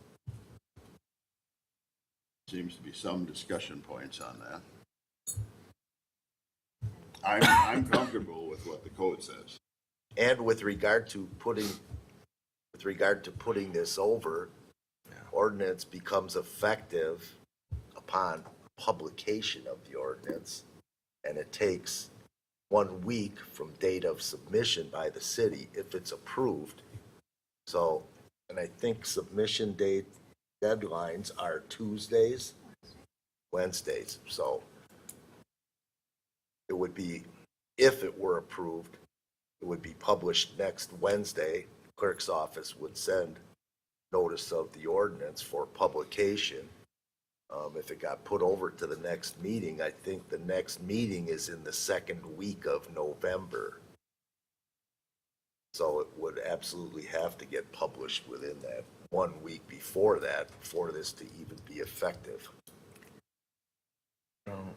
[SPEAKER 3] Seems to be some discussion points on that. I'm comfortable with what the code says.
[SPEAKER 8] And with regard to putting this over, ordinance becomes effective upon publication of the ordinance, and it takes 1 week from date of submission by the city if it's approved. So, and I think submission date deadlines are Tuesdays, Wednesdays. So it would be, if it were approved, it would be published next Wednesday. Clerk's office would send notice of the ordinance for publication. If it got put over to the next meeting, I think the next meeting is in the second week of November. So it would absolutely have to get published within that 1 week before that, for this to even be effective.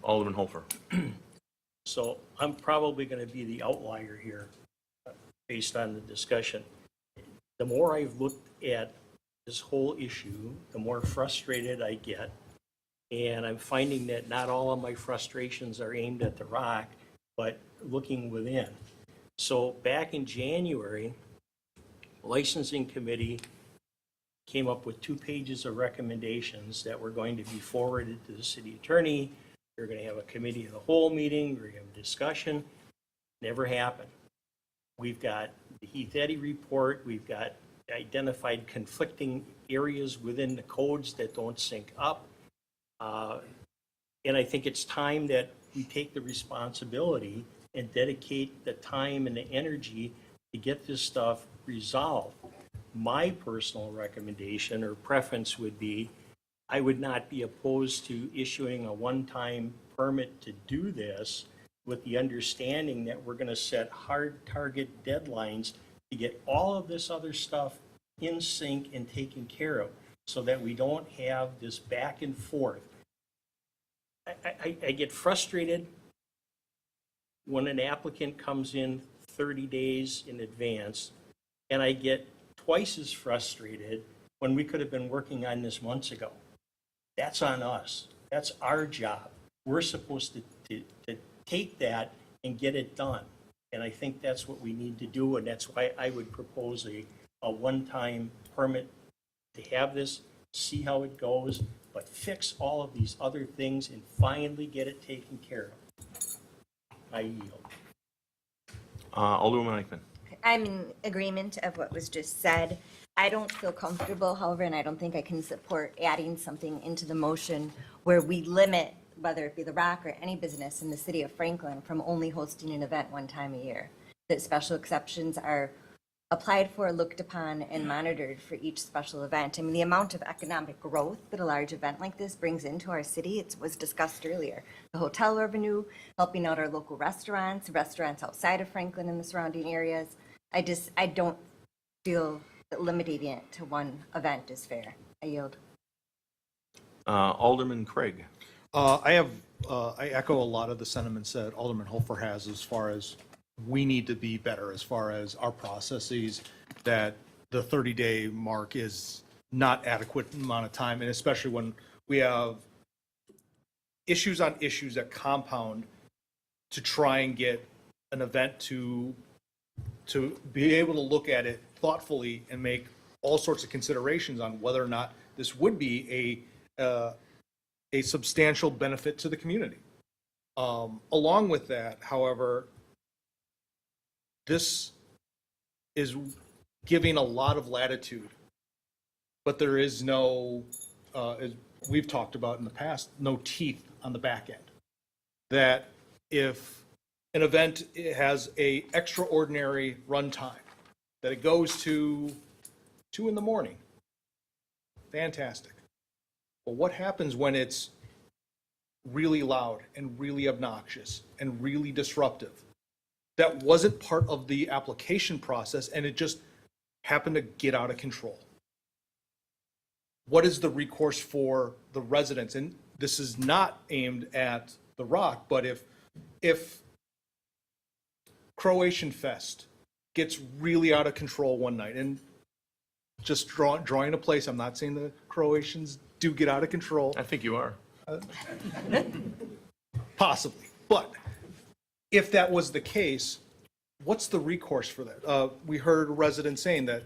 [SPEAKER 2] Alderman Holfer?
[SPEAKER 19] So I'm probably going to be the outlier here based on the discussion. The more I've looked at this whole issue, the more frustrated I get. And I'm finding that not all of my frustrations are aimed at the rock, but looking within. So back in January, the licensing committee came up with 2 pages of recommendations that were going to be forwarded to the city attorney. We're going to have a committee of the whole meeting. We're going to have a discussion. Never happened. We've got the Heath Eddy report. We've got identified conflicting areas within the codes that don't sync up. And I think it's time that we take the responsibility and dedicate the time and the energy to get this stuff resolved. My personal recommendation or preference would be, I would not be opposed to issuing a one-time permit to do this with the understanding that we're going to set hard target deadlines to get all of this other stuff in sync and taken care of so that we don't have this back and forth. I get frustrated when an applicant comes in 30 days in advance, and I get twice as frustrated when we could have been working on this months ago. That's on us. That's our job. We're supposed to take that and get it done. And I think that's what we need to do, and that's why I would propose a one-time permit to have this, see how it goes, but fix all of these other things and finally get it taken care of. I yield.
[SPEAKER 2] Alderwoman Eichmann.
[SPEAKER 1] I'm in agreement of what was just said. I don't feel comfortable, however, and I don't think I can support adding something into the motion where we limit, whether it be the Rock or any business in the city of Franklin, from only hosting an event one time a year. That special exceptions are applied for, looked upon, and monitored for each special event. I mean, the amount of economic growth that a large event like this brings into our city, it was discussed earlier. The hotel revenue, helping out our local restaurants, restaurants outside of Franklin and the surrounding areas. I don't feel that limiting it to one event is fair. I yield.
[SPEAKER 2] Alderman Craig.
[SPEAKER 6] I echo a lot of the sentiments that Alderman Hofer has as far as we need to be better as far as our processes, that the 30-day mark is not adequate amount of time, and especially when we have issues on issues that compound to try and get an event to be able to look at it thoughtfully and make all sorts of considerations on whether or not this would be a substantial benefit to the community. Along with that, however, this is giving a lot of latitude, but there is no, as we've talked about in the past, no teeth on the back end. That if an event has a extraordinary runtime, that it goes to 2 in the morning, fantastic. But what happens when it's really loud and really obnoxious and really disruptive? That wasn't part of the application process, and it just happened to get out of control. What is the recourse for the residents? And this is not aimed at the Rock, but if Croatian Fest gets really out of control one night, and just drawing a place, I'm not saying the Croatians do get out of control.
[SPEAKER 2] I think you are.
[SPEAKER 6] Possibly. But if that was the case, what's the recourse for that? We heard a resident saying that,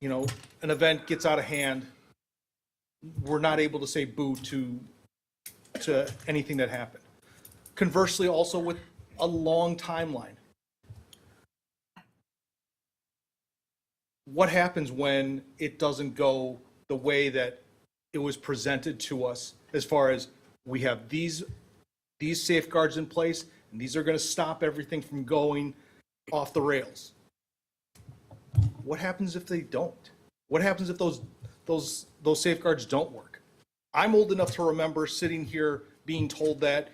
[SPEAKER 6] an event gets out of hand, we're not able to say boo to anything that happened. Conversely, also with a long timeline. What happens when it doesn't go the way that it was presented to us, as far as we have these safeguards in place, and these are going to stop everything from going off the rails? What happens if they don't? What happens if those safeguards don't work? I'm old enough to remember sitting here being told that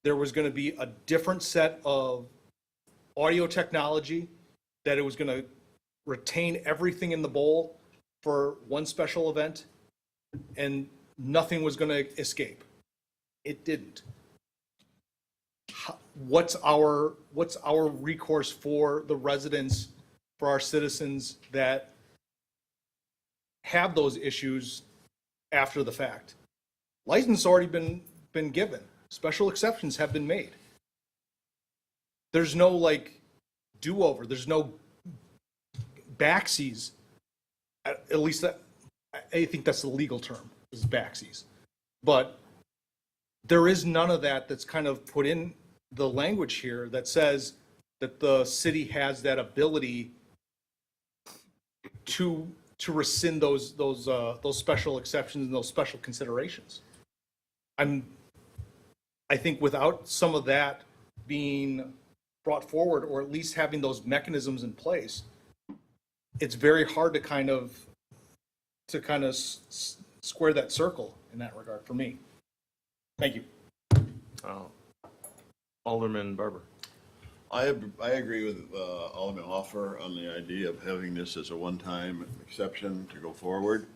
[SPEAKER 6] there was going to be a different set of audio technology, that it was going to retain everything in the bowl for one special event, and nothing was going to escape. It didn't. What's our recourse for the residents, for our citizens that have those issues after the fact? License already been given. Special exceptions have been made. There's no do-over. There's no backsies. At least I think that's the legal term, is backsies. But there is none of that that's kind of put in the language here that says that the city has that ability to rescind those special exceptions and those special considerations. I'm I think without some of that being brought forward, or at least having those mechanisms in place, it's very hard to kind of square that circle in that regard for me. Thank you.
[SPEAKER 2] Alderman Barber.
[SPEAKER 3] I agree with Alderman Hoffer on the idea of having this as a one-time exception to go forward.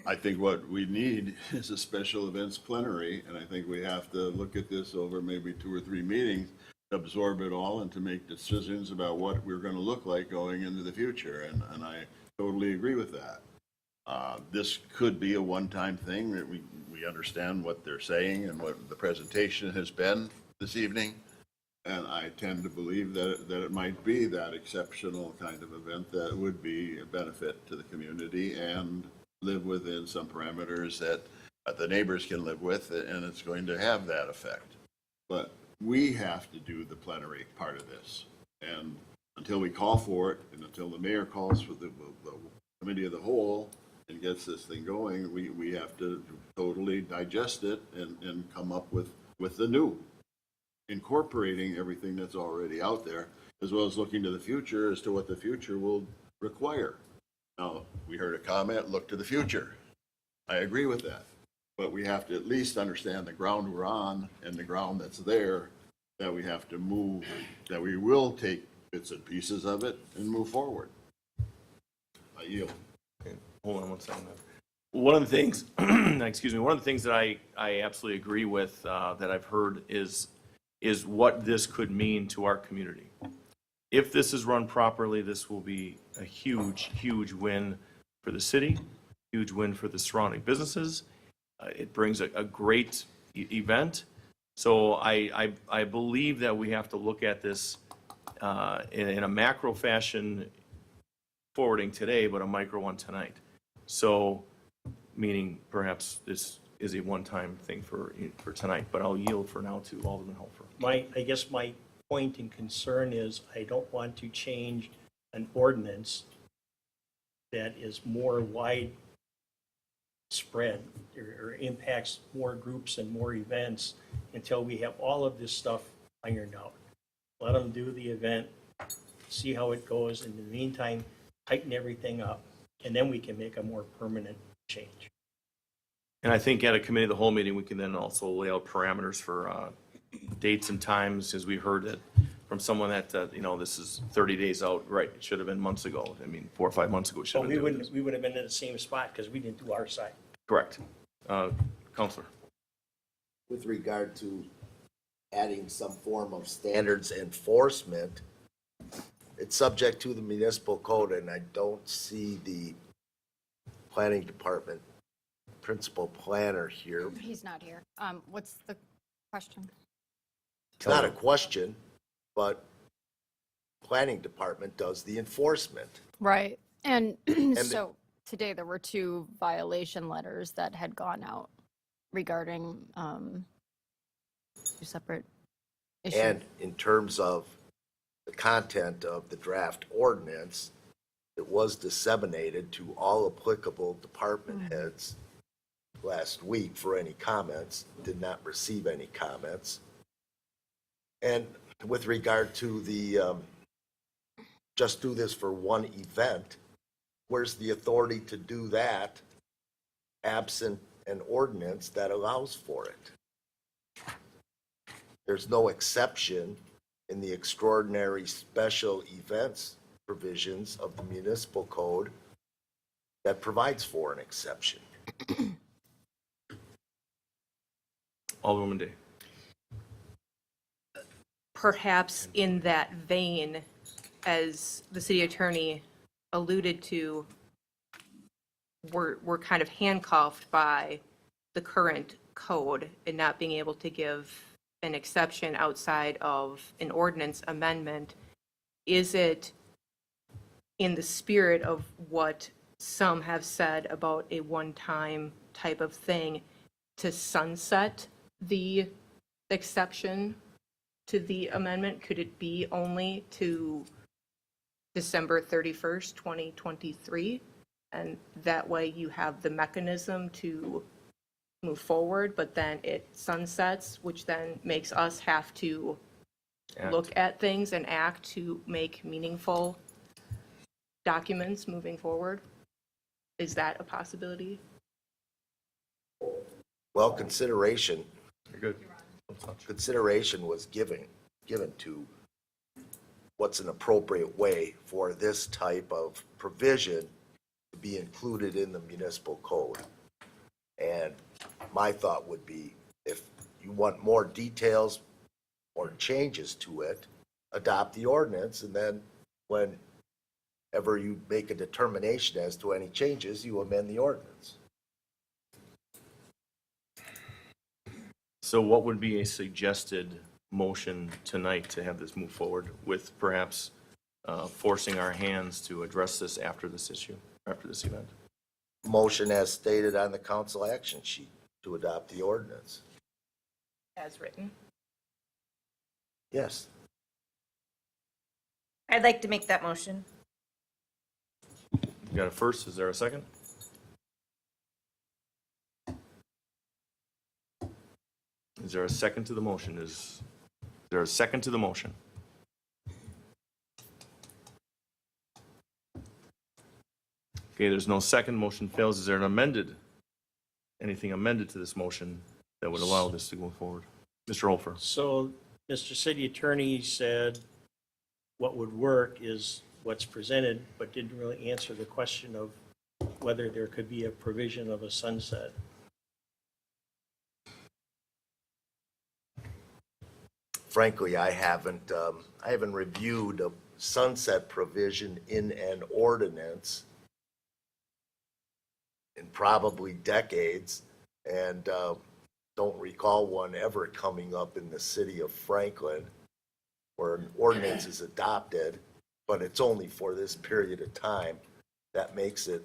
[SPEAKER 3] I think what we need is a special events plenary, and I think we have to look at this over maybe 2 or 3 meetings, to absorb it all and to make decisions about what we're going to look like going into the future, and I totally agree with that. This could be a one-time thing, that we understand what they're saying and what the presentation has been this evening. And I tend to believe that it might be that exceptional kind of event that would be a benefit to the community and live within some parameters that the neighbors can live with, and it's going to have that effect. But we have to do the plenary part of this. And until we call for it, and until the mayor calls for the committee of the whole and gets this thing going, we have to totally digest it and come up with the new, incorporating everything that's already out there, as well as looking to the future as to what the future will require. Now, we heard a comment, look to the future. I agree with that. But we have to at least understand the ground we're on and the ground that's there, that we have to move, that we will take bits and pieces of it and move forward. I yield.
[SPEAKER 2] Okay, hold on one second. One of the things, excuse me, one of the things that I absolutely agree with that I've heard is what this could mean to our community. If this is run properly, this will be a huge, huge win for the city, huge win for the surrounding businesses. It brings a great event. So I believe that we have to look at this in a macro fashion forwarding today, but a micro one tonight. So, meaning perhaps this is a one-time thing for tonight, but I'll yield for now to Alderman Hofer.
[SPEAKER 19] I guess my point and concern is I don't want to change an ordinance that is more widespread or impacts more groups and more events until we have all of this stuff ironed out. Let them do the event, see how it goes. In the meantime, tighten everything up, and then we can make a more permanent change.
[SPEAKER 2] And I think at a committee of the whole meeting, we can then also lay out parameters for dates and times, as we heard it from someone that, this is 30 days out, right? It should have been months ago. I mean, 4 or 5 months ago, it should
[SPEAKER 19] Well,
[SPEAKER 2] have
[SPEAKER 19] we
[SPEAKER 2] been.
[SPEAKER 19] would have been in the same spot because we didn't do our side.
[SPEAKER 2] Correct. Counselor.
[SPEAKER 8] With regard to adding some form of standards enforcement, it's subject to the municipal code, and I don't see the planning department principal planner here.
[SPEAKER 9] He's not here. What's the question?
[SPEAKER 8] It's not a question, but planning department does the enforcement.
[SPEAKER 9] Right. And
[SPEAKER 8] the-
[SPEAKER 9] so today there were 2 violation letters that had gone out regarding 2 separate issues.
[SPEAKER 8] And in terms of the content of the draft ordinance, it was disseminated to all applicable department heads last week for any comments, did not receive any comments. And with regard to the, just do this for one event, where's the authority to do that absent an ordinance that allows for it? There's no exception in the extraordinary special events provisions of the municipal code that provides for an exception.
[SPEAKER 2] Alderwoman Day.
[SPEAKER 5] Perhaps in that vein, as the city attorney alluded to, we're kind of handcuffed by the current code and not being able to give an exception outside of an ordinance amendment. Is it in the spirit of what some have said about a one-time type of thing to sunset the exception to the amendment? Could it be only to December 31st, 2023? And that way you have the mechanism to move forward, but then it sunsets, which then makes us have to
[SPEAKER 2] Act.
[SPEAKER 5] look at things and act to make meaningful documents moving forward? Is that a possibility?
[SPEAKER 8] Well, consideration
[SPEAKER 2] You're good.
[SPEAKER 8] consideration was given to what's an appropriate way for this type of provision to be included in the municipal code. And my thought would be, if you want more details or changes to it, adopt the ordinance, and then whenever you make a determination as to any changes, you amend the ordinance.
[SPEAKER 2] So what would be a suggested motion tonight to have this move forward with perhaps forcing our hands to address this after this issue, after this event?
[SPEAKER 8] Motion as stated on the council action sheet to adopt the ordinance.
[SPEAKER 5] As written?
[SPEAKER 8] Yes.
[SPEAKER 1] I'd like to make that motion.
[SPEAKER 2] You got a first, is there a second? Is there a second to the motion? Is there a second to the motion? Okay, there's no second, motion fails. Is there anything amended to this motion that would allow this to go forward? Mr. Holfer?
[SPEAKER 19] So, Mr. City Attorney said what would work is what's presented, but didn't really answer the question of whether there could be a provision of a sunset.
[SPEAKER 8] Frankly, I haven't reviewed a sunset provision in an ordinance in probably decades, and don't recall one ever coming up in the city of Franklin where an ordinance is adopted, but it's only for this period of time. That makes it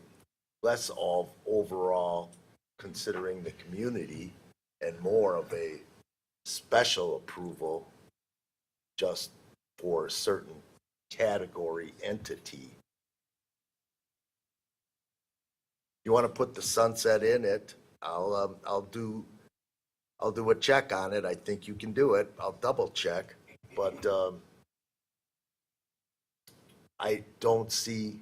[SPEAKER 8] less of overall considering the community and more of a special approval just for a certain category entity. You want to put the sunset in it, I'll do a check on it. I think you can do it. I'll double check, but I don't see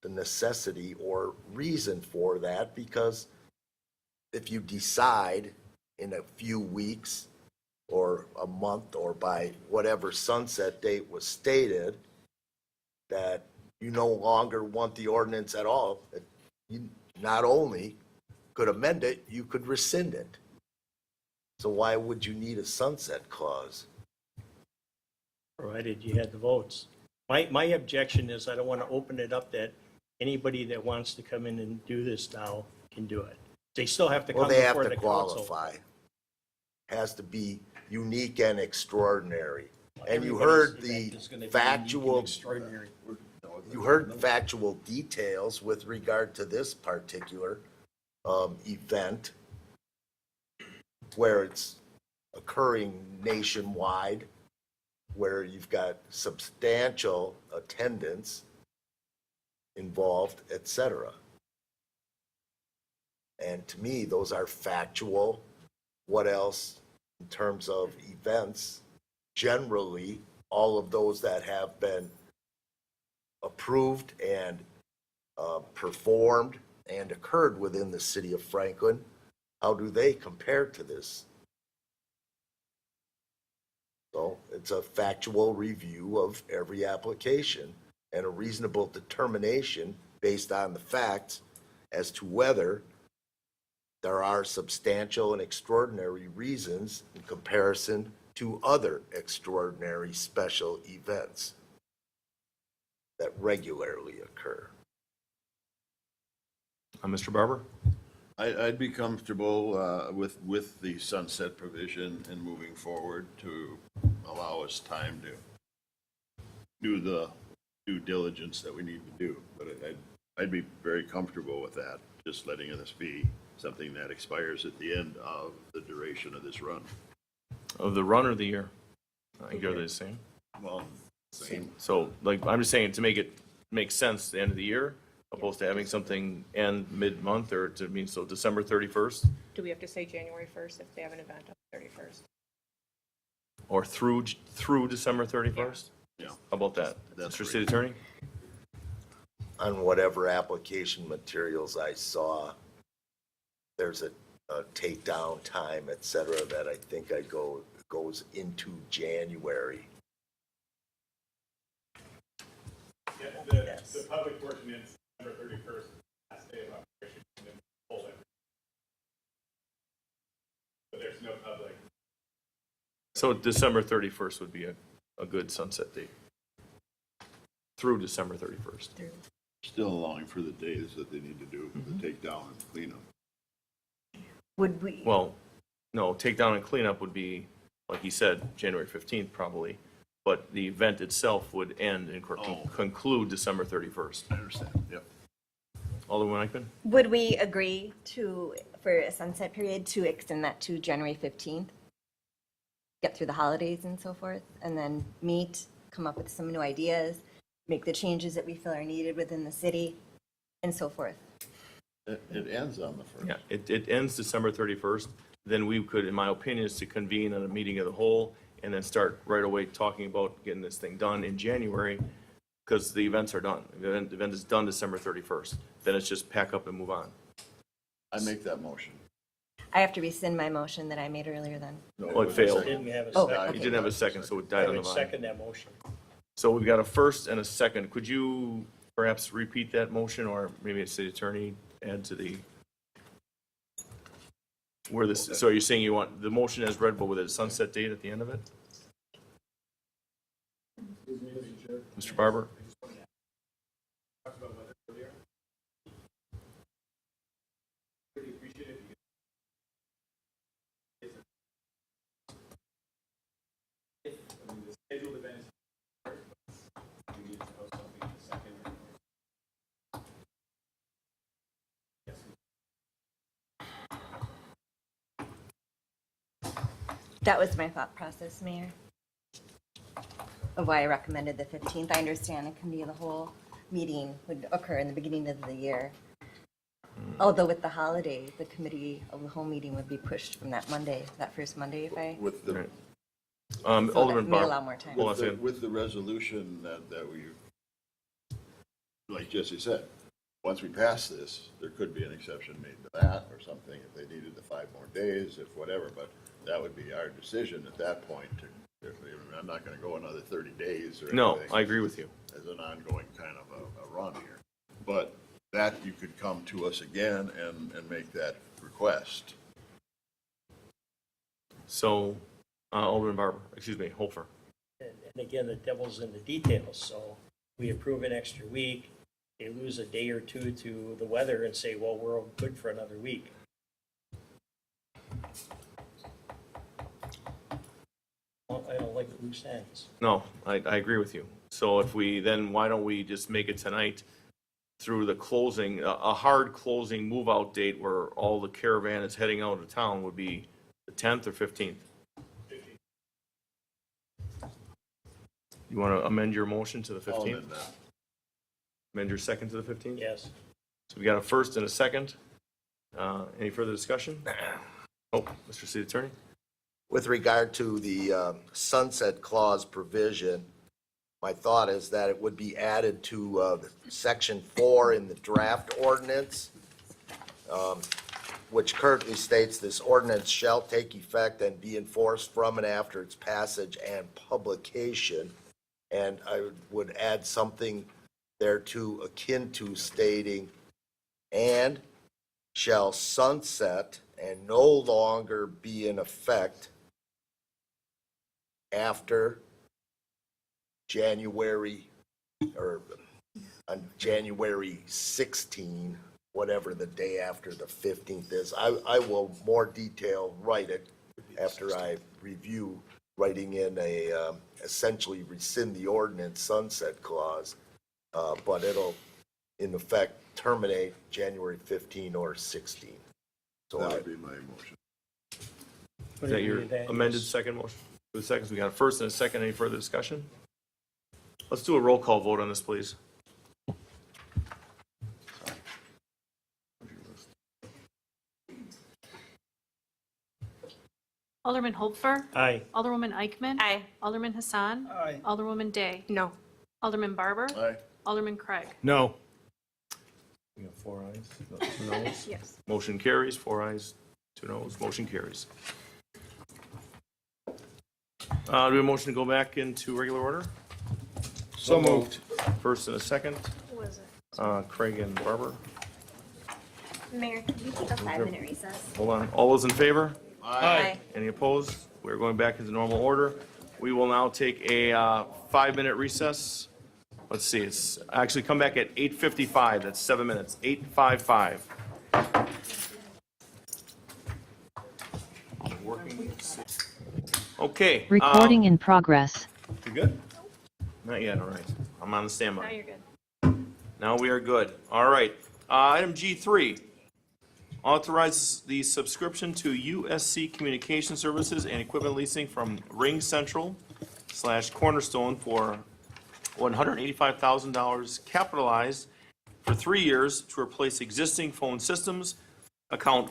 [SPEAKER 8] the necessity or reason for that, because if you decide in a few weeks or a month or by whatever sunset date was stated that you no longer want the ordinance at all, you not only could amend it, you could rescind it. So why would you need a sunset clause?
[SPEAKER 19] Provided you had the votes. My objection is I don't want to open it up that anybody that wants to come in and do this now can do it. They still have to
[SPEAKER 8] Well,
[SPEAKER 19] come
[SPEAKER 8] they have
[SPEAKER 19] before
[SPEAKER 8] to
[SPEAKER 19] the council.
[SPEAKER 8] qualify. Has to be unique and extraordinary. And you
[SPEAKER 19] Everybody's
[SPEAKER 8] heard the
[SPEAKER 19] event is gonna be unique and
[SPEAKER 8] factual,
[SPEAKER 19] extraordinary.
[SPEAKER 8] you heard factual details with regard to this particular event, where it's occurring nationwide, where you've got substantial attendance involved, etc. And to me, those are factual. What else in terms of events? Generally, all of those that have been approved and performed and occurred within the city of Franklin, how do they compare to this? So it's a factual review of every application and a reasonable determination based on the facts as to whether there are substantial and extraordinary reasons in comparison to other extraordinary special events that regularly occur.
[SPEAKER 2] Mr. Barber?
[SPEAKER 3] I'd be comfortable with the sunset provision and moving forward to allow us time to do the due diligence that we need to do. But I'd be very comfortable with that, just letting this be something that expires at the end of the duration of this run.
[SPEAKER 2] Of the run or the year? I think they're the same.
[SPEAKER 3] Well, same.
[SPEAKER 2] So, like, I'm just saying, to make it make sense, the end of the year, opposed to having something end mid-month, or to mean, so December 31st,
[SPEAKER 5] Do we have to say January 1st if they have an event on the 31st?
[SPEAKER 2] or through December 31st?
[SPEAKER 3] Yeah.
[SPEAKER 2] How about that?
[SPEAKER 3] That's
[SPEAKER 2] Mr. City Attorney?
[SPEAKER 8] On whatever application materials I saw, there's a takedown time, et cetera, that I think goes into January.
[SPEAKER 20] The public portion is December 31st, last day of operation, and then full every. But there's no public.
[SPEAKER 2] So December 31st would be a good sunset date. Through December 31st.
[SPEAKER 3] Still allowing for the days that they need to do the takedown and cleanup.
[SPEAKER 1] Would we,
[SPEAKER 2] Well, no, takedown and cleanup would be, like you said, January 15th probably, but the event itself would end and conclude December 31st.
[SPEAKER 3] I understand, yep.
[SPEAKER 2] Alderman Eichman?
[SPEAKER 1] would we agree to, for a sunset period, to extend that to January 15th? Get through the holidays and so forth, and then meet, come up with some new ideas, make the changes that we feel are needed within the city, and so forth.
[SPEAKER 3] It ends on the first.
[SPEAKER 2] Yeah, it ends December 31st. Then we could, in my opinion, is to convene on a meeting of the whole and then start right away talking about getting this thing done in January, because the events are done. The event is done December 31st. Then it's just pack up and move on.
[SPEAKER 3] I make that motion.
[SPEAKER 1] I have to rescind my motion that I made earlier then.
[SPEAKER 2] Well, it failed.
[SPEAKER 19] Didn't have a
[SPEAKER 1] Oh,
[SPEAKER 19] second.
[SPEAKER 2] You didn't have a second, so it died
[SPEAKER 19] I
[SPEAKER 2] on the
[SPEAKER 19] would
[SPEAKER 2] vine.
[SPEAKER 19] second that motion.
[SPEAKER 2] So we've got a first and a second. Could you perhaps repeat that motion, or maybe a city attorney add to the, where this, so you're saying you want, the motion as read, but with a sunset date at the end of it? Mr. Barber?
[SPEAKER 1] That was my thought process, Mayor, of why I recommended the 15th. I understand a committee of the whole meeting would occur in the beginning of the year. Although with the holiday, the committee of the whole meeting would be pushed from that Monday, that first Monday, if I,
[SPEAKER 3] With the,
[SPEAKER 2] Right.
[SPEAKER 1] so
[SPEAKER 2] Alderman
[SPEAKER 1] that may allow
[SPEAKER 2] Barber.
[SPEAKER 1] more time.
[SPEAKER 2] Hold on a
[SPEAKER 3] with the,
[SPEAKER 2] second.
[SPEAKER 3] with the resolution that we, like Jesse said, once we pass this, there could be an exception made to that or something if they needed the 5 more days, if whatever, but that would be our decision at that point to, I'm not gonna go another 30 days or anything.
[SPEAKER 2] No, I agree with you.
[SPEAKER 3] As an ongoing kind of a run here. But that you could come to us again and make that request.
[SPEAKER 2] So, Alderman Barber, excuse me, Holfer.
[SPEAKER 19] And again, the devil's in the details, so we approve an extra week, they lose a day or two to the weather and say, well, we're all good for another week. Well, I don't like loose ends.
[SPEAKER 2] No, I agree with you. So if we, then why don't we just make it tonight through the closing, a hard closing move-out date where all the caravan is heading out of town would be the 10th or 15th? You want to amend your motion to the
[SPEAKER 3] I'll
[SPEAKER 2] 15th?
[SPEAKER 3] amend that.
[SPEAKER 2] Amend your second to the 15th?
[SPEAKER 19] Yes.
[SPEAKER 2] So we got a first and a second. Any further discussion? Oh, Mr. City Attorney?
[SPEAKER 8] With regard to the sunset clause provision, my thought is that it would be added to section 4 in the draft ordinance, which currently states this ordinance shall take effect and be enforced from and after its passage and publication. And I would add something thereto akin to stating, and shall sunset and no longer be in effect after January, or on January 16, whatever the day after the 15th is. I will more detail write it after I review writing in a, essentially rescind the ordinance sunset clause, but it'll in effect terminate January 15 or 16. So
[SPEAKER 3] That
[SPEAKER 8] I,
[SPEAKER 3] would be my motion.
[SPEAKER 2] Is that your amended second motion? For the seconds, we got a first and a second. Any further discussion? Let's do a roll call vote on this, please.
[SPEAKER 10] Alderman Holpfer.
[SPEAKER 19] Aye.
[SPEAKER 10] Alderwoman Eichmann.
[SPEAKER 1] Aye.
[SPEAKER 10] Alderman Hassan.
[SPEAKER 7] Aye.
[SPEAKER 10] Alderwoman Day.
[SPEAKER 5] No.
[SPEAKER 10] Alderman Barber.
[SPEAKER 3] Aye.
[SPEAKER 10] Alderman Craig.
[SPEAKER 6] No.
[SPEAKER 2] We have 4 ayes, no, 2 noes.
[SPEAKER 5] Yes.
[SPEAKER 2] Motion carries, 4 ayes, 2 noes, motion carries. Do we have a motion to go back into regular order?
[SPEAKER 6] So moved.
[SPEAKER 2] First and a second,
[SPEAKER 10] Who was it?
[SPEAKER 2] Craig and Barber.
[SPEAKER 1] Mayor, can we take a 5-minute recess?
[SPEAKER 2] Hold on, all those in favor?
[SPEAKER 1] Aye.
[SPEAKER 2] Any opposed? We're going back into normal order. We will now take a 5-minute recess. Let's see, it's actually come back at 8:55, that's 7 minutes, 8:55. Okay.
[SPEAKER 11] Recording in progress.
[SPEAKER 2] You good? Not yet, all right. I'm on the standby.
[SPEAKER 10] Now you're good.
[SPEAKER 2] Now we are good. All right. Item G3, authorizes the subscription to USC Communication Services and equipment leasing from Ring Central / Cornerstone for $185,000 capitalized for 3 years to replace existing phone systems. Account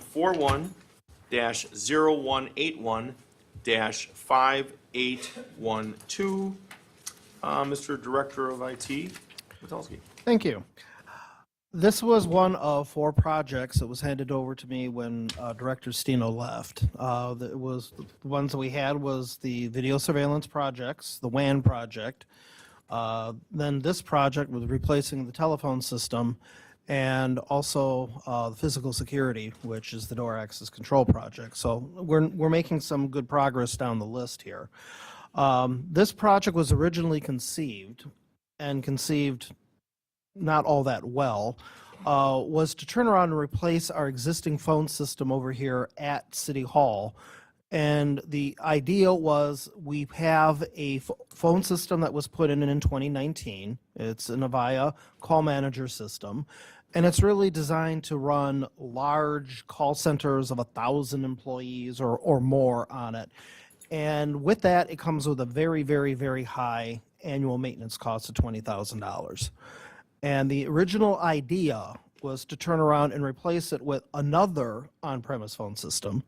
[SPEAKER 2] 41-0181-5812. Mr. Director of IT, Metelsky.
[SPEAKER 7] Thank you. This was one of 4 projects that was handed over to me when Director Stino left. The ones that we had was the video surveillance projects, the WAN project. Then this project was replacing the telephone system, and also the physical security, which is the door access control project. So we're making some good progress down the list here. This project was originally conceived not all that well, was to turn around and replace our existing phone system over here at City Hall. And the idea was we have a phone system that was put in 2019. It's an Avaya call manager system. And it's really designed to run large call centers of 1,000 employees or more on it. And with that, it comes with a very, very, very high annual maintenance cost of $20,000. And the original idea was to turn around and replace it with another on-premise phone system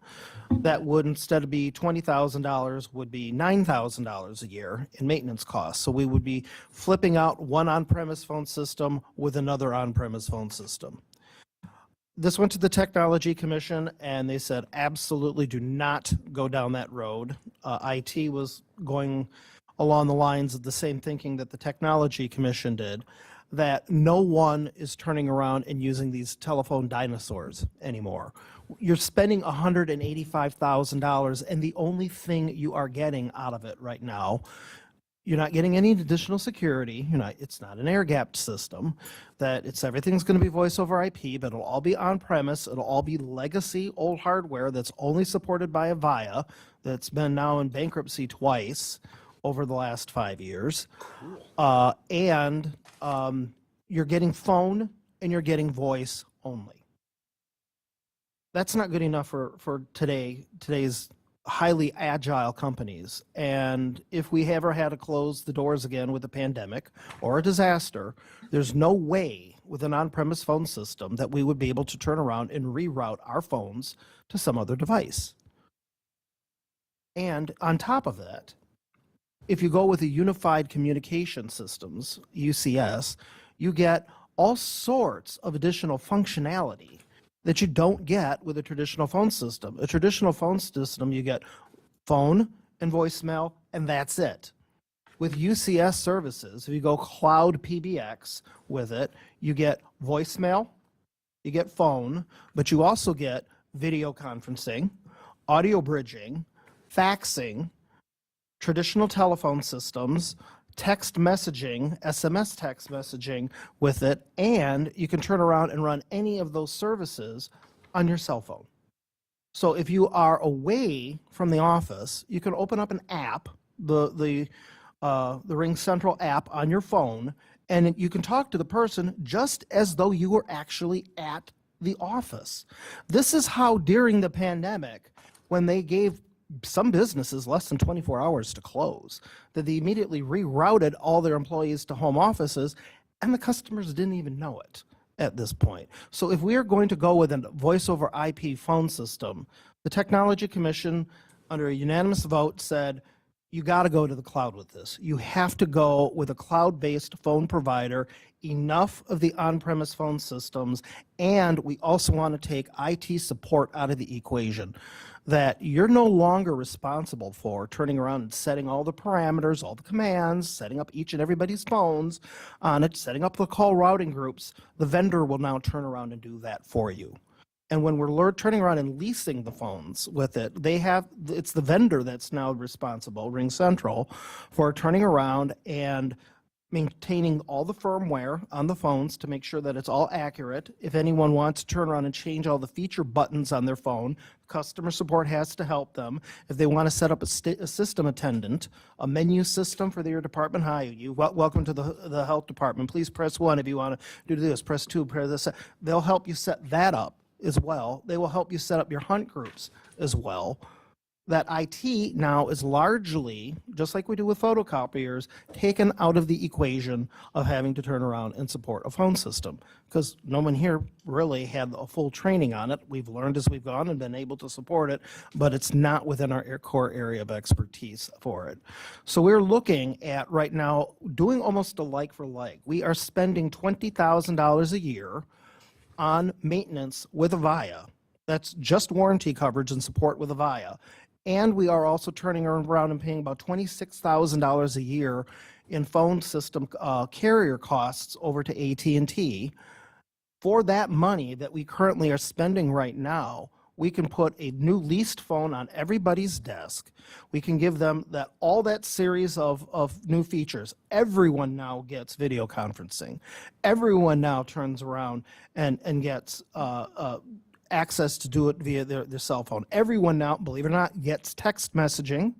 [SPEAKER 7] that would, instead of be $20,000, would be $9,000 a year in maintenance costs. So we would be flipping out one on-premise phone system with another on-premise phone system. This went to the Technology Commission, and they said, absolutely do not go down that road. IT was going along the lines of the same thinking that the Technology Commission did, that no one is turning around and using these telephone dinosaurs anymore. You're spending $185,000, and the only thing you are getting out of it right now, you're not getting any additional security. It's not an air-gapped system. Everything's going to be voice over IP, but it'll all be on-premise. It'll all be legacy old hardware that's only supported by Avaya, that's been now in bankruptcy twice over the last 5 years. You're getting phone and you're getting voice only. That's not good enough for today's highly agile companies. And if we ever had to close the doors again with a pandemic or a disaster, there's no way with an on-premise phone system that we would be able to turn around and reroute our phones to some other device. And on top of that, if you go with the Unified Communication Systems, UCS, you get all sorts of additional functionality that you don't get with a traditional phone system. A traditional phone system, you get phone and voicemail, and that's it. With UCS services, if you go cloud PBX with it, you get voicemail, you get phone, but you also get video conferencing, audio bridging, faxing, traditional telephone systems, text messaging, SMS text messaging with it, and you can turn around and run any of those services on your cell phone. So if you are away from the office, you can open up an app, the Ring Central app on your phone, and you can talk to the person just as though you were actually at the office. This is how during the pandemic, when they gave some businesses less than 24 hours to close, that they immediately rerouted all their employees to home offices, and the customers didn't even know it at this point. So if we are going to go with a voice over IP phone system, the Technology Commission under a unanimous vote, said, you got to go to the cloud with this. You have to go with a cloud-based phone provider, enough of the on-premise phone systems, and we also want to take IT support out of the equation. That you're no longer responsible for turning around and setting all the parameters, all the commands, setting up each and everybody's phones on it, setting up the call routing groups. The vendor will now turn around and do that for you. And when we're turning around and leasing the phones with it, it's the vendor that's now responsible, RingCentral, for turning around and maintaining all the firmware on the phones to make sure that it's all accurate. If anyone wants to turn around and change all the feature buttons on their phone, customer support has to help them. If they want to set up a system attendant, a menu system for your department, welcome to the health department. Please press 1 if you want to do this, press 2, press this. They'll help you set that up as well. They will help you set up your hunt groups as well. That IT now is largely, just like we do with photocopiers, taken out of the equation of having to turn around and support a phone system, because no one here really had a full training on it. We've learned as we've gone and been able to support it, but it's not within our core area of expertise for it. So we're looking at right now doing almost a like for like. We are spending $20,000 a year on maintenance with Avaya. That's just warranty coverage and support with Avaya. And we are also turning around and paying about $26,000 a year in phone system carrier costs over to AT&T. For that money that we currently are spending right now, we can put a new leased phone on everybody's desk. We can give them all that series of new features. Everyone now gets video conferencing. Everyone now turns around and gets access to do it via their cell phone. Everyone now, believe it or not, gets text messaging,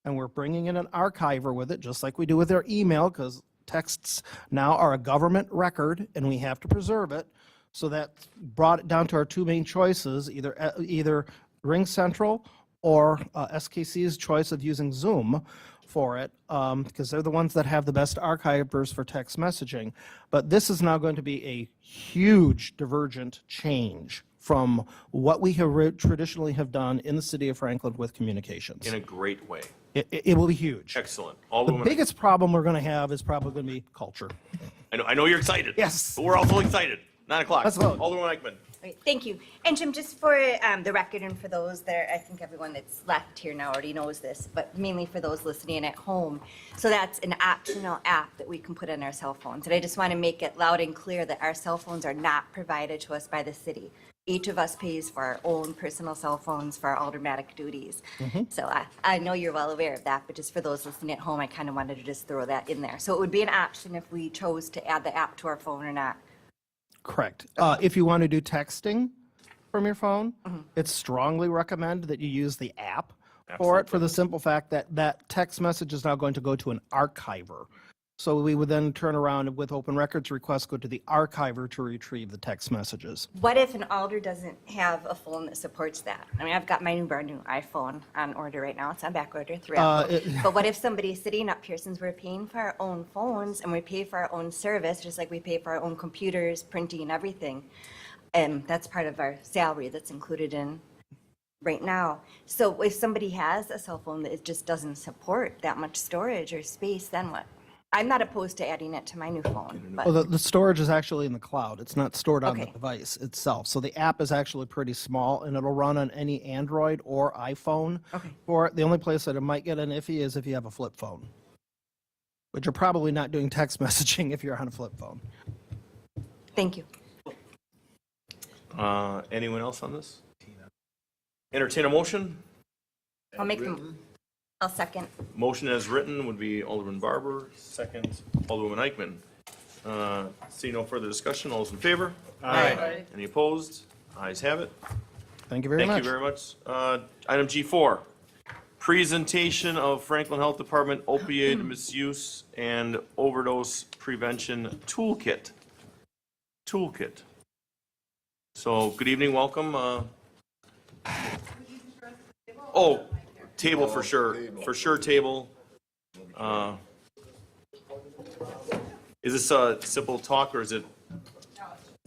[SPEAKER 7] and we're bringing in an archiver with it, just like we do with our email, because texts now are a government record, and we have to preserve it. So that brought it down to our two main choices, either RingCentral or SKC's choice of using Zoom for it, because they're the ones that have the best archivers for text messaging. But this is now going to be a huge divergent change from what we have traditionally have done in the city of Franklin with communications.
[SPEAKER 2] In a great way.
[SPEAKER 7] It will be huge.
[SPEAKER 2] Excellent.
[SPEAKER 7] The biggest problem we're going to have is probably going to be culture.
[SPEAKER 2] I know you're excited.
[SPEAKER 7] Yes.
[SPEAKER 2] But we're also excited. 9 o'clock.
[SPEAKER 7] Let's vote.
[SPEAKER 2] Alderman Eichman.
[SPEAKER 1] Great, thank you. And Jim, just for the record and for those that I think everyone that's left here now already knows this, but mainly for those listening at home. So that's an optional app that we can put on our cell phones. And I just want to make it loud and clear that our cell phones are not provided to us by the city. Each of us pays for our own personal cell phones for our aldermanic duties. So I know you're well aware of that, but just for those listening at home, I kind of wanted to just throw that in there. So it would be an option if we chose to add the app to our phone or not.
[SPEAKER 7] Correct. If you want to do texting from your phone, it's strongly recommended that you use the app for it, for the simple fact that that text message is now going to go to an archiver. So we would then turn around and with open records requests go to the archiver to retrieve the text messages.
[SPEAKER 1] What if an alder doesn't have a phone that supports that? I mean, I've got my brand new iPhone on order right now. It's on back order through Apple. But what if somebody's sitting up here, since we're paying for our own phones and we pay for our own service, just like we pay for our own computers, printing and everything, and that's part of our salary that's included in right now. So if somebody has a cell phone that it just doesn't support that much storage or space, then what? I'm not opposed to adding it to my new phone, but
[SPEAKER 7] Well, the storage is actually in the cloud. It's not stored on the
[SPEAKER 1] Okay.
[SPEAKER 7] device itself. So the app is actually pretty small, and it'll run on any Android or iPhone. For it. The only place that it might get an iffy is if you have a flip phone, but you're probably not doing text messaging if you're on a flip phone.
[SPEAKER 1] thank you.
[SPEAKER 2] Anyone else on this? Entertain a motion.
[SPEAKER 1] I'll make them. I'll second.
[SPEAKER 2] Motion as written would be Alderman Barber, second Alderwoman Eichman. See no further discussion. All those in favor?
[SPEAKER 10] Aye.
[SPEAKER 2] Any opposed? Ayes have it.
[SPEAKER 7] Thank you very much.
[SPEAKER 2] Thank you very much. Item G4, presentation of Franklin Health Department opioid misuse and overdose prevention toolkit. So, good evening, welcome. Oh, table for sure table. Is this a simple talk or is it?
[SPEAKER 11] No, it's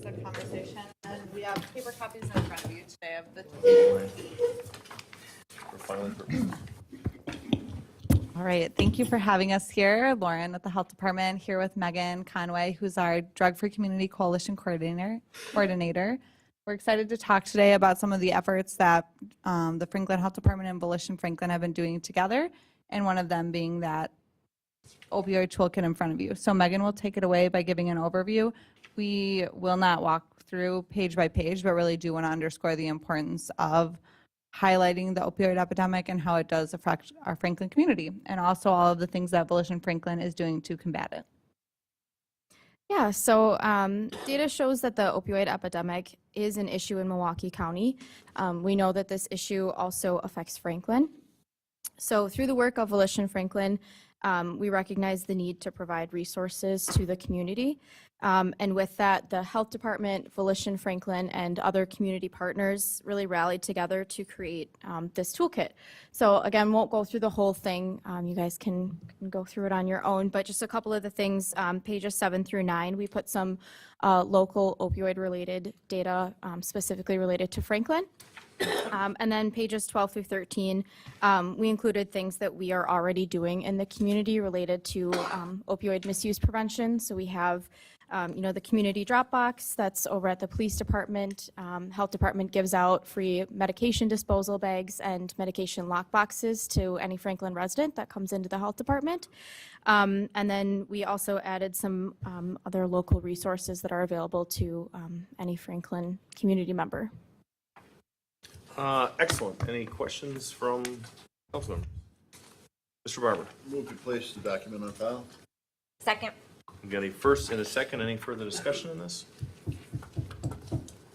[SPEAKER 11] just a conversation, and we have paper copies in front of you today of the.
[SPEAKER 2] filing purposes.
[SPEAKER 11] All right, thank you for having us here. Lauren with the Health Department, here with Megan Conway, who's our Drug Free Community Coalition Coordinator. We're excited to talk today about some of the efforts that the Franklin Health Department and Volition Franklin have been doing together, and one of them being that opioid toolkit in front of you. So Megan will take it away by giving an overview. We will not walk through page by page, but really do want to underscore the importance of highlighting the opioid epidemic and how it does affect our Franklin community, and also all of the things that Volition Franklin is doing to combat it.
[SPEAKER 14] Yeah, so data shows that the opioid epidemic is an issue in Milwaukee County. We know that this issue also affects Franklin. So through the work of Volition Franklin, we recognize the need to provide resources to the community. And with that, the Health Department, Volition Franklin, and other community partners really rallied together to create this toolkit. So again, won't go through the whole thing. You guys can go through it on your own, but just a couple of the things, pages 7 through 9, we put some local opioid-related data specifically related to Franklin. And then pages 12 through 13, we included things that we are already doing in the community related to opioid misuse prevention. So we have the community drop box that's over at the police department. Health department gives out free medication disposal bags and medication lock boxes to any Franklin resident that comes into the health department. And then we also added some other local resources that are available to any Franklin community member.
[SPEAKER 2] Excellent. Any questions from council members? Mr. Barber.
[SPEAKER 3] Move to place the document on file.
[SPEAKER 1] Second.
[SPEAKER 2] We got a first and a second. Any further discussion on this?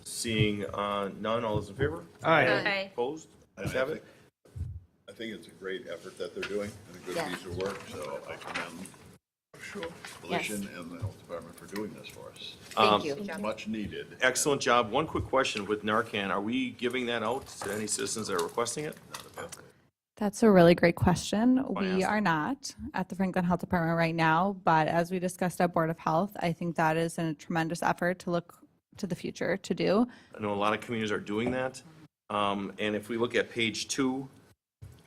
[SPEAKER 2] Seeing none, all those in favor?
[SPEAKER 10] Aye. Aye.
[SPEAKER 2] Opposed?
[SPEAKER 3] And
[SPEAKER 2] Ayes have it.
[SPEAKER 3] I think it's a great effort that they're doing and a good
[SPEAKER 1] Yeah.
[SPEAKER 3] piece of work, so I commend Volition and the Health Department for doing this for us.
[SPEAKER 1] Thank you.
[SPEAKER 3] It's much needed.
[SPEAKER 2] Excellent job. One quick question with Narcan. Are we giving that out to any citizens that are requesting it?
[SPEAKER 11] That's a really great question.
[SPEAKER 2] Wanna
[SPEAKER 11] We
[SPEAKER 2] ask?
[SPEAKER 11] are not at the Franklin Health Department right now, but as we discussed at Board of Health, I think that is a tremendous effort to look to the future to do.
[SPEAKER 2] I know a lot of communities are doing that. And if we look at page 2,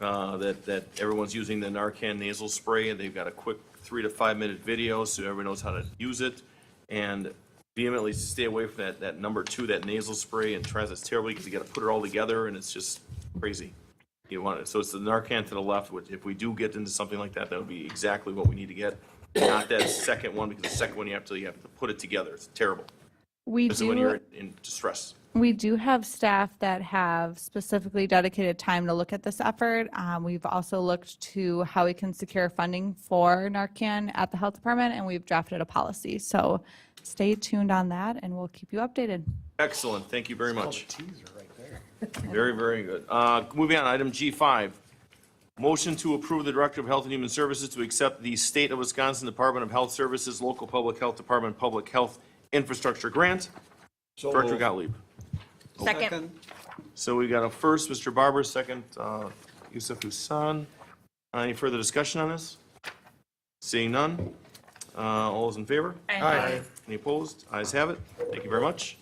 [SPEAKER 2] that everyone's using the Narcan nasal spray, and they've got a quick 3 to 5 minute video so everyone knows how to use it. And vehemently stay away from that number 2, that nasal spray, and tries it terribly because you got to put it all together and it's just crazy. You want it. So it's the Narcan to the left, which if we do get into something like that, that would be exactly what we need to get. Not that second one, because the second one you have to put it together. It's terrible.
[SPEAKER 11] We
[SPEAKER 2] Especially when
[SPEAKER 11] do.
[SPEAKER 2] you're in distress.
[SPEAKER 11] We do have staff that have specifically dedicated time to look at this effort. We've also looked to how we can secure funding for Narcan at the health department, and we've drafted a policy. So stay tuned on that, and we'll keep you updated.
[SPEAKER 2] Excellent. Thank you very much. Very, very good. Moving on, item G5. Motion to approve the Director of Health and Human Services to accept the State of Wisconsin Department of Health Services Local Public Health Department Public Health Infrastructure Grant.
[SPEAKER 3] So
[SPEAKER 2] Director
[SPEAKER 3] moved.
[SPEAKER 2] Gottlieb.
[SPEAKER 1] Second.
[SPEAKER 2] So we got a first, Mr. Barber, second, Yusuf Hassan. Any further discussion on this? Seeing none. All those in favor?
[SPEAKER 10] Aye.
[SPEAKER 2] Any opposed? Ayes have it. Thank you very much.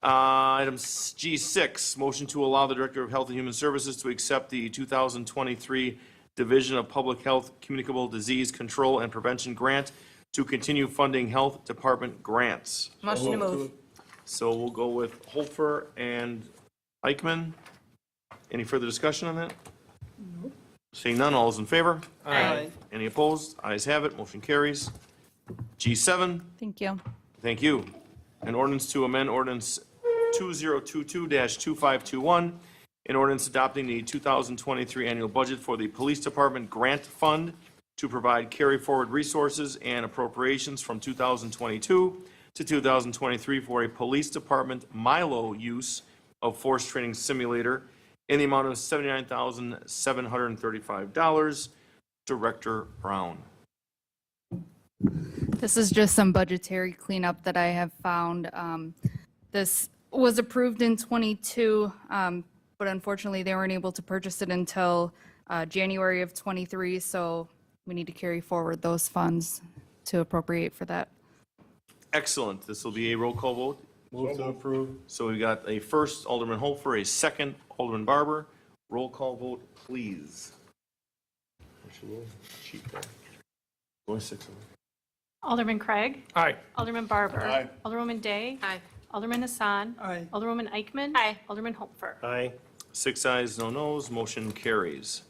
[SPEAKER 2] Item G6, motion to allow the Director of Health and Human Services to accept the 2023 Division of Public Health Communicable Disease Control and Prevention Grant to continue funding Health Department grants.
[SPEAKER 1] Motion to move.
[SPEAKER 2] So we'll go with Holfer and Eichmann. Any further discussion on that? Seeing none, all is in favor?
[SPEAKER 10] Aye.
[SPEAKER 2] Any opposed? Ayes have it, motion carries. G7,
[SPEAKER 11] Thank you.
[SPEAKER 2] thank you. An ordinance to amend ordinance 2022-2521, an ordinance adopting the 2023 annual budget for the Police Department Grant Fund to provide carry-forward resources and appropriations from 2022 to 2023 for a Police Department Milo use of force training simulator in the amount of $79,735. Director Brown.
[SPEAKER 23] This is just some budgetary cleanup that I have found. This was approved in '22, but unfortunately they weren't able to purchase it until January of '23, so we need to carry forward those funds to appropriate for that.
[SPEAKER 2] Excellent. This will be a roll call vote.
[SPEAKER 19] Move to approve.
[SPEAKER 2] So we've got a first, Alderman Holfer, a second, Alderman Barber. Roll call vote, please. What's your little sheet there? Only 6 of them.
[SPEAKER 10] Alderman Craig.
[SPEAKER 6] Aye.
[SPEAKER 10] Alderman Barber.
[SPEAKER 3] Aye.
[SPEAKER 10] Alderwoman Day.
[SPEAKER 5] Aye.
[SPEAKER 10] Alderman Hassan.
[SPEAKER 6] Aye.
[SPEAKER 10] Alderwoman Eichmann.
[SPEAKER 5] Aye.
[SPEAKER 10] Alderman Hopfer.
[SPEAKER 19] Aye.
[SPEAKER 2] 6 ayes, no nos, motion carries.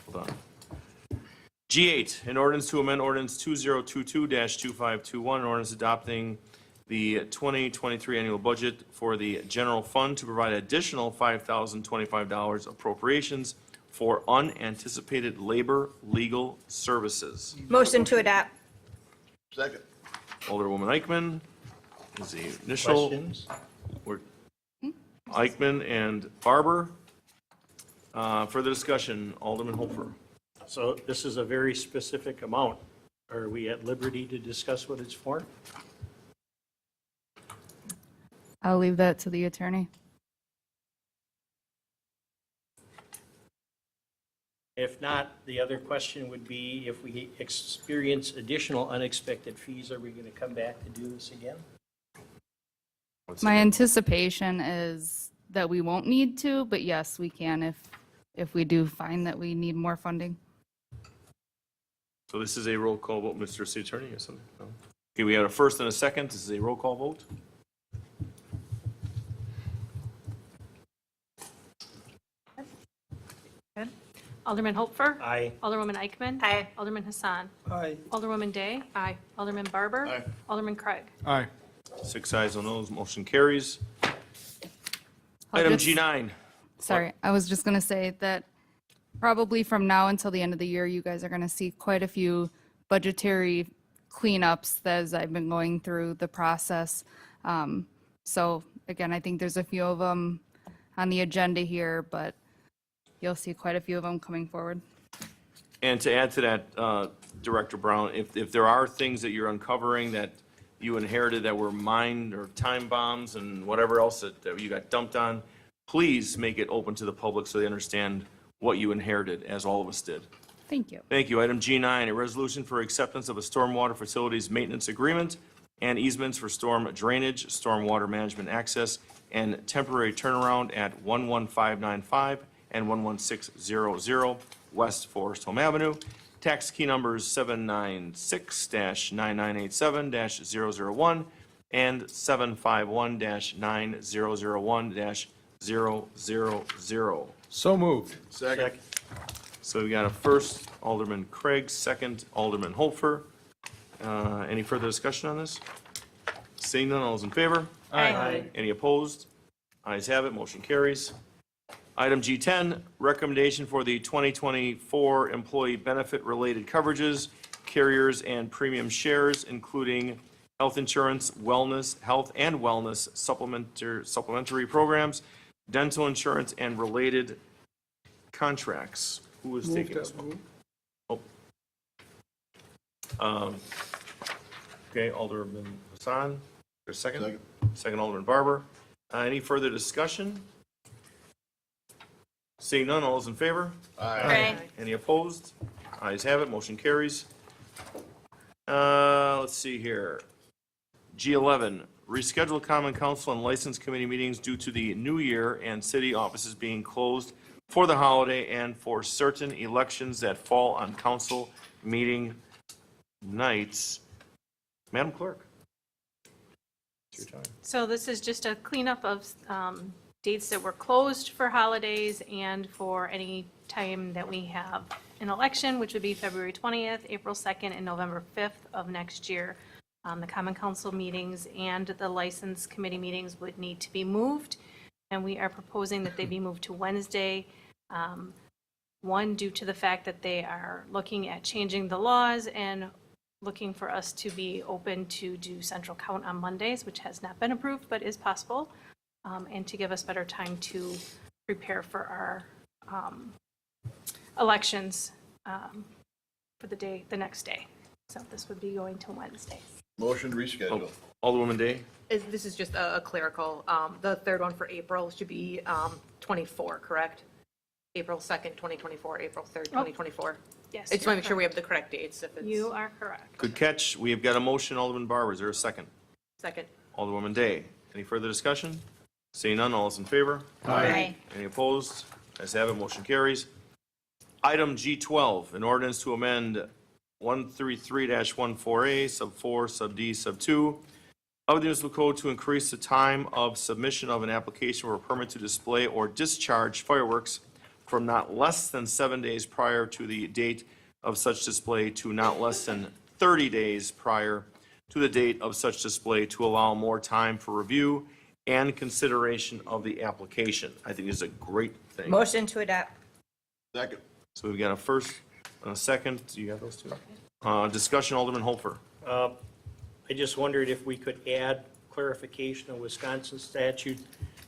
[SPEAKER 2] Hold on. G8, an ordinance to amend ordinance 2022-2521, an ordinance adopting the 2023 annual budget for the general fund to provide additional $5,025 appropriations for unanticipated labor legal services.
[SPEAKER 1] Motion to adopt.
[SPEAKER 3] Second.
[SPEAKER 2] Alderwoman Eichmann is the initial.
[SPEAKER 19] Questions?
[SPEAKER 2] We're- Eichmann and Barber. Further discussion, Alderman Holfer.
[SPEAKER 19] So this is a very specific amount. Are we at liberty to discuss what it's for?
[SPEAKER 23] I'll leave that to the attorney.
[SPEAKER 19] If not, the other question would be, if we experience additional unexpected fees, are we going to come back to do this again?
[SPEAKER 23] My anticipation is that we won't need to, but yes, we can if we do find that we need more funding.
[SPEAKER 2] So this is a roll call vote, Mr. City Attorney, or something? No? Okay, we have a first and a second. This is a roll call vote.
[SPEAKER 10] Good. Alderman Hopfer.
[SPEAKER 19] Aye.
[SPEAKER 10] Alderwoman Eichmann.
[SPEAKER 5] Aye.
[SPEAKER 10] Alderman Hassan.
[SPEAKER 6] Aye.
[SPEAKER 10] Alderwoman Day.
[SPEAKER 5] Aye.
[SPEAKER 10] Alderman Barber.
[SPEAKER 3] Aye.
[SPEAKER 10] Alderman Craig.
[SPEAKER 6] Aye.
[SPEAKER 2] 6 ayes, no nos, motion carries.
[SPEAKER 23] I'll
[SPEAKER 2] Item
[SPEAKER 23] just-
[SPEAKER 2] G9.
[SPEAKER 23] Sorry, I was just going to say that probably from now until the end of the year, you guys are going to see quite a few budgetary cleanups as I've been going through the process. So again, I think there's a few of them on the agenda here, but you'll see quite a few of them coming forward.
[SPEAKER 2] And to add to that, Director Brown, if there are things that you're uncovering that you inherited that were mined or time bombs and whatever else that you got dumped on, please make it open to the public so they understand what you inherited, as all of us did.
[SPEAKER 23] Thank you.
[SPEAKER 2] Thank you. Item G9, a resolution for acceptance of a stormwater facilities maintenance agreement and easements for storm drainage, stormwater management access, and temporary turnaround at 11595 and 11600 West Forest Home Avenue. Tax key numbers 796-9987-001 and 751-9001-000.
[SPEAKER 6] So moved.
[SPEAKER 3] Second.
[SPEAKER 2] So we got a first, Alderman Craig, second, Alderman Holfer. Any further discussion on this? Seeing none, all those in favor?
[SPEAKER 10] Aye.
[SPEAKER 2] Any opposed? Ayes have it, motion carries. Item G10, recommendation for the 2024 employee benefit-related coverages, carriers, and premium shares, including health insurance, wellness, health and wellness supplementary programs, dental insurance, and related contracts. Who is taking this one? Oh. Okay, Alderman Hassan, there's a second?
[SPEAKER 3] Second.
[SPEAKER 2] Second, Alderman Barber. Any further discussion? Seeing none, all those in favor?
[SPEAKER 1] Aye.
[SPEAKER 2] Any opposed? Ayes have it, motion carries. Let's see here. G11, reschedule common council and license committee meetings due to the new year and city offices being closed for the holiday and for certain elections that fall on council meeting nights. Madam Clerk. It's your time.
[SPEAKER 10] So this is just a cleanup of dates that were closed for holidays and for any time that we have an election, which would be February 20th, April 2nd, and November 5th of next year. The common council meetings and the license committee meetings would need to be moved, and we are proposing that they be moved to Wednesday. One, due to the fact that they are looking at changing the laws and looking for us to be open to do central count on Mondays, which has not been approved but is possible, and to give us better time to prepare for our elections for the next day. So this would be going to Wednesday.
[SPEAKER 3] Motion to reschedule.
[SPEAKER 2] Alderwoman Day?
[SPEAKER 5] This is just a clerical, the third one for April should be 24, correct? April 2nd, 2024, April 3rd, 2024.
[SPEAKER 10] Yes.
[SPEAKER 5] I just want to make sure we have the correct dates if it's.
[SPEAKER 10] You are correct.
[SPEAKER 2] Good catch. We have got a motion, Alderman Barber. Is there a second?
[SPEAKER 5] Second.
[SPEAKER 2] Alderwoman Day. Any further discussion? Seeing none, all is in favor?
[SPEAKER 1] Aye.
[SPEAKER 2] Any opposed? Ayes have it, motion carries. Item G12, an ordinance to amend 133-14A, sub 4, sub D, sub 2 of the municipal code to increase the time of submission of an application for a permit to display or discharge fireworks from not less than 7 days prior to the date of such display to not less than 30 days prior to the date of such display to allow more time for review and consideration of the application. I think is a great thing.
[SPEAKER 1] Motion to adopt.
[SPEAKER 3] Second.
[SPEAKER 2] So we've got a first and a second. Do you got those two? Discussion, Alderman Holfer.
[SPEAKER 19] I just wondered if we could add clarification of Wisconsin statute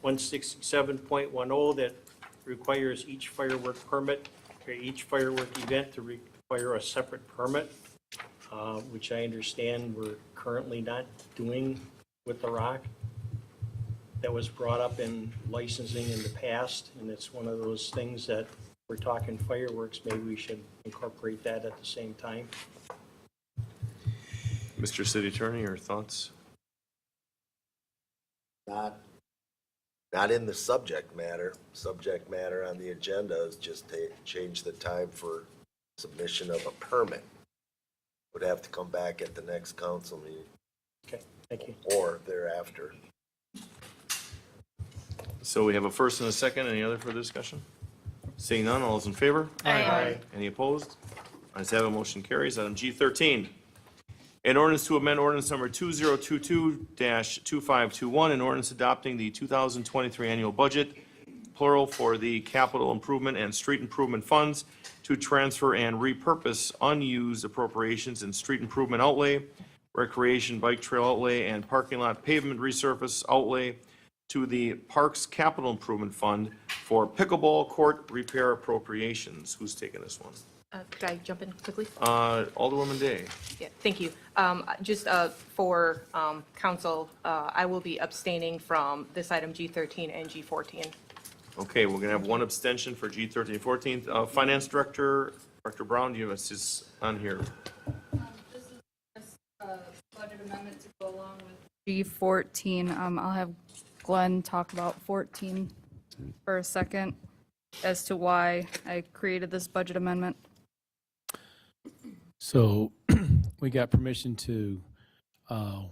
[SPEAKER 19] 167.10 that requires each firework permit, or each firework event to require a separate permit, which I understand we're currently not doing with the Rock. That was brought up in licensing in the past, and it's one of those things that we're talking fireworks, maybe we should incorporate that at the same time.
[SPEAKER 2] Mr. City Attorney, your thoughts?
[SPEAKER 8] Not in the subject matter. Subject matter on the agenda is just to change the time for submission of a permit. Would have to come back at the next council meeting.
[SPEAKER 19] Okay, thank you.
[SPEAKER 8] Or thereafter.
[SPEAKER 2] So we have a first and a second. Any other further discussion? Seeing none, all those in favor?
[SPEAKER 10] Aye.
[SPEAKER 2] Any opposed? Ayes have it, motion carries. Item G13, an ordinance to amend ordinance number 2022-2521, an ordinance adopting the 2023 annual budget, plural, for the capital improvement and street improvement funds to transfer and repurpose unused appropriations in street improvement outlay, recreation bike trail outlay, and parking lot pavement resurface outlay to the Parks Capital Improvement Fund for pickleball court repair appropriations. Who's taking this one?
[SPEAKER 5] Could I jump in quickly?
[SPEAKER 2] Alderwoman Day.
[SPEAKER 5] Yeah, thank you. Just for council, I will be abstaining from this item G13 and G14.
[SPEAKER 2] Okay, we're gonna have one abstention for G13 and 14. Finance Director, Dr. Brown, do you have us on here?
[SPEAKER 23] This is just a budget amendment to go along with G14. I'll have Glenn talk about 14 for a second as to why I created this budget amendment.
[SPEAKER 13] So we got permission to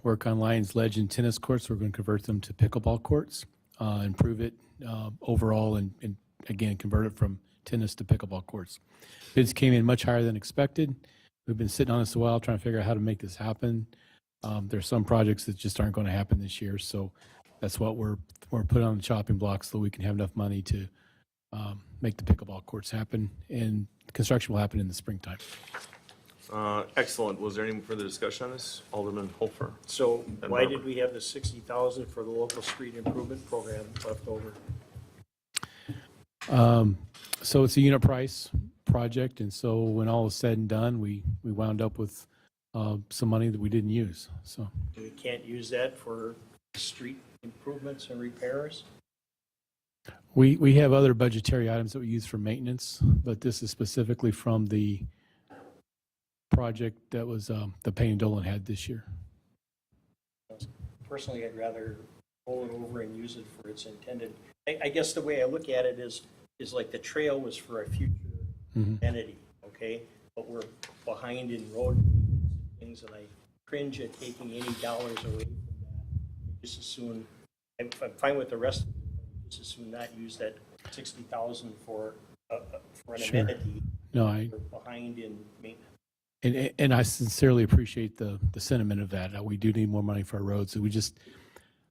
[SPEAKER 13] work on Lions Legend tennis courts. We're going to convert them to pickleball courts, improve it overall, and again, convert it from tennis to pickleball courts. Bids came in much higher than expected. We've been sitting on this a while trying to figure out how to make this happen. There's some projects that just aren't going to happen this year, so that's what we're putting on the chopping block so that we can have enough money to make the pickleball courts happen, and construction will happen in the springtime.
[SPEAKER 2] Excellent. Was there any further discussion on this? Alderman Holfer.
[SPEAKER 19] So
[SPEAKER 2] And
[SPEAKER 19] why
[SPEAKER 2] Barbara.
[SPEAKER 19] did we have the 60,000 for the local street improvement program left over?
[SPEAKER 13] So it's a unit price project, and so when all is said and done, we wound up with some money that we didn't use, so.
[SPEAKER 19] We can't use that for street improvements and repairs?
[SPEAKER 13] We have other budgetary items that we use for maintenance, but this is specifically from the project that was the Payne and Dolan had this year.
[SPEAKER 19] Personally, I'd rather roll it over and use it for its intended. I guess the way I look at it is like the trail was for a future entity, okay? But we're behind in road things, and I cringe at taking any dollars away from that. Just as soon, I'm fine with the rest of it, but just as soon not use that 60,000 for an
[SPEAKER 13] Sure.
[SPEAKER 19] amenity.
[SPEAKER 13] No,
[SPEAKER 19] We're behind in maintenance.
[SPEAKER 13] And I sincerely appreciate the sentiment of that. We do need more money for our roads. So we just,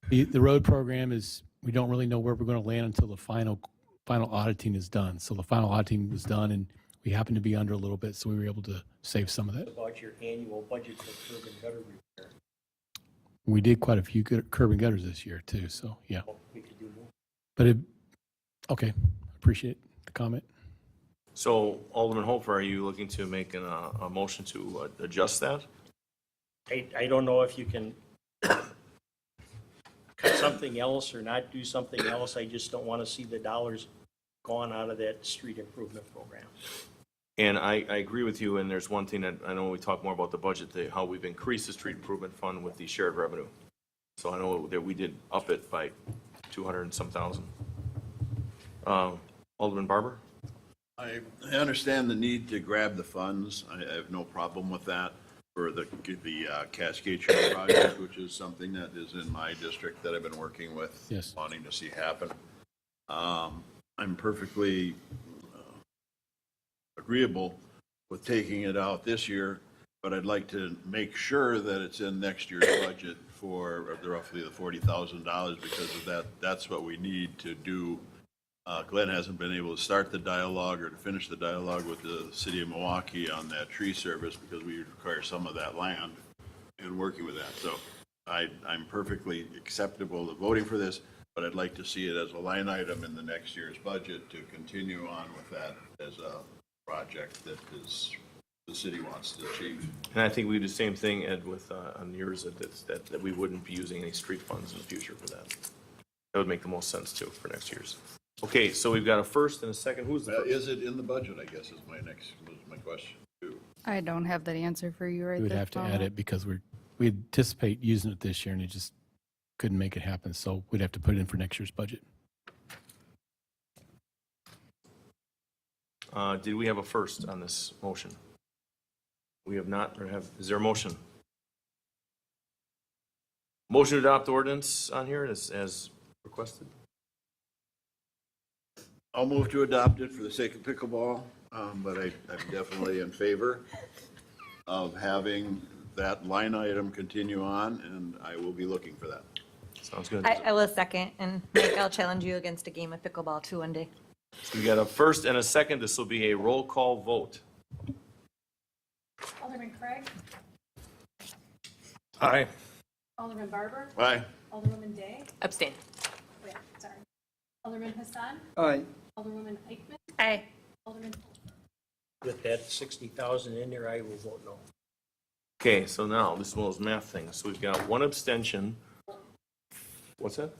[SPEAKER 13] the road program is, we don't really know where we're going to land until the final auditing is done. So the final auditing was done, and we happened to be under a little bit, so we were able to save some of that.
[SPEAKER 19] About your annual budget for curb and gutter repair.
[SPEAKER 13] We did quite a few curb and gutters this year too, so yeah.
[SPEAKER 19] We could do more.
[SPEAKER 13] But okay, appreciate the comment.
[SPEAKER 2] So Alderman Holfer, are you looking to make a motion to adjust that?
[SPEAKER 19] I don't know if you can cut something else or not do something else. I just don't want to see the dollars gone out of that street improvement program.
[SPEAKER 2] And I agree with you, and there's one thing that I know when we talk more about the budget, how we've increased the street improvement fund with the shared revenue. So I know that we did up it by 200 and some thousand. Alderman Barber?
[SPEAKER 3] I understand the need to grab the funds. I have no problem with that for the Cascade Trail project, which is something that is in my district that I've been working with,
[SPEAKER 13] Yes.
[SPEAKER 3] wanting to see happen. I'm perfectly agreeable with taking it out this year, but I'd like to make sure that it's in next year's budget for roughly the $40,000 because of that. That's what we need to do. Glenn hasn't been able to start the dialogue or to finish the dialogue with the city of Milwaukee on that tree service because we require some of that land and working with that. So I'm perfectly acceptable to voting for this, but I'd like to see it as a line item in the next year's budget to continue on with that as a project that is the city wants to achieve.
[SPEAKER 2] And I think we do the same thing, Ed, with, on yours, that we wouldn't be using any street funds in the future for that. That would make the most sense too for next year's. Okay, so we've got a first and a second. Who's the first?
[SPEAKER 3] Is it in the budget, I guess, was my question too.
[SPEAKER 23] I don't have that answer for you right
[SPEAKER 13] We would
[SPEAKER 23] this
[SPEAKER 13] have to add
[SPEAKER 23] moment.
[SPEAKER 13] it because we anticipate using it this year and it just couldn't make it happen. So we'd have to put it in for next year's budget.
[SPEAKER 2] Did we have a first on this motion? We have not, or is there a motion? Motion to adopt ordinance on here as requested?
[SPEAKER 3] I'll move to adopt it for the sake of pickleball, but I'm definitely in favor of having that line item continue on, and I will be looking for that.
[SPEAKER 2] Sounds good.
[SPEAKER 1] I will second, and Mike, I'll challenge you against a game of pickleball too one day.
[SPEAKER 2] So we got a first and a second. This will be a roll call vote.
[SPEAKER 10] Alderman Craig?
[SPEAKER 2] Aye.
[SPEAKER 10] Alderman Barber?
[SPEAKER 3] Aye.
[SPEAKER 10] Alderwoman Day?
[SPEAKER 5] Abstain.
[SPEAKER 10] Wait, sorry. Alderman Hassan?
[SPEAKER 19] Aye.
[SPEAKER 10] Alderwoman Eichman?
[SPEAKER 1] Aye.
[SPEAKER 10] Alderman
[SPEAKER 19] With that 60,000 in there, I will vote no.
[SPEAKER 2] Okay, so now this is one of those math things. So we've got one abstention. What's that?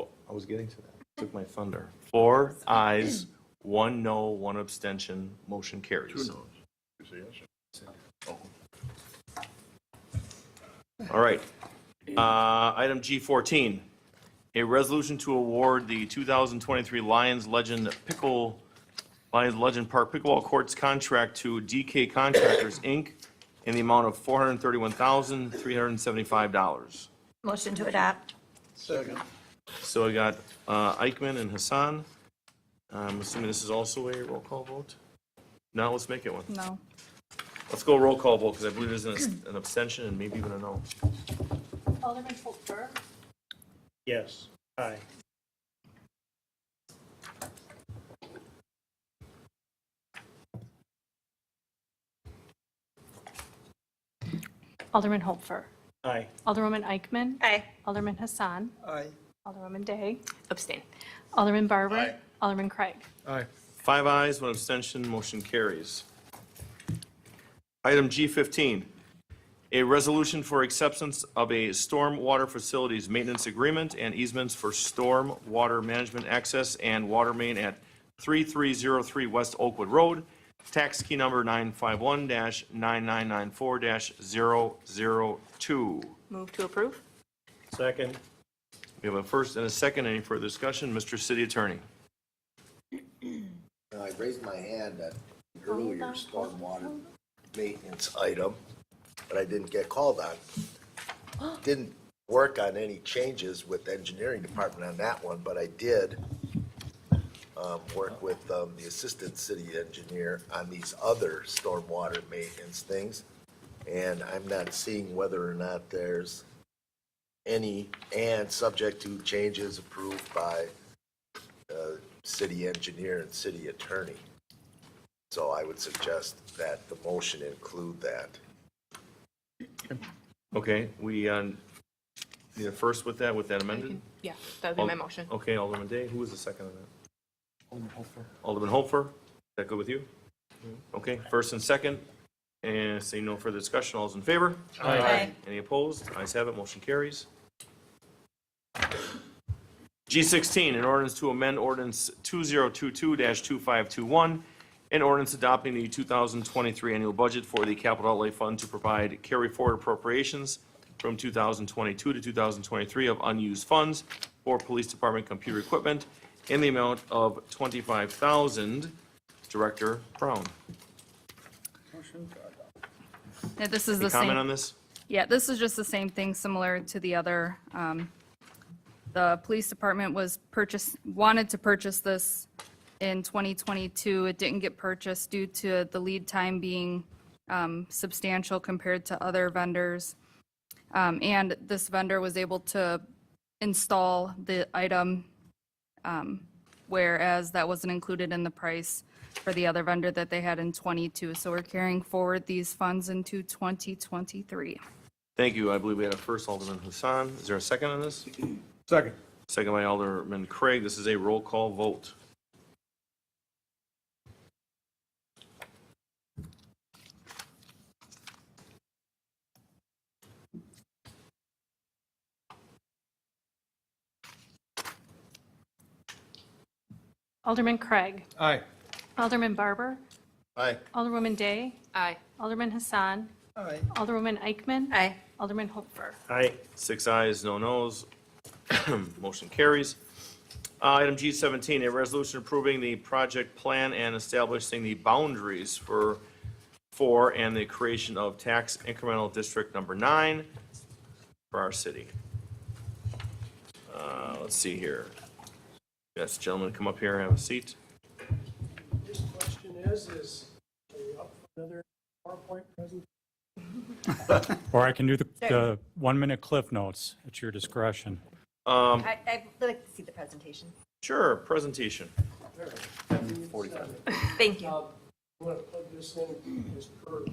[SPEAKER 2] Oh, I was getting to that. Took my thunder. 4 ayes, 1 no, 1 abstention. Motion carries.
[SPEAKER 3] 2 noes. You say yes? Oh.
[SPEAKER 2] All right. Item G14, a resolution to award the 2023 Lions Legend Park Pickleball Courts contract to DK Contractors, Inc. in the amount of $431,375.
[SPEAKER 1] Motion to adopt.
[SPEAKER 3] Second.
[SPEAKER 2] So we got Eichmann and Hassan. I'm assuming this is also a roll call vote? No, let's make it one.
[SPEAKER 23] No.
[SPEAKER 2] Let's go roll call vote, because I believe there's an abstention and maybe even a no.
[SPEAKER 10] Alderman Holtberg?
[SPEAKER 19] Yes. Aye.
[SPEAKER 10] Alderman Holtfer?
[SPEAKER 19] Aye.
[SPEAKER 10] Alderwoman Eichman?
[SPEAKER 1] Aye.
[SPEAKER 10] Alderman Hassan?
[SPEAKER 19] Aye.
[SPEAKER 10] Alderwoman Day?
[SPEAKER 5] Abstain.
[SPEAKER 10] Alderman Barber?
[SPEAKER 3] Aye.
[SPEAKER 10] Alderman Craig?
[SPEAKER 6] Aye.
[SPEAKER 2] 5 ayes, 1 abstention, motion carries. Item G15, a resolution for acceptance of a storm water facilities maintenance agreement and easements for storm water management access and water main at 3303 West Oakwood Road, tax key number 951-9994-002.
[SPEAKER 5] Move to approve?
[SPEAKER 19] Second.
[SPEAKER 2] We have a first and a second. Any further discussion? Mr. City Attorney.
[SPEAKER 8] I raised my hand at earlier stormwater maintenance item, but I didn't get called on. Didn't work on any changes with the engineering department on that one, but I did work with the assistant city engineer on these other stormwater maintenance things. And I'm not seeing whether or not there's any, and subject to changes approved by city engineer and city attorney. So I would suggest that the motion include that.
[SPEAKER 2] Okay, we need a first with that amended?
[SPEAKER 5] Yeah, that would be my motion.
[SPEAKER 2] Okay, Alderman Day, who was the second on that? Alderman Holfer, is that good with you? Okay, first and second, and seeing no further discussion, all's in favor?
[SPEAKER 1] Aye.
[SPEAKER 2] Any opposed? Ayes have it, motion carries. G16, an ordinance to amend ordinance 2022-2521, an ordinance adopting the 2023 annual budget for the capital outlay fund to provide carry-forward appropriations from 2022 to 2023 of unused funds for police department computer equipment in the amount of $25,000. Director Brown.
[SPEAKER 23] Yeah, this is
[SPEAKER 2] Any
[SPEAKER 23] the same.
[SPEAKER 2] comment on this?
[SPEAKER 23] Yeah, this is just the same thing, similar to the other. The police department wanted to purchase this in 2022. It didn't get purchased due to the lead time being substantial compared to other vendors. And this vendor was able to install the item, whereas that wasn't included in the price for the other vendor that they had in 22. So we're carrying forward these funds into 2023.
[SPEAKER 2] Thank you. I believe we had a first, Alderman Hassan. Is there a second on this?
[SPEAKER 6] Second.
[SPEAKER 2] Second by Alderman Craig. This is a roll call vote.
[SPEAKER 10] Alderman Craig.
[SPEAKER 6] Aye.
[SPEAKER 10] Alderman Barber.
[SPEAKER 3] Aye.
[SPEAKER 10] Alderwoman Day.
[SPEAKER 5] Aye.
[SPEAKER 10] Alderman Hassan.
[SPEAKER 6] Aye.
[SPEAKER 10] Alderwoman Eichmann.
[SPEAKER 1] Aye.
[SPEAKER 10] Alderman Hopfer.
[SPEAKER 19] Aye.
[SPEAKER 2] 6 ayes, no nos. Motion carries. Item G17, a resolution approving the project plan and establishing the boundaries for and the creation of tax incremental district number 9 for our city. Let's see here. Yes, gentlemen, come up here and have a seat.
[SPEAKER 15] This question is are you up for another PowerPoint presentation?
[SPEAKER 16] Or I can do the 1-minute cliff notes at your discretion.
[SPEAKER 1] I'd like to see the presentation.
[SPEAKER 2] Sure, presentation.
[SPEAKER 15] 45.
[SPEAKER 1] Thank you.
[SPEAKER 15] I'm going to plug this in as per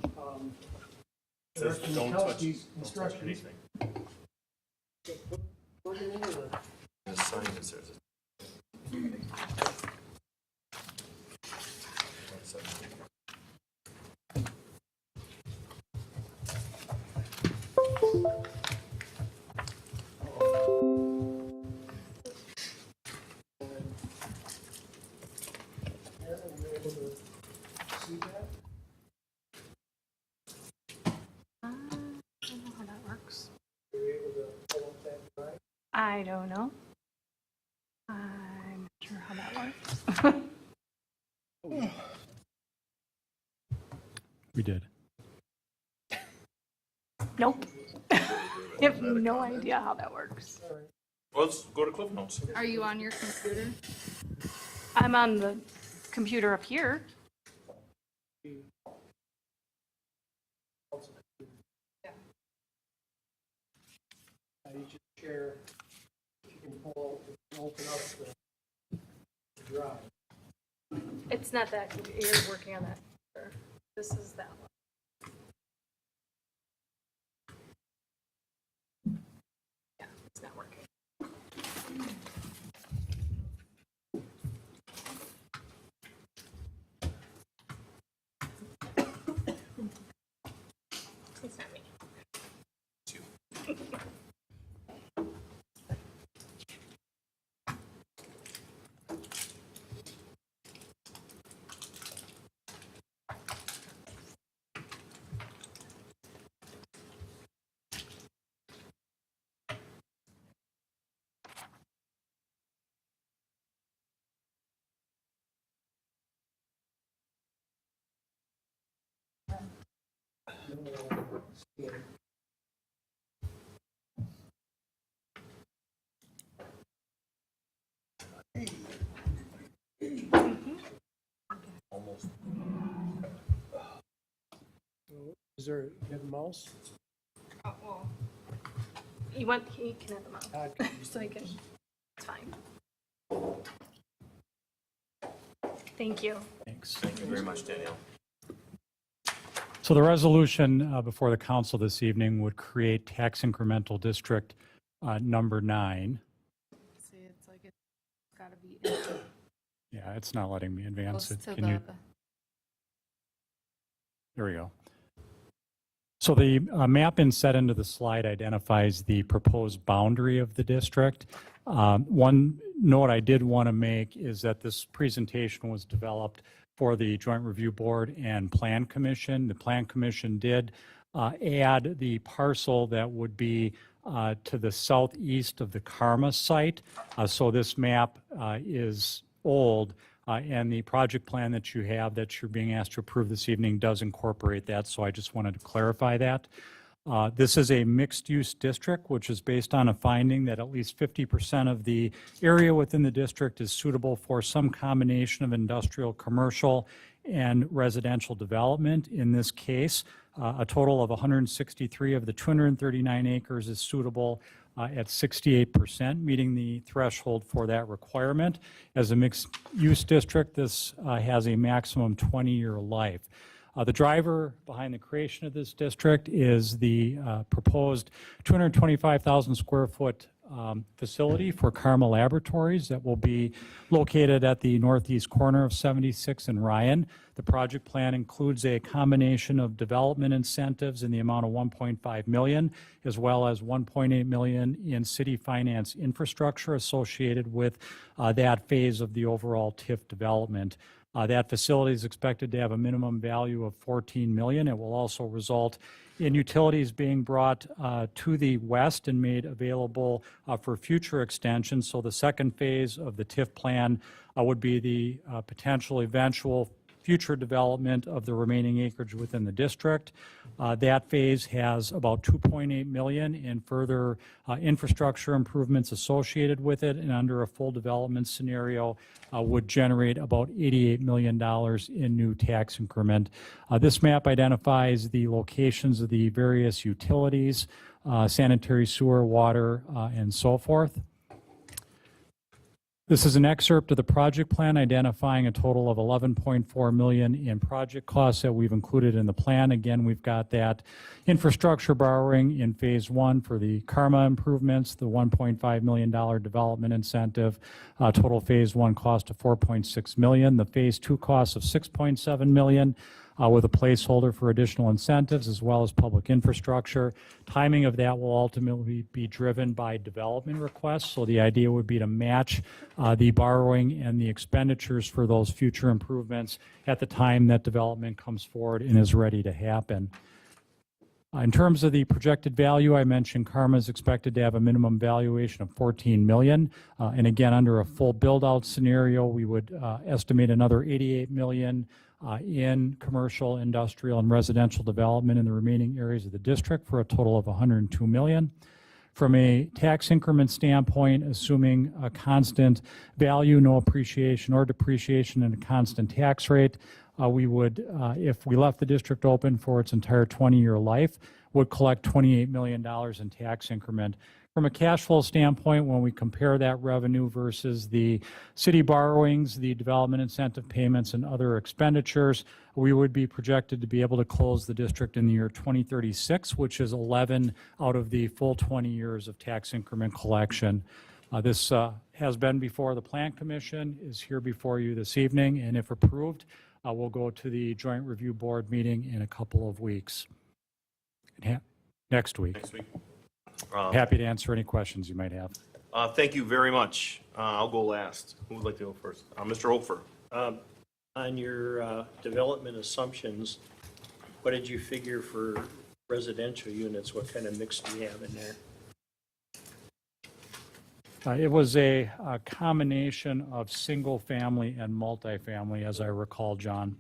[SPEAKER 2] Says
[SPEAKER 15] Director
[SPEAKER 2] don't touch
[SPEAKER 15] Mikulski's instructions.
[SPEAKER 2] anything.
[SPEAKER 15] Plug it in or-
[SPEAKER 2] The sign that says it.
[SPEAKER 15] Are you able to see that?
[SPEAKER 10] I don't know how that works.
[SPEAKER 15] Are you able to pull up that drive?
[SPEAKER 10] I don't know. I'm not sure how that works.
[SPEAKER 16] We did.
[SPEAKER 10] Nope. I have no idea how that works.
[SPEAKER 2] Well, let's go to Cliff Notes.
[SPEAKER 23] Are you on your computer?
[SPEAKER 10] I'm on the computer up here.
[SPEAKER 15] You just share, if you can open up the drive.
[SPEAKER 10] It's not that, you're working on that. This is that one. Yeah, it's not working. It's not me.
[SPEAKER 2] Almost.
[SPEAKER 15] Is there, you have a mouse?
[SPEAKER 10] Oh, well. He can have the mouse. So he can, it's fine. Thank you.
[SPEAKER 16] Thanks.
[SPEAKER 2] Thank you very much, Danielle.
[SPEAKER 16] So the resolution before the council this evening would create tax incremental district number 9.
[SPEAKER 23] See, it's like it's got to be
[SPEAKER 16] Yeah, it's not letting me advance
[SPEAKER 23] close
[SPEAKER 16] it.
[SPEAKER 23] to
[SPEAKER 16] Can you?
[SPEAKER 23] the.
[SPEAKER 16] There we go. So the map inset into the slide identifies the proposed boundary of the district. One note I did want to make is that this presentation was developed for the Joint Review Board and Plan Commission. The Plan Commission did add the parcel that would be to the southeast of the Karma site. So this map is old, and the project plan that you have that you're being asked to approve this evening does incorporate that, so I just wanted to clarify that. This is a mixed-use district, which is based on a finding that at least 50% of the area within the district is suitable for some combination of industrial, commercial, and residential development. In this case, a total of 163 of the 239 acres is suitable at 68%, meeting the threshold for that requirement. As a mixed-use district, this has a maximum 20-year life. The driver behind the creation of this district is the proposed 225,000 square foot facility for Karma Laboratories that will be located at the northeast corner of 76 and Ryan. The project plan includes a combination of development incentives in the amount of $1.5 million, as well as $1.8 million in city finance infrastructure associated with that phase of the overall TIF development. That facility is expected to have a minimum value of $14 million. It will also result in utilities being brought to the west and made available for future extensions. So the second phase of the TIF plan would be the potential eventual future development of the remaining acreage within the district. That phase has about $2.8 million in further infrastructure improvements associated with it, and under a full development scenario would generate about $88 million in new tax increment. This map identifies the locations of the various utilities, sanitary sewer, water, and so forth. This is an excerpt of the project plan identifying a total of $11.4 million in project costs that we've included in the plan. Again, we've got that infrastructure borrowing in phase one for the Karma improvements, the $1.5 million development incentive, total phase one cost of $4.6 million, the phase two cost of $6.7 million, with a placeholder for additional incentives as well as public infrastructure. Timing of that will ultimately be driven by development requests. So the idea would be to match the borrowing and the expenditures for those future improvements at the time that development comes forward and is ready to happen. In terms of the projected value, I mentioned Karma is expected to have a minimum valuation of $14 million. And again, under a full build-out scenario, we would estimate another $88 million in commercial, industrial, and residential development in the remaining areas of the district for a total of $102 million. From a tax increment standpoint, assuming a constant value, no appreciation or depreciation, and a constant tax rate, we would, if we left the district open for its entire 20-year life, would collect $28 million in tax increment. From a cash flow standpoint, when we compare that revenue versus the city borrowings, the development incentive payments, and other expenditures, we would be projected to be able to close the district in the year 2036, which is 11 out of the full 20 years of tax increment collection. This has been before the Plan Commission, is here before you this evening, and if approved, we'll go to the Joint Review Board meeting in a couple of weeks. Next week.
[SPEAKER 2] Next week.
[SPEAKER 16] Happy to answer any questions you might have.
[SPEAKER 2] Thank you very much. I'll go last. Who would like to go first? Mr. Hofer.
[SPEAKER 19] On your development assumptions, what did you figure for residential units? What kind of mix do you have in there?
[SPEAKER 16] It was a combination of single-family and multifamily, as I recall, John.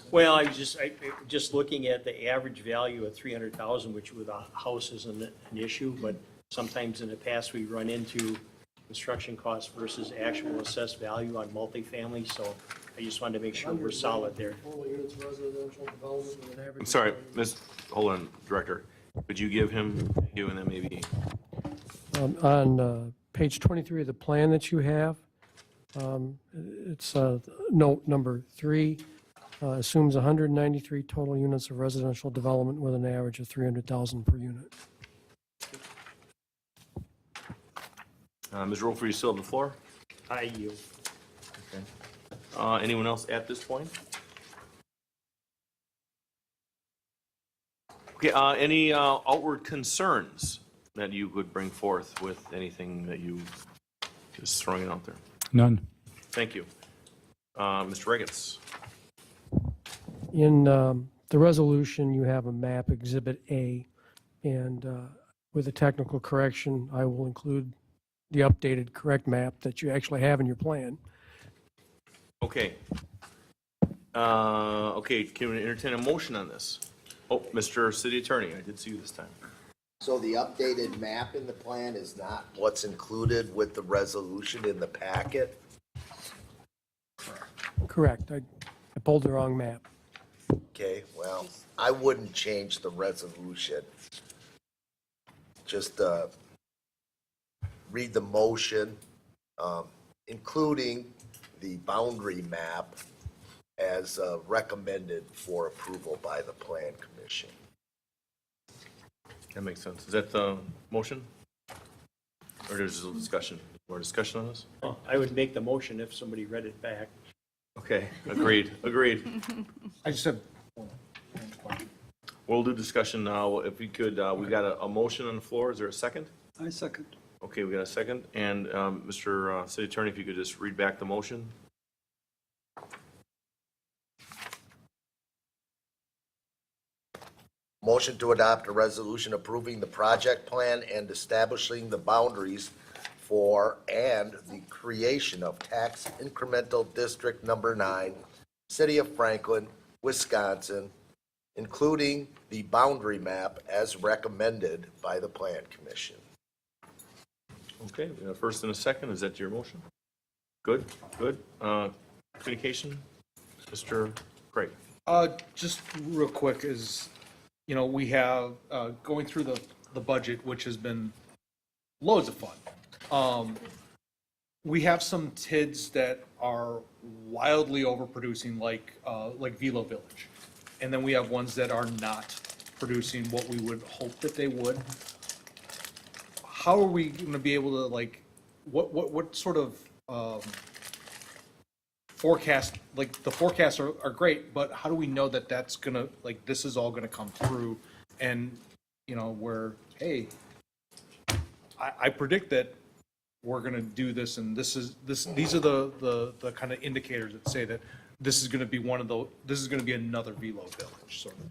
[SPEAKER 19] Well, I just looking at the average value of 300,000, which with a house isn't an issue, but sometimes in the past we run into construction costs versus actual assessed value on multifamily, so I just wanted to make sure we're solid there.
[SPEAKER 2] I'm sorry, hold on, Director. Could you give him, and then maybe?
[SPEAKER 15] On page 23 of the plan that you have, it's note number 3, assumes 193 total units of residential development with an average of 300,000 per unit.
[SPEAKER 2] Ms. Rolfer, you still have the floor?
[SPEAKER 19] I yield.
[SPEAKER 2] Okay. Anyone else at this point? Okay, any outward concerns that you would bring forth with anything that you just throwing it out there?
[SPEAKER 16] None.
[SPEAKER 2] Thank you. Mr. Riggins.
[SPEAKER 15] In the resolution, you have a map, Exhibit A, and with a technical correction, I will include the updated correct map that you actually have in your plan.
[SPEAKER 2] Okay. Okay, can we entertain a motion on this? Oh, Mr. City Attorney, I did see you this time.
[SPEAKER 8] So the updated map in the plan is not what's included with the resolution in the packet?
[SPEAKER 15] Correct. I pulled the wrong map.
[SPEAKER 8] Okay, well, I wouldn't change the resolution. Just read the motion, including the boundary map as recommended for approval by the Plan Commission.
[SPEAKER 2] That makes sense. Is that the motion? Or there's a discussion? More discussion on this?
[SPEAKER 19] I would make the motion if somebody read it back.
[SPEAKER 2] Okay, agreed, agreed.
[SPEAKER 6] I just have,
[SPEAKER 2] We'll do discussion now. If we could, we got a motion on the floor. Is there a second?
[SPEAKER 12] I second.
[SPEAKER 2] Okay, we got a second. And Mr. City Attorney, if you could just read back the motion.
[SPEAKER 8] Motion to adopt a resolution approving the project plan and establishing the boundaries for and the creation of tax incremental district number 9, City of Franklin, Wisconsin, including the boundary map as recommended by the Plan Commission.
[SPEAKER 2] Okay, we have a first and a second. Is that your motion? Good, good. Communication, Mr. Craig.
[SPEAKER 6] just real quick is, you know, we have, going through the budget, which has been loads of fun. We have some TIDs that are wildly overproducing, like Velo Village. And then we have ones that are not producing what we would hope that they would. How are we gonna be able to, like, what sort of, forecast, like, the forecasts are great, but how do we know that that's gonna, like, this is all gonna come through? And, you know, where, hey, I predict that we're gonna do this, and these are the kind of indicators that say that this is gonna be this is gonna be another Velo Village, sort of.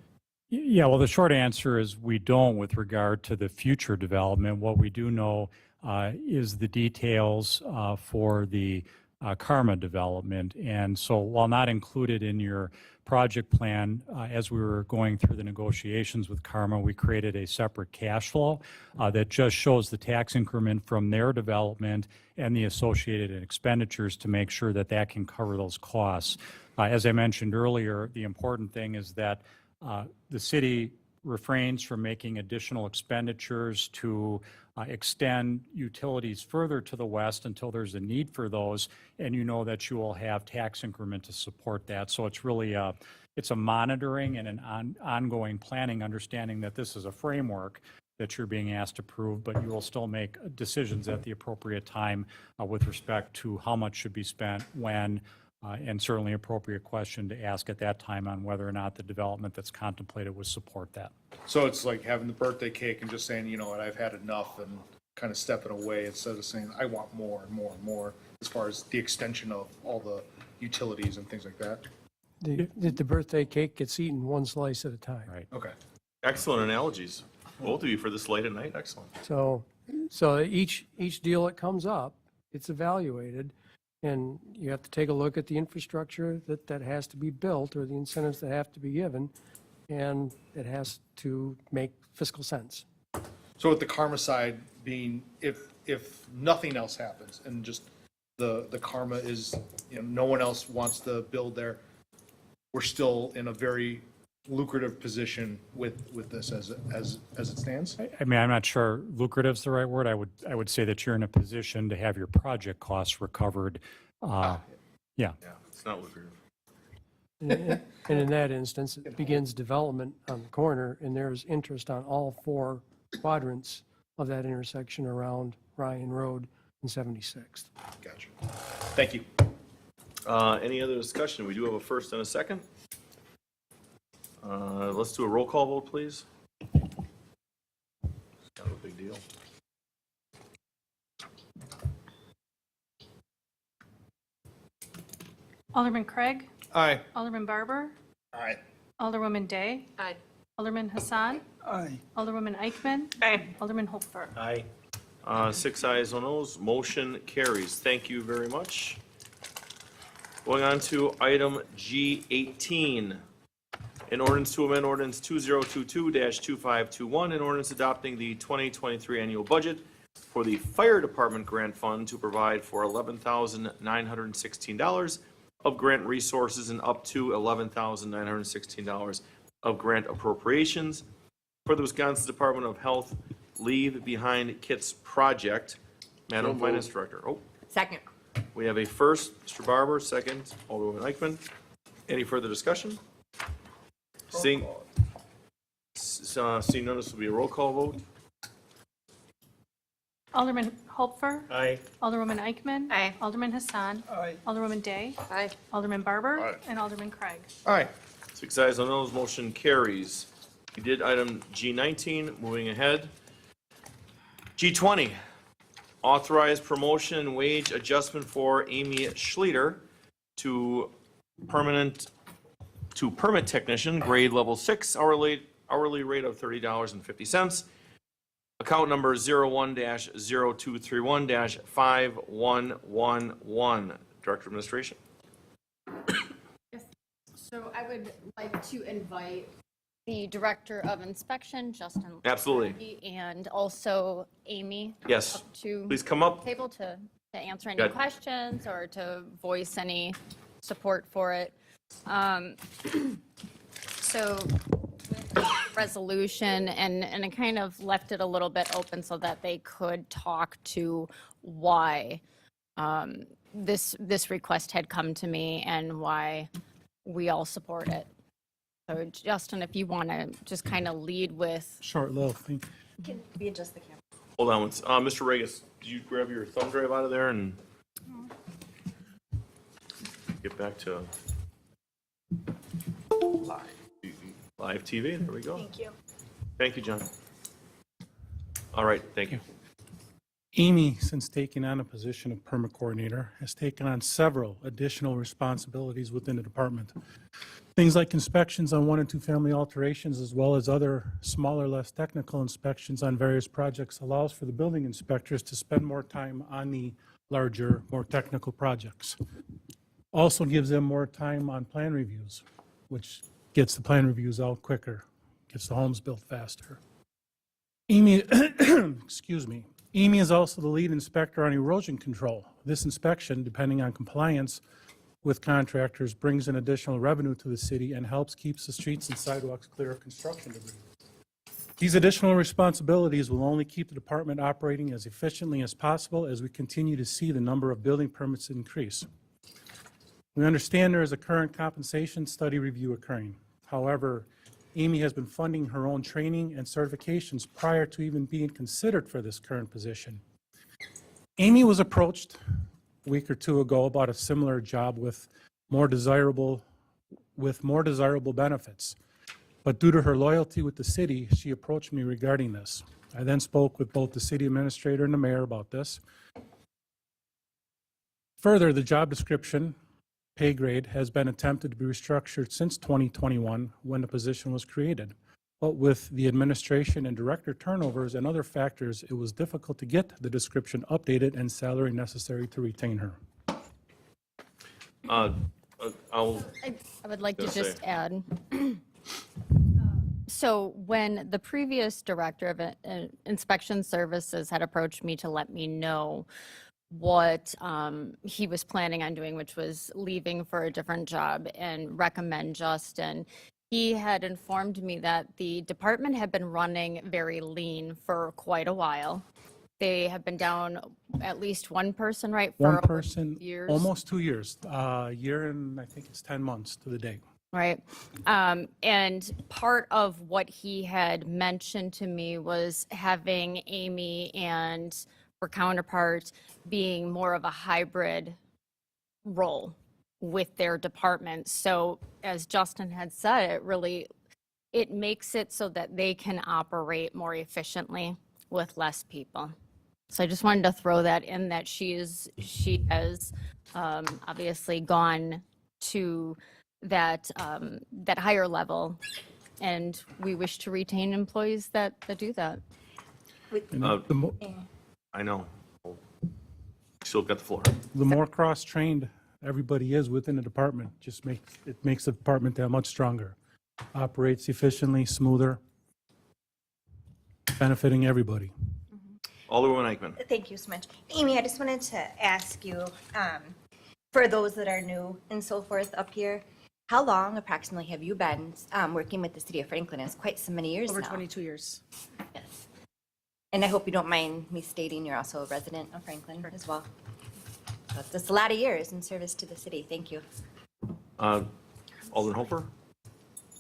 [SPEAKER 16] Yeah, well, the short answer is we don't with regard to the future development. What we do know is the details for the Karma development. And so while not included in your project plan, as we were going through the negotiations with Karma, we created a separate cash flow that just shows the tax increment from their development and the associated expenditures to make sure that that can cover those costs. As I mentioned earlier, the important thing is that the city refrains from making additional expenditures to extend utilities further to the west until there's a need for those, and you know that you will have tax increment to support that. So it's really it's a monitoring and an ongoing planning, understanding that this is a framework that you're being asked to approve, but you will still make decisions at the appropriate time with respect to how much should be spent, when, and certainly appropriate question to ask at that time on whether or not the development that's contemplated would support that.
[SPEAKER 6] So it's like having the birthday cake and just saying, you know what, I've had enough, and kind of stepping away instead of saying, I want more and more and more, as far as the extension of all the utilities and things like that.
[SPEAKER 15] The birthday cake gets eaten one slice at a time.
[SPEAKER 16] Right.
[SPEAKER 6] Okay.
[SPEAKER 2] Excellent analogies, both of you, for this late at night. Excellent.
[SPEAKER 15] So each deal that comes up, it's evaluated, and you have to take a look at the infrastructure that has to be built, or the incentives that have to be given, and it has to make fiscal sense.
[SPEAKER 6] So with the Karma side being, if nothing else happens and just the Karma is, you know, no one else wants to build there, we're still in a very lucrative position with this as it stands?
[SPEAKER 16] I mean, I'm not sure lucrative's the right word. I would say that you're in a position to have your project costs recovered. Yeah.
[SPEAKER 2] Yeah, it's not lucrative.
[SPEAKER 15] And in that instance, it begins development on the corner, and there's interest on all 4 quadrants of that intersection around Ryan Road and 76th.
[SPEAKER 6] Gotcha. Thank you.
[SPEAKER 2] Any other discussion? We do have a first and a second. Let's do a roll call vote, please. It's kind of a big deal.
[SPEAKER 10] Alderman Craig?
[SPEAKER 6] Aye.
[SPEAKER 10] Alderman Barber?
[SPEAKER 6] Aye.
[SPEAKER 10] Alderwoman Day.
[SPEAKER 5] Aye.
[SPEAKER 10] Alderman Hassan.
[SPEAKER 16] Aye.
[SPEAKER 10] Alderwoman Eichman.
[SPEAKER 5] Aye.
[SPEAKER 10] Alderman Hopfer.
[SPEAKER 19] Aye.
[SPEAKER 2] 6 ayes, no nos, motion carries. Thank you very much. Going on to item G18. An ordinance to amend ordinance 2022-2521, an ordinance adopting the 2023 annual budget for the Fire Department Grant Fund to provide for $11,916 of grant resources and up to $11,916 of grant appropriations for the Wisconsin Department of Health Leave Behind Kits project. Madam
[SPEAKER 3] So
[SPEAKER 2] Finance
[SPEAKER 3] moved.
[SPEAKER 2] Director. Oh,
[SPEAKER 5] Second.
[SPEAKER 2] we have a first, Mr. Barber, second, Alderwoman Eichman. Any further discussion? Seeing none, this will be a roll call vote.
[SPEAKER 10] Alderman Hopfer.
[SPEAKER 19] Aye.
[SPEAKER 10] Alderwoman Eichman.
[SPEAKER 5] Aye.
[SPEAKER 10] Alderman Hassan. Alderwoman Day.
[SPEAKER 5] Aye.
[SPEAKER 10] Alderman Barber.
[SPEAKER 3] Aye.
[SPEAKER 10] And Alderman Craig.
[SPEAKER 6] Aye.
[SPEAKER 2] 6 ayes, no nos, motion carries. We did item G19, moving ahead. G20, authorize promotion and wage adjustment for Amy Schleter to permit technician, grade level 6, hourly rate of $30.50. Account number 01-0231-5111. Director of Administration.
[SPEAKER 9] So I would like to invite the Director of Inspection, Justin.
[SPEAKER 2] Absolutely.
[SPEAKER 9] Lombardi, and also Amy.
[SPEAKER 2] Yes.
[SPEAKER 9] up to
[SPEAKER 2] Please come up.
[SPEAKER 9] the table to answer any
[SPEAKER 2] Good.
[SPEAKER 9] questions or to voice any support for it. So with the resolution, and I kind of left it a little bit open so that they could talk to why this request had come to me and why we all support it. So Justin, if you want to just kind of lead with.
[SPEAKER 16] Short little thing.
[SPEAKER 1] Can we adjust the camera?
[SPEAKER 2] Hold on, Mr. Regis, did you grab your thumb drive out of there and get back to live TV? There we go.
[SPEAKER 10] Thank you.
[SPEAKER 2] Thank you, John. All right, thank you.
[SPEAKER 16] Amy, since taking on a position of permit coordinator, has taken on several additional responsibilities within the department. Things like inspections on 1 and 2 family alterations, as well as other smaller, less technical inspections on various projects, allows for the building inspectors to spend more time on the larger, more technical projects. Also gives them more time on plan reviews, which gets the plan reviews out quicker, gets the homes built faster. Amy, excuse me, Amy is also the lead inspector on erosion control. This inspection, depending on compliance with contractors, brings in additional revenue to the city and helps keeps the streets and sidewalks clear of construction debris. These additional responsibilities will only keep the department operating as efficiently as possible as we continue to see the number of building permits increase. We understand there is a current compensation study review occurring. However, Amy has been funding her own training and certifications prior to even being considered for this current position. Amy was approached a week or two ago about a similar job with more desirable benefits. But due to her loyalty with the city, she approached me regarding this. I then spoke with both the city administrator and the mayor about this. Further, the job description pay grade has been attempted to be restructured since 2021 when the position was created. But with the administration and director turnovers and other factors, it was difficult to get the description updated and salary necessary to retain her.
[SPEAKER 2] I
[SPEAKER 9] would like to
[SPEAKER 2] Gonna
[SPEAKER 9] just
[SPEAKER 2] say.
[SPEAKER 9] add. So when the previous director of inspection services had approached me to let me know what he was planning on doing, which was leaving for a different job, and recommend Justin, he had informed me that the department had been running very lean for quite a while. They have been down at least one person, right? For
[SPEAKER 16] One
[SPEAKER 9] over
[SPEAKER 16] person,
[SPEAKER 9] years.
[SPEAKER 16] almost 2 years, a year and I think it's 10 months to the date.
[SPEAKER 9] Right. And part of what he had mentioned to me was having Amy and her counterpart being more of a hybrid role with their department. So as Justin had said, it makes it so that they can operate more efficiently with less people. So I just wanted to throw that in, that she has obviously gone to that, that higher level. And we wish to retain employees that do that.
[SPEAKER 2] I know. Still got the floor.
[SPEAKER 16] The more cross-trained everybody is within the department, it makes the department that much stronger. Operates efficiently, smoother, benefiting everybody.
[SPEAKER 2] Alderwoman Eichmann.
[SPEAKER 1] Thank you so much. Amy, I just wanted to ask you, for those that are new and so forth up here, how long approximately have you been working with the city of Franklin? It's quite so many years
[SPEAKER 12] Over
[SPEAKER 1] now.
[SPEAKER 12] 22 years.
[SPEAKER 1] Yes. And I hope you don't mind me stating you're also a resident of Franklin as well. So it's just a lot of years in service to the city. Thank you.
[SPEAKER 2] Alderman Hofer.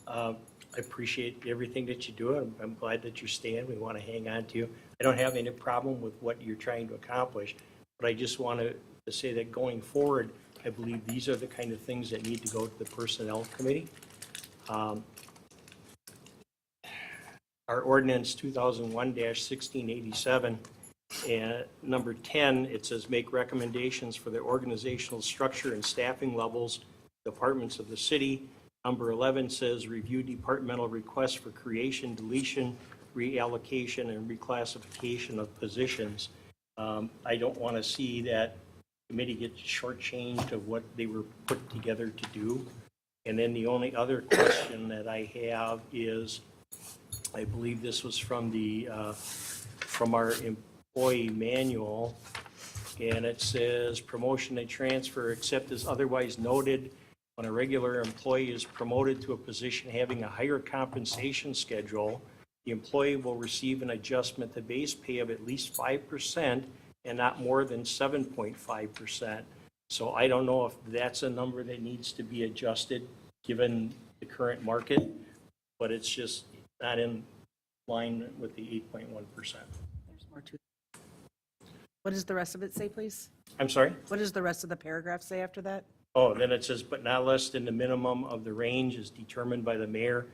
[SPEAKER 19] I appreciate everything that you do. I'm glad that you're staying. We want to hang on to you. I don't have any problem with what you're trying to accomplish, but I just want to say that going forward, I believe these are the kind of things that need to go to the Personnel Committee. Our ordinance 2001-1687, and number 10, it says make recommendations for the organizational structure and staffing levels, departments of the city. Number 11 says review departmental requests for creation, deletion, reallocation, and reclassification of positions. I don't want to see that committee get shortchanged of what they were put together to do. And then the only other question that I have is, I believe this was from our employee manual, and it says promotion and transfer except as otherwise noted. When a regular employee is promoted to a position having a higher compensation schedule, the employee will receive an adjustment to base pay of at least 5% and not more than 7.5%. So I don't know if that's a number that needs to be adjusted given the current market, but it's just not in line with the 8.1%.
[SPEAKER 12] There's more to. What does the rest of it say, please?
[SPEAKER 19] I'm sorry?
[SPEAKER 12] What does the rest of the paragraph say after that?
[SPEAKER 19] Oh, then it says, but not less than the minimum of the range is determined by the mayor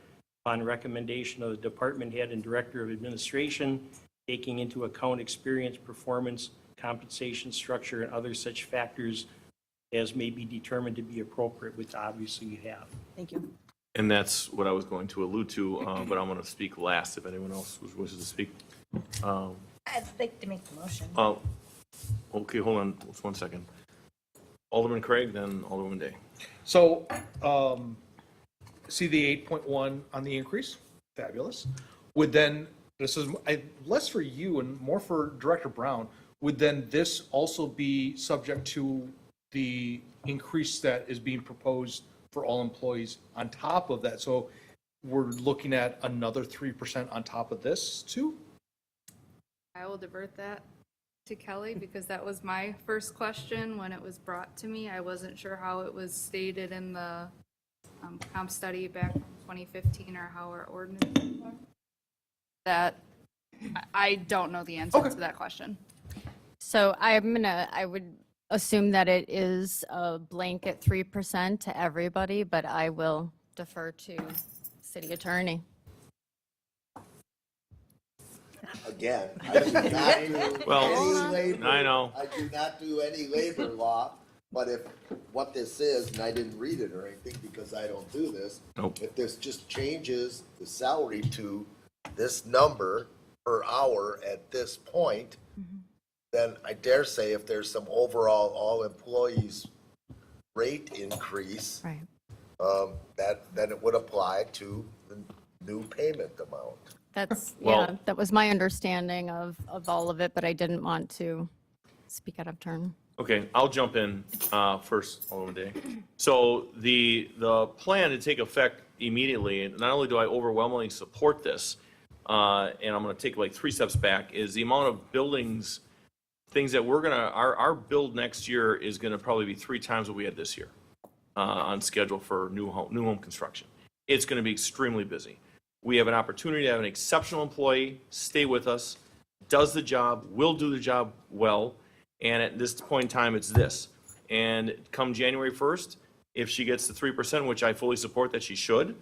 [SPEAKER 19] upon recommendation of the department head and director of administration, taking into account experience, performance, compensation structure, and other such factors as may be determined to be appropriate, which obviously you have.
[SPEAKER 12] Thank you.
[SPEAKER 2] And that's what I was going to allude to, but I'm going to speak last if anyone else wishes to speak.
[SPEAKER 1] I'd like to make the motion.
[SPEAKER 2] Okay, hold on just 1 second. Alderman Craig, then Alderwoman Day.
[SPEAKER 6] So, see the 8.1 on the increase? Fabulous. Would then, this is less for you and more for Director Brown, would then this also be subject to the increase that is being proposed for all employees on top of that? So we're looking at another 3% on top of this too?
[SPEAKER 23] I will divert that to Kelly because that was my first question when it was brought to me. I wasn't sure how it was stated in the comp study back from 2015 or how our ordinance was. That I don't know the answer to that question.
[SPEAKER 9] So I would assume that it is a blanket 3% to everybody, but I will defer to city attorney.
[SPEAKER 8] Again, I do not do
[SPEAKER 2] Well,
[SPEAKER 8] any labor.
[SPEAKER 2] I know.
[SPEAKER 8] I do not do any labor law, but if what this is, and I didn't read it or anything because I don't do this.
[SPEAKER 2] Nope.
[SPEAKER 8] If this just changes the salary to this number per hour at this point, then I dare say if there's some overall all employees rate increase,
[SPEAKER 9] Right.
[SPEAKER 8] then it would apply to the new payment amount.
[SPEAKER 9] That's,
[SPEAKER 2] Well-
[SPEAKER 9] yeah, that was my understanding of all of it, but I didn't want to speak out of turn.
[SPEAKER 2] Okay, I'll jump in first, Alderman Day. So the plan to take effect immediately, and not only do I overwhelmingly support this, and I'm going to take like 3 steps back, is the amount of buildings, things that we're going to, our build next year is going to probably be 3 times what we had this year on schedule for new home construction. It's going to be extremely busy. We have an opportunity to have an exceptional employee stay with us, does the job, will do the job well, and at this point in time, it's this. And come January 1st, if she gets the 3%, which I fully support that she should,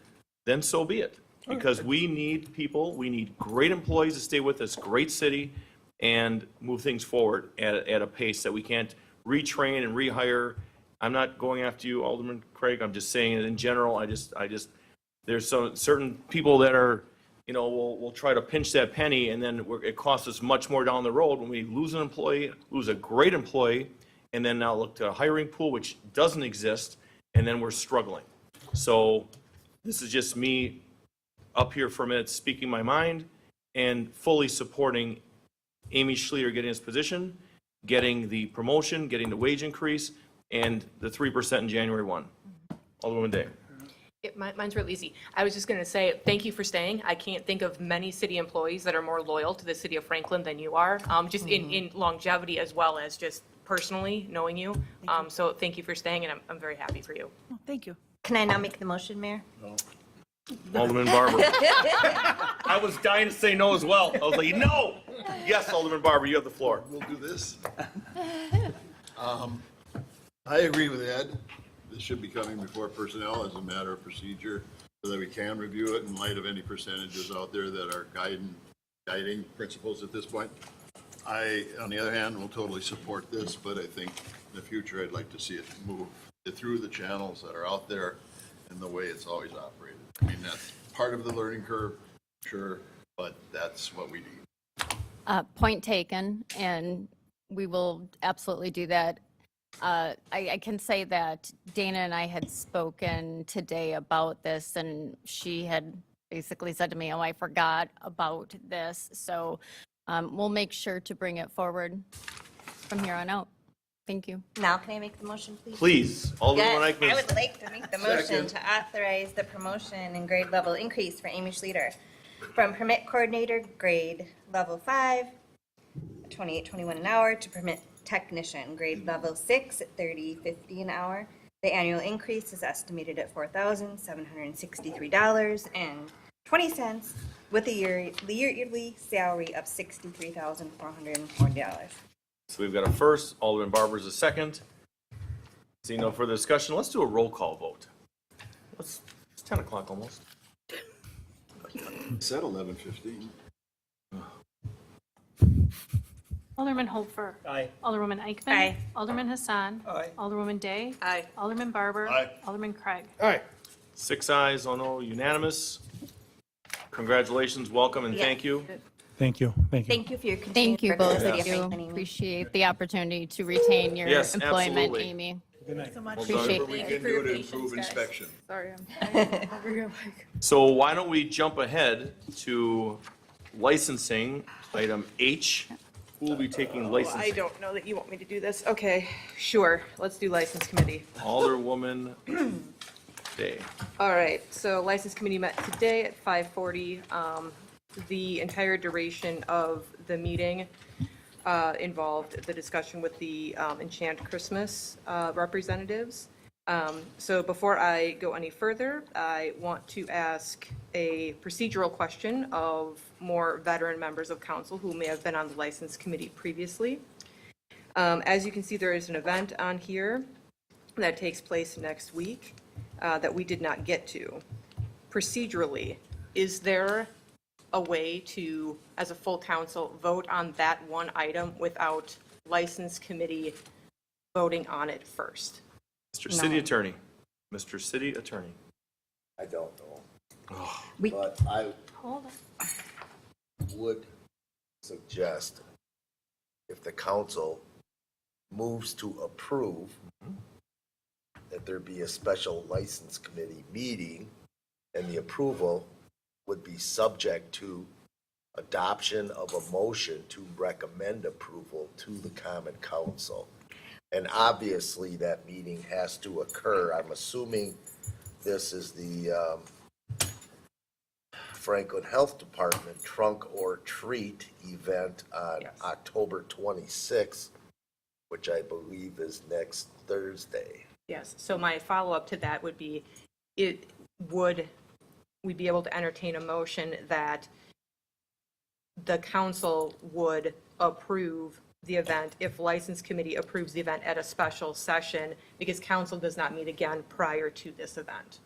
[SPEAKER 2] then so be it. Because we need people, we need great employees to stay with this great city and move things forward at a pace that we can't retrain and rehire I'm not going after you, Alderman Craig, I'm just saying it in general, there's some certain people that are, will try to pinch that penny, and then it costs us much more down the road when we lose an employee, lose a great employee, and then now look to a hiring pool, which doesn't exist, and then we're struggling. So this is just me up here for a minute, speaking my mind, and fully supporting Amy Schlier getting his position, getting the promotion, getting the wage increase, and the 3% in January 1. Alderwoman Day.
[SPEAKER 5] Mine's real easy. I was just going to say, thank you for staying. I can't think of many city employees that are more loyal to the city of Franklin than you are, just in longevity as well as just personally knowing you. So thank you for staying, and I'm very happy for you.
[SPEAKER 12] Oh, thank you.
[SPEAKER 1] Can I now make the motion, Mayor?
[SPEAKER 2] Alderman Barber. I was dying to say no as well. I was like, no! Yes, Alderman Barber, you have the floor.
[SPEAKER 3] We'll do this. I agree with Ed. This should be coming before personnel as a matter of procedure so that we can review it in light of any percentages out there that are guiding principles at this point. I, on the other hand, will totally support this, but I think in the future I'd like to see it move through the channels that are out there and the way it's always operated. I mean, that's part of the learning curve, sure, but that's what we need.
[SPEAKER 9] Point taken, and we will absolutely do that. I can say that Dana and I had spoken today about this, and she had basically said to me, oh, I forgot about this. So we'll make sure to bring it forward from here on out. Thank you.
[SPEAKER 1] Now can I make the motion, please?
[SPEAKER 2] Please, Alderwoman
[SPEAKER 1] Yes,
[SPEAKER 2] Eichmann.
[SPEAKER 1] I would like to make the motion to authorize the promotion and grade level increase for Amy Schlieder from permit coordinator grade level 5, $28.21 an hour, to permit technician grade level 6 at $30.50 an hour. The annual increase is estimated at $4,763.20 with a yearly salary of $63,440.
[SPEAKER 2] So we've got a first, Alderman Barber's a second. Seeing no further discussion, let's do a roll call vote. It's 10 o'clock almost.
[SPEAKER 3] It said 11:15.
[SPEAKER 10] Alderman Holfer.
[SPEAKER 19] Aye.
[SPEAKER 10] Alderwoman Eichmann.
[SPEAKER 1] Aye.
[SPEAKER 10] Alderman Hassan.
[SPEAKER 19] Aye.
[SPEAKER 10] Alderwoman Day.
[SPEAKER 5] Aye.
[SPEAKER 10] Alderman Barber.
[SPEAKER 3] Aye.
[SPEAKER 10] Alderman Craig.
[SPEAKER 6] All right.
[SPEAKER 2] 6 ayes, oh no, unanimous. Congratulations, welcome, and
[SPEAKER 1] Yeah.
[SPEAKER 2] thank you.
[SPEAKER 16] Thank you. Thank you.
[SPEAKER 1] Thank you for your continued
[SPEAKER 9] Thank you
[SPEAKER 1] work with
[SPEAKER 9] both
[SPEAKER 1] the
[SPEAKER 9] of
[SPEAKER 1] city of
[SPEAKER 9] you.
[SPEAKER 1] Franklin, Amy.
[SPEAKER 9] Appreciate the opportunity to retain your
[SPEAKER 2] Yes,
[SPEAKER 9] employment,
[SPEAKER 2] absolutely.
[SPEAKER 9] Amy.
[SPEAKER 12] Thank you so much.
[SPEAKER 9] Appreciate
[SPEAKER 3] Whatever we can do to improve inspection.
[SPEAKER 12] Sorry, I'm over here like.
[SPEAKER 2] So why don't we jump ahead to licensing, item H. Who will be taking
[SPEAKER 5] I
[SPEAKER 2] licensing?
[SPEAKER 5] don't know that you want me to do this. Okay, sure. Let's do license committee.
[SPEAKER 2] Alderwoman Day.
[SPEAKER 5] All right, so License Committee met today at 5:40. The entire duration of the meeting involved the discussion with the Enchant Christmas representatives. So before I go any further, I want to ask a procedural question of more veteran members of council who may have been on the License Committee previously. As you can see, there is an event on here that takes place next week that we did not get to. Procedurally, is there a way to, as a full council, vote on that one item without License Committee voting on it first?
[SPEAKER 2] Mr. City Attorney. Mr. City Attorney.
[SPEAKER 8] I don't know.
[SPEAKER 1] We-
[SPEAKER 8] But I
[SPEAKER 10] Hold on.
[SPEAKER 8] would suggest if the council moves to approve that there be a special license committee meeting, and the approval would be subject to adoption of a motion to recommend approval to the common council. And obviously, that meeting has to occur. I'm assuming this is the Franklin Health Department Trunk or Treat event on October 26th, which I believe is next Thursday.
[SPEAKER 5] Yes, so my follow-up to that would be, would we be able to entertain a motion that the council would approve the event if License Committee approves the event at a special session, because council does not meet again prior to this event?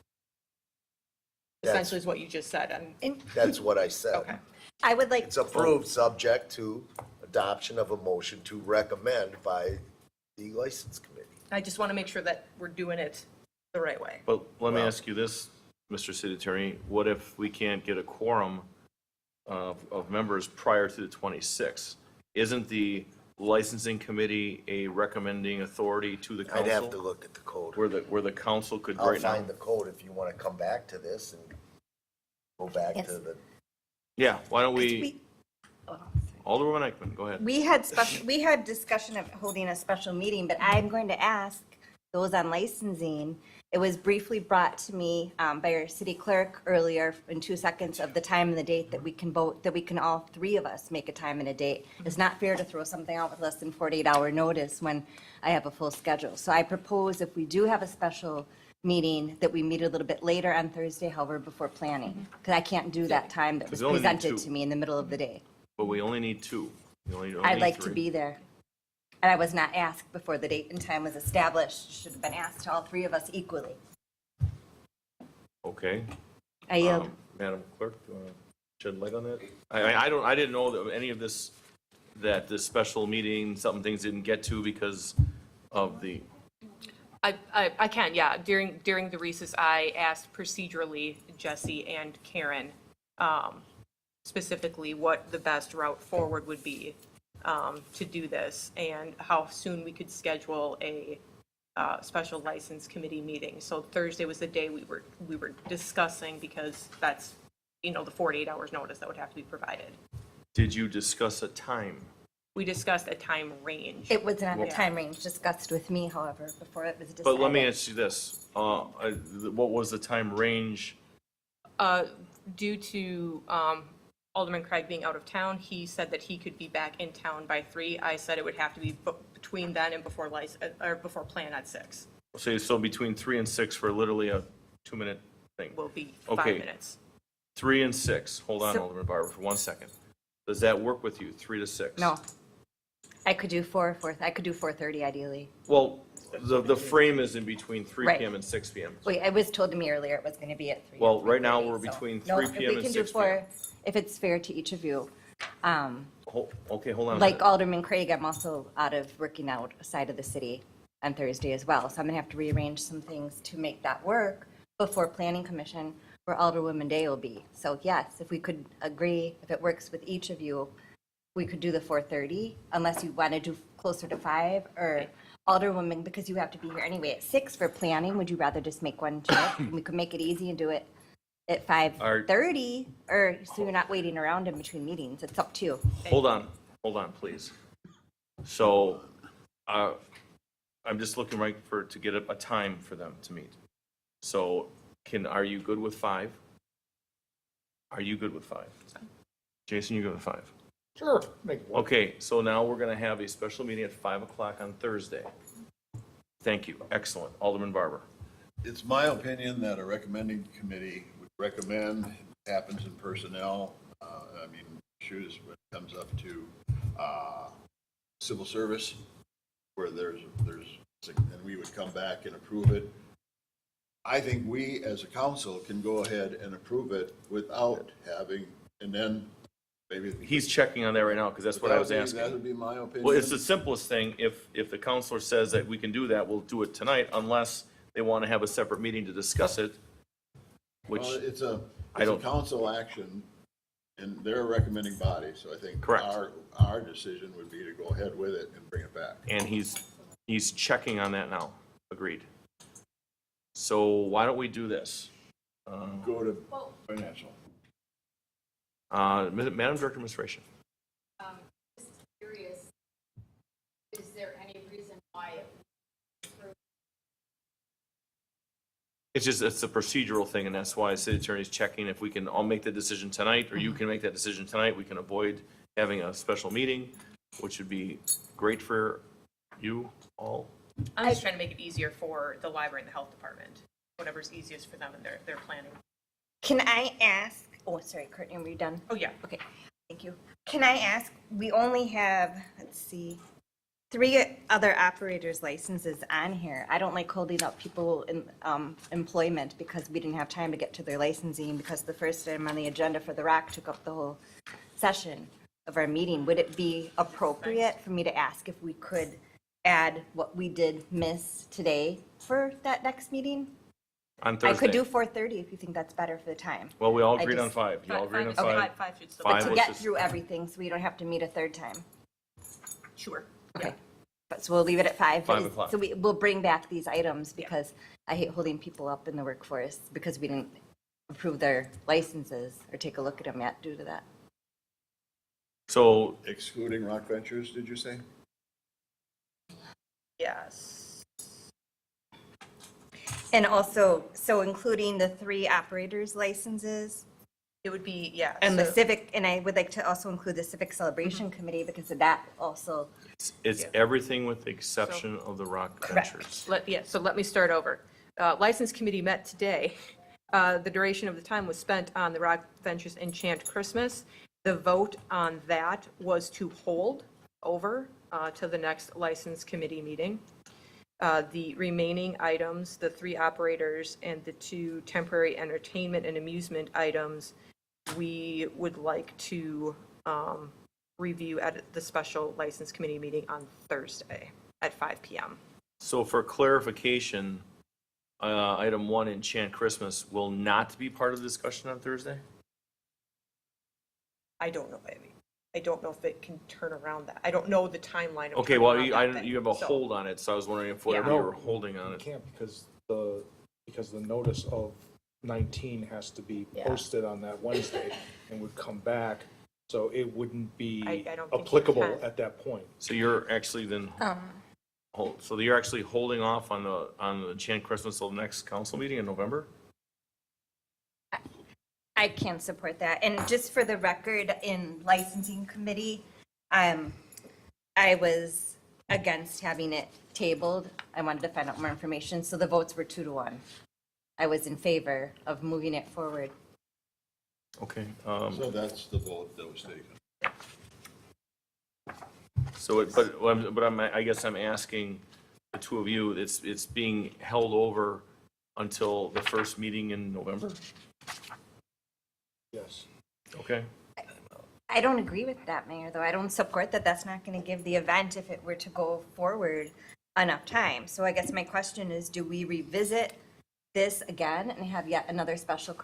[SPEAKER 5] Essentially is what you just said.
[SPEAKER 8] That's what I said.
[SPEAKER 5] Okay.
[SPEAKER 1] I would like,
[SPEAKER 8] It's approved, subject to adoption of a motion to recommend by the license committee.
[SPEAKER 5] I just want to make sure that we're doing it the right way.
[SPEAKER 2] But let me ask you this, Mr. City Attorney, what if we can't get a quorum of members prior to the 26th? Isn't the licensing committee a recommending authority to the council?
[SPEAKER 8] I'd have to look at the code.
[SPEAKER 2] Where the council could
[SPEAKER 8] I'll
[SPEAKER 2] right now?
[SPEAKER 8] find the code if you want to come back to this and go back
[SPEAKER 1] Yes.
[SPEAKER 8] to the.
[SPEAKER 2] Yeah, why don't
[SPEAKER 1] We-
[SPEAKER 2] we, Alderwoman Eichman, go ahead.
[SPEAKER 1] We had discussion of holding a special meeting, but I'm going to ask those on licensing. It was briefly brought to me by our city clerk earlier in 2 seconds of the time and the date that we can vote, that we can all three of us make a time and a date. It's not fair to throw something out with less than 48-hour notice when I have a full schedule. So I propose if we do have a special meeting, that we meet a little bit later on Thursday, however, before planning. Because I can't do that time that was
[SPEAKER 2] 'Cause we only need
[SPEAKER 1] presented
[SPEAKER 2] two.
[SPEAKER 1] to me in the middle of the day.
[SPEAKER 2] But we only need two. We only
[SPEAKER 1] I'd
[SPEAKER 2] need
[SPEAKER 1] like to
[SPEAKER 2] three.
[SPEAKER 1] be there. And I was not asked before the date and time was established. Should have been asked to all three of us equally.
[SPEAKER 2] Okay.
[SPEAKER 1] I yield.
[SPEAKER 2] Madam Clerk, do you want to shed light on that? I didn't know that any of this, that this special meeting, some things didn't get to because of the,
[SPEAKER 5] I can, yeah. During the recess, I asked procedurally Jesse and Karen specifically what the best route forward would be to do this and how soon we could schedule a special license committee meeting. So Thursday was the day we were discussing because that's, the 48 hours notice that would have to be provided.
[SPEAKER 2] did you discuss a time?
[SPEAKER 5] We discussed a time range.
[SPEAKER 1] It was not a time range discussed with me, however, before it was decided.
[SPEAKER 2] But let me ask you this, what was the time range?
[SPEAKER 5] Due to Alderman Craig being out of town, he said that he could be back in town by 3. I said it would have to be between then and before before plan at 6.
[SPEAKER 2] So between 3 and 6 for literally a 2-minute thing?
[SPEAKER 5] Will be 5
[SPEAKER 2] Okay.
[SPEAKER 5] minutes.
[SPEAKER 2] 3 and 6, hold on,
[SPEAKER 1] So-
[SPEAKER 2] Alderman Barber, for 1 second. Does that work with you, 3 to 6?
[SPEAKER 1] No. I could do 4, I could do 4:30 ideally.
[SPEAKER 2] Well, the frame is in between 3
[SPEAKER 1] Right.
[SPEAKER 2] PM and 6 PM.
[SPEAKER 1] Wait, it was told to me earlier it was going to be at 3.
[SPEAKER 2] Well, right now, we're
[SPEAKER 1] 3:30, so-
[SPEAKER 2] between
[SPEAKER 1] No,
[SPEAKER 2] 3
[SPEAKER 1] if
[SPEAKER 2] PM
[SPEAKER 1] we
[SPEAKER 2] and
[SPEAKER 1] can do
[SPEAKER 2] 6 PM.
[SPEAKER 1] 4, if it's fair to each of you.
[SPEAKER 2] Okay, hold on a
[SPEAKER 1] Like
[SPEAKER 2] minute.
[SPEAKER 1] Alderman Craig, I'm also out of working outside of the city on Thursday as well. So I'm gonna have to rearrange some things to make that work before Planning Commission, where Alderwoman Day will be. So yes, if we could agree, if it works with each of you, we could do the 4:30, unless you want to do closer to 5, or Alderwoman, because you have to be here anyway at 6 for planning, would you rather just make one trip? We could make it easy and do it at 5:30, or so you're not waiting around in between meetings. It's up to you.
[SPEAKER 2] Hold on, please. So, I'm just looking to get a time for them to meet. So, are you good with 5? Are you good with 5? Jason, you good with 5?
[SPEAKER 6] Sure. Make it work.
[SPEAKER 2] Okay, so now we're going to have a special meeting at 5 o'clock on Thursday. Thank you, excellent. Alderman Barber.
[SPEAKER 3] It's my opinion that a recommending committee would recommend, happens in personnel, issues when it comes up to civil service, where there's, and we would come back and approve it. I think we, as a council, can go ahead and approve it without having, and then maybe.
[SPEAKER 2] He's checking on that right now, because that's what I was asking.
[SPEAKER 3] That would be my opinion.
[SPEAKER 2] Well, it's the simplest thing. If the counselor says that we can do that, we'll do it tonight, unless they want to have a separate meeting to discuss it, which
[SPEAKER 3] Well, it's a
[SPEAKER 2] don't-
[SPEAKER 3] council action, and they're a recommending body, so I think
[SPEAKER 2] Correct.
[SPEAKER 3] our decision would be to go ahead with it and bring it back.
[SPEAKER 2] and he's checking on that now. Agreed. So why don't we do this?
[SPEAKER 3] Go to financial.
[SPEAKER 2] Madam Director of Administration.
[SPEAKER 9] Just curious, is there any reason why it
[SPEAKER 2] It's a procedural thing, and that's why the city attorney is checking if we can all make the decision tonight, or you can make that decision tonight. We can avoid having a special meeting, which would be great for you all.
[SPEAKER 5] I'm just trying to make it easier for the library and the health department, whatever's easiest for them and their planning.
[SPEAKER 1] Can I ask, oh, sorry, Courtney, were you done?
[SPEAKER 5] Oh, yeah.
[SPEAKER 1] Okay, thank you. Can I ask, we only have, let's see, 3 other operators' licenses on here. I don't like holding up people in employment because we didn't have time to get to their licensing, because the first item on the agenda for the ROC took up the whole session of our meeting. Would it be appropriate for me to ask if we could add what we did miss today for that next meeting.
[SPEAKER 2] On
[SPEAKER 1] I
[SPEAKER 2] Thursday.
[SPEAKER 1] could do 4:30 if you think that's better for the time.
[SPEAKER 2] Well, we all
[SPEAKER 1] I
[SPEAKER 2] agreed on
[SPEAKER 1] just-
[SPEAKER 2] 5. You all agreed on
[SPEAKER 5] Okay.
[SPEAKER 2] 5?
[SPEAKER 5] Five should still.
[SPEAKER 1] But
[SPEAKER 2] Five
[SPEAKER 1] to
[SPEAKER 2] was
[SPEAKER 1] get
[SPEAKER 2] just-
[SPEAKER 1] through everything, so we don't have to meet a third time.
[SPEAKER 5] Sure.
[SPEAKER 1] Okay. But so we'll leave it at 5.
[SPEAKER 2] 5 o'clock.
[SPEAKER 1] So we'll bring back these items because I hate holding people up in the workforce because we didn't approve their licenses or take a look at them yet due to that.
[SPEAKER 2] So
[SPEAKER 3] Excluding Rock Ventures, did you say?
[SPEAKER 5] Yes.
[SPEAKER 1] And also, so including the 3 operators licenses
[SPEAKER 5] It would be, yeah.
[SPEAKER 1] and the
[SPEAKER 5] so-
[SPEAKER 1] civic, and I would like to also include the Civic Celebration Committee because of that also.
[SPEAKER 2] it's everything with the exception of the Rock Ventures.
[SPEAKER 5] So let me start over. License Committee met today. The duration of the time was spent on the Rock Ventures Enchant Christmas. The vote on that was to hold over to the next License Committee meeting. The remaining items, the 3 operators and the 2 temporary entertainment and amusement items, we would like to review at the special License Committee meeting on Thursday at 5 PM.
[SPEAKER 2] So for clarification, item 1, Enchant Christmas, will not be part of the discussion on Thursday?
[SPEAKER 5] I don't know, Amy. I don't know if it can turn around that. I don't know the timeline of
[SPEAKER 2] Okay,
[SPEAKER 5] turning
[SPEAKER 2] well,
[SPEAKER 5] around that thing,
[SPEAKER 2] you have a
[SPEAKER 5] so-
[SPEAKER 2] hold on it, so I was wondering if whatever
[SPEAKER 5] Yeah.
[SPEAKER 2] you were holding on
[SPEAKER 6] You
[SPEAKER 2] it.
[SPEAKER 6] can't because the notice of 19 has to be
[SPEAKER 5] Yeah.
[SPEAKER 6] posted on that Wednesday and would come back, so it wouldn't be
[SPEAKER 5] I don't think you
[SPEAKER 6] applicable
[SPEAKER 5] can.
[SPEAKER 6] at that point.
[SPEAKER 2] So you're actually then, so you're actually holding off on the Enchant Christmas till the next council meeting in November?
[SPEAKER 1] I can support that. And just for the record, in licensing committee, I was against having it tabled. I wanted to find out more information, so the votes were 2-1. I was in favor of moving it forward.
[SPEAKER 2] Okay.
[SPEAKER 3] So that's the vote that was taken.
[SPEAKER 2] So, I guess I'm asking the 2 of you, it's being held over until the first meeting in November?
[SPEAKER 6] Yes.
[SPEAKER 2] Okay.
[SPEAKER 1] I don't agree with that, Mayor, though. I don't support that. That's not going to give the event, if it were to go forward, enough time. So I guess my question is, do we revisit this again and have yet another special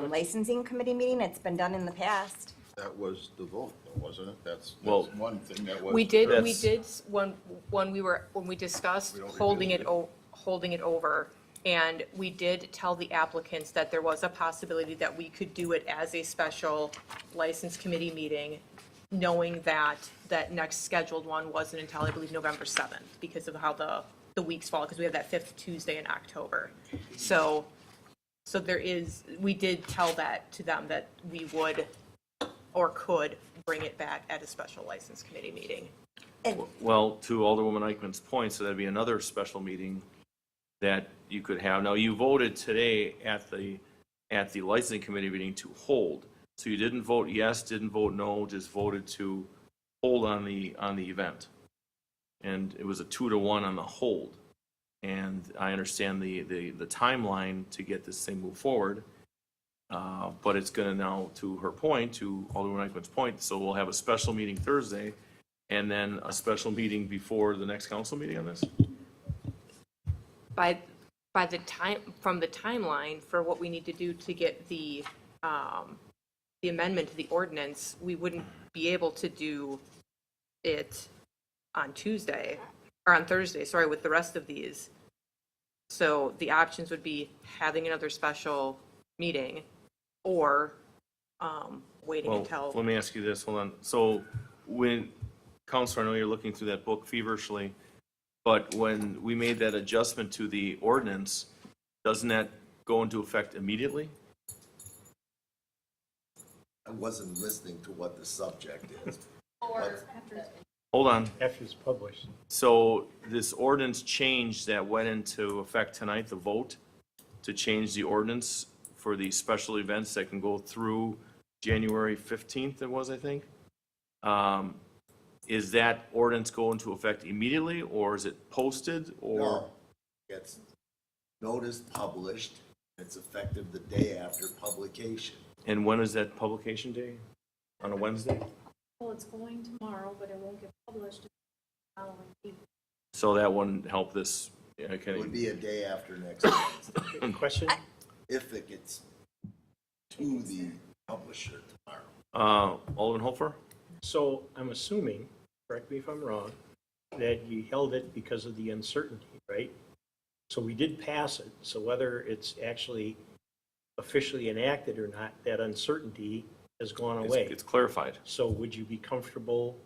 [SPEAKER 1] licensing committee meeting? It's been done in the past.
[SPEAKER 3] That was the vote, wasn't it? That's
[SPEAKER 2] Well,
[SPEAKER 3] one thing that was.
[SPEAKER 5] We did,
[SPEAKER 2] That's-
[SPEAKER 5] when we discussed
[SPEAKER 3] We don't
[SPEAKER 5] holding it,
[SPEAKER 3] revisit
[SPEAKER 5] holding it over, and we did tell the applicants that there was a possibility that we could do it as a special license committee meeting, knowing that that next scheduled one wasn't until, I believe, November 7th, because of how the weeks fall, because we have that 5th Tuesday in October. So there is, we did tell that to them, that we would or could bring it back at a special license committee meeting.
[SPEAKER 2] Well, to Alderwoman Eichmann's point, so that'd be another special meeting that you could have. Now, you voted today at the licensing committee meeting to hold. So you didn't vote yes, didn't vote no, just voted to hold on the event. And it was a 2-1 on the hold. And I understand the timeline to get this thing moved forward. But it's gonna now, to her point, to Alderwoman Eichmann's point, so we'll have a special meeting Thursday and then a special meeting before the next council meeting on this?
[SPEAKER 5] By the time, from the timeline for what we need to do to get the amendment to the ordinance, we wouldn't be able to do it on Tuesday, or on Thursday, sorry, with the rest of these. So the options would be having another special meeting or waiting
[SPEAKER 2] Well,
[SPEAKER 5] until.
[SPEAKER 2] let me ask you this, hold on. So when, Counselor, I know you're looking through that book feverishly, but when we made that adjustment to the ordinance, doesn't that go into effect immediately?
[SPEAKER 8] I wasn't listening to what the subject is.
[SPEAKER 2] Hold on.
[SPEAKER 19] After it's published.
[SPEAKER 2] So this ordinance change that went into effect tonight, the vote to change the ordinance for the special events that can go through January 15th, it was, I think. Is that ordinance go into effect immediately, or is it posted, or?
[SPEAKER 8] No, it's noticed, published, it's effective the day after publication.
[SPEAKER 2] And when is that publication day? On a Wednesday?
[SPEAKER 10] Well, it's going tomorrow, but it won't get published until the following evening.
[SPEAKER 2] So that wouldn't help this.
[SPEAKER 8] It would be a day after next Wednesday,
[SPEAKER 19] Question?
[SPEAKER 8] if it gets to the publisher tomorrow.
[SPEAKER 2] Alderman Hofer?
[SPEAKER 19] So I'm assuming, correct me if I'm wrong, that you held it because of the uncertainty, right? So we did pass it, so whether it's actually officially enacted or not, that uncertainty has gone away.
[SPEAKER 2] It's clarified.
[SPEAKER 19] So would you be comfortable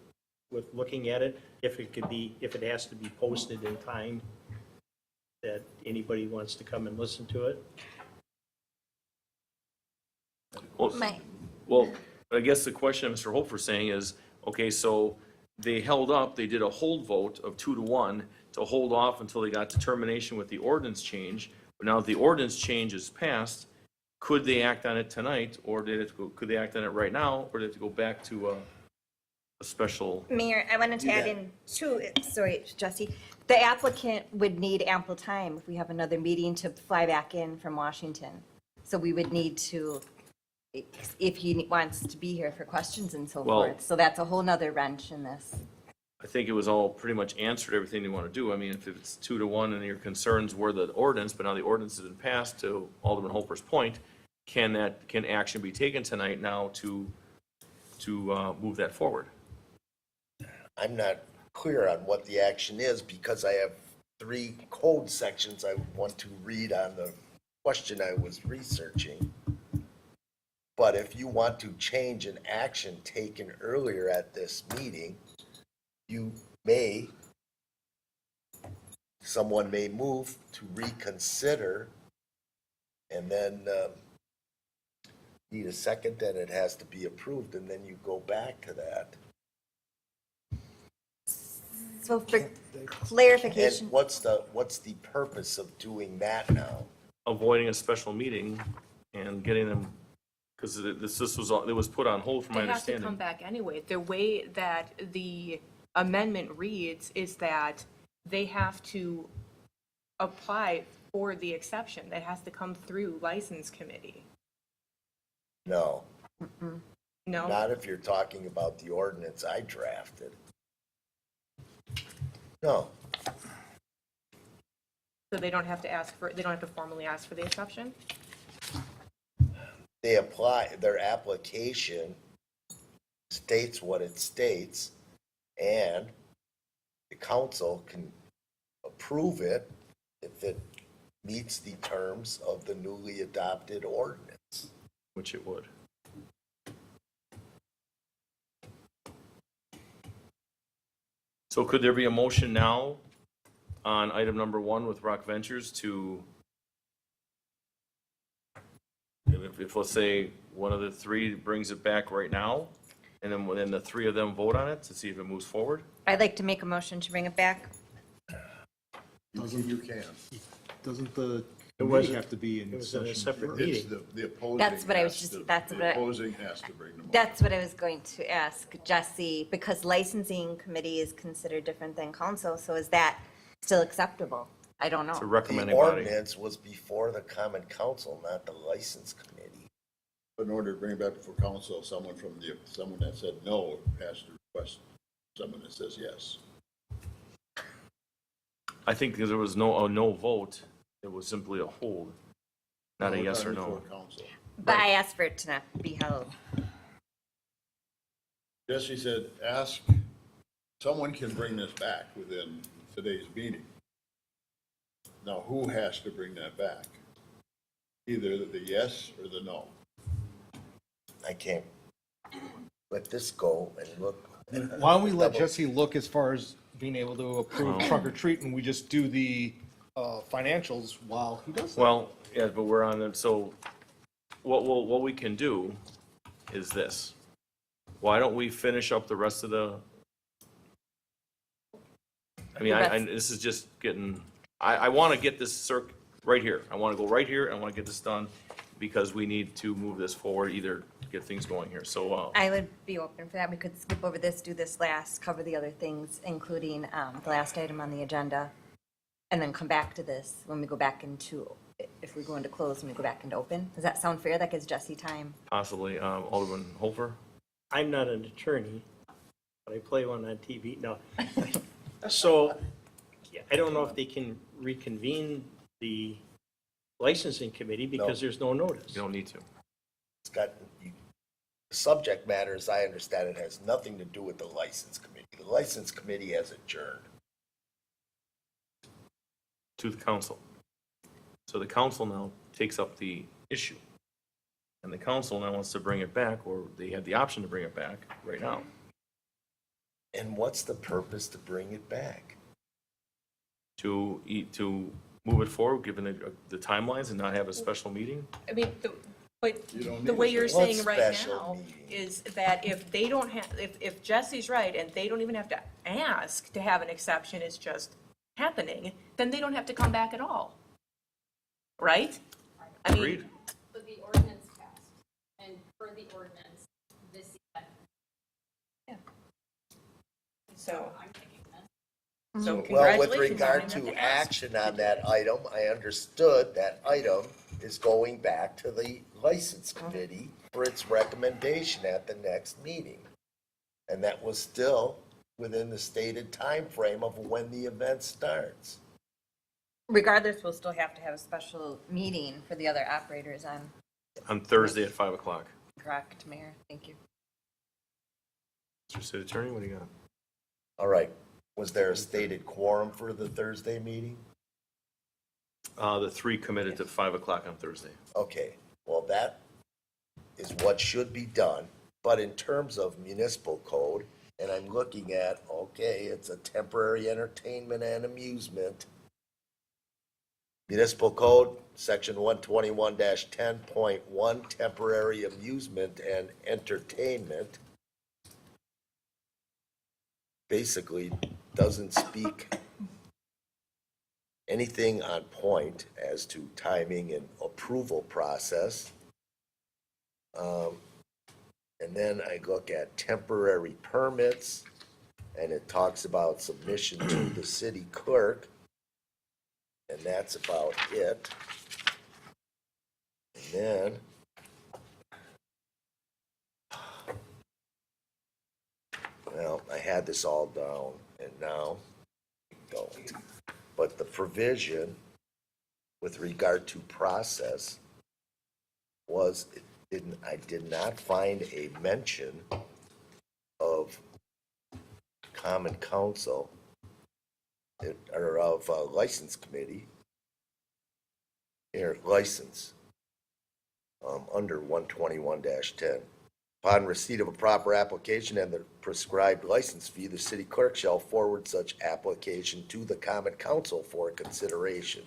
[SPEAKER 19] with looking at it, if it has to be posted in time, that anybody wants to come and listen to it?
[SPEAKER 2] Well, I guess the question Mr. Hofer's saying is, okay, so they held up, they did a hold vote of 2-1 to hold off until they got determination with the ordinance change. But now that the ordinance change is passed, could they act on it tonight, or could they act on it right now, or did they have to go back to a special?
[SPEAKER 1] Mayor, I wanted to add in two, sorry, Jesse. The applicant would need ample time if we have another meeting to fly back in from Washington. So we would need to, if he wants to be here for questions and so
[SPEAKER 2] Well-
[SPEAKER 1] forth. So that's a whole nother wrench in this.
[SPEAKER 2] I think it was all pretty much answered, everything you want to do. I mean, if it's 2-1 and your concerns were the ordinance, but now the ordinance has been passed, to Alderman Hofer's point, can action be taken tonight now to move that forward?
[SPEAKER 8] I'm not clear on what the action is because I have 3 code sections I want to read on the question I was researching. But if you want to change an action taken earlier at this meeting, someone may move to reconsider and then need a second, then it has to be approved, and then you go back to that.
[SPEAKER 1] So for clarification.
[SPEAKER 8] And what's the purpose of doing that now?
[SPEAKER 2] Avoiding a special meeting and getting them, because it was put on hold from my
[SPEAKER 5] It has to come
[SPEAKER 2] understanding.
[SPEAKER 5] back anyway. The way that the amendment reads is that they have to apply for the exception. That has to come through license committee.
[SPEAKER 8] No,
[SPEAKER 5] No?
[SPEAKER 8] not if you're talking about the ordinance I drafted. No,
[SPEAKER 5] So they don't have to formally ask for the exception?
[SPEAKER 8] they apply, their application states what it states, and the council can approve it if it meets the terms of the newly adopted ordinance.
[SPEAKER 2] Which it would. So could there be a motion now on item number 1 with Rock Ventures to, if let's say one of the 3 brings it back right now, and then the 3 of them vote on it to see if it moves forward?
[SPEAKER 1] I'd like to make a motion to bring it back.
[SPEAKER 3] You can.
[SPEAKER 6] Doesn't the
[SPEAKER 19] It
[SPEAKER 6] committee
[SPEAKER 19] wasn't-
[SPEAKER 6] have to be in
[SPEAKER 19] it was in a
[SPEAKER 6] session
[SPEAKER 19] separate
[SPEAKER 6] first?
[SPEAKER 19] meeting.
[SPEAKER 3] It's the opposing.
[SPEAKER 1] That's what I was
[SPEAKER 3] has
[SPEAKER 1] just-
[SPEAKER 3] to-
[SPEAKER 1] that's
[SPEAKER 3] the
[SPEAKER 1] what I-
[SPEAKER 3] opposing has to bring the motion.
[SPEAKER 1] That's what I was going to ask Jesse, because licensing committee is considered different than council, so is that still acceptable? I don't
[SPEAKER 2] It's a
[SPEAKER 1] know.
[SPEAKER 2] recommending
[SPEAKER 8] The
[SPEAKER 2] body.
[SPEAKER 8] ordinance was before the common council, not the license committee.
[SPEAKER 3] In order to bring it back before council, someone that said no has to request someone that says yes.
[SPEAKER 2] I think because there was a no vote, it was simply a hold, not a yes or no.
[SPEAKER 3] Before council.
[SPEAKER 1] But I asked for it to not be held.
[SPEAKER 3] Jesse said, someone can bring this back within today's meeting. Now, who has to bring that back? Either the yes or the no.
[SPEAKER 8] I can't let this go and look.
[SPEAKER 6] Why don't we let Jesse look as far as being able to approve trunk or treat, and we just do the financials while he does that?
[SPEAKER 2] Well, yeah, but we're on it, so what we can do is this. Why don't we finish up the rest of the, I mean, this is just getting, I want to get this right here. I want to go right here, and I want to get this done, because we need to move this forward, either to get things going here, so,
[SPEAKER 1] I would be open for that. We could skip over this, do this last, cover the other things, including the last item on the agenda, and then come back to this when we go back into, if we go into close and we go back into open. Does that sound fair? That gives Jesse time.
[SPEAKER 2] possibly, Alderman Hofer?
[SPEAKER 19] I'm not an attorney, but I play one on TV. No. So I don't know if they can reconvene the licensing committee because there's no notice.
[SPEAKER 2] You don't need to.
[SPEAKER 8] It's got, the subject matter, as I understand it, has nothing to do with the license committee. The license committee has adjourned.
[SPEAKER 2] To the council. So the council now takes up the issue. And the council now wants to bring it back, or they have the option to bring it back right now.
[SPEAKER 8] And what's the purpose to bring it back?
[SPEAKER 2] To move it forward, given the timelines, and not have a special meeting?
[SPEAKER 5] I mean, but
[SPEAKER 8] don't
[SPEAKER 5] the
[SPEAKER 8] need
[SPEAKER 5] way
[SPEAKER 8] a
[SPEAKER 5] you're
[SPEAKER 8] special-
[SPEAKER 5] saying right
[SPEAKER 8] What special
[SPEAKER 5] now
[SPEAKER 8] meeting?
[SPEAKER 5] is that if they don't have, if Jesse's right and they don't even have to ask to have an exception, it's just happening, then they don't have to come back at all. Right? I mean,
[SPEAKER 2] Agreed.
[SPEAKER 9] But the ordinance passed, and per the ordinance, this event.
[SPEAKER 5] so.
[SPEAKER 8] Well,
[SPEAKER 5] So
[SPEAKER 8] with
[SPEAKER 5] congratulations.
[SPEAKER 8] regard
[SPEAKER 5] on having
[SPEAKER 8] to
[SPEAKER 5] to ask.
[SPEAKER 8] action on that item, I understood that item is going back to the license committee for its recommendation at the next meeting. And that was still within the stated time frame of when the event starts.
[SPEAKER 1] Regardless, we'll still have to have a special meeting for the other operators
[SPEAKER 2] On Thursday at 5 o'clock.
[SPEAKER 1] correct, Mayor? Thank you.
[SPEAKER 2] Mr. City Attorney, what do you got?
[SPEAKER 8] All right, was there a stated quorum for the Thursday meeting?
[SPEAKER 2] The three committed to 5 o'clock on Thursday.
[SPEAKER 8] Okay, well, that is what should be done, but in terms of municipal code, and I'm looking at, okay, it's a temporary entertainment and amusement. Municipal code, section 121-10.1, temporary amusement and entertainment. Basically, doesn't speak anything on point as to timing and approval process. And then I look at temporary permits, and it talks about submission to the city clerk, and that's about it. And then well, I had this all down, and now I don't. But the provision with regard to process was, I did not find a mention of common council or of license committee, or license, under 121-10. Upon receipt of a proper application and the prescribed license fee, the city clerk shall forward such application to the common council for consideration.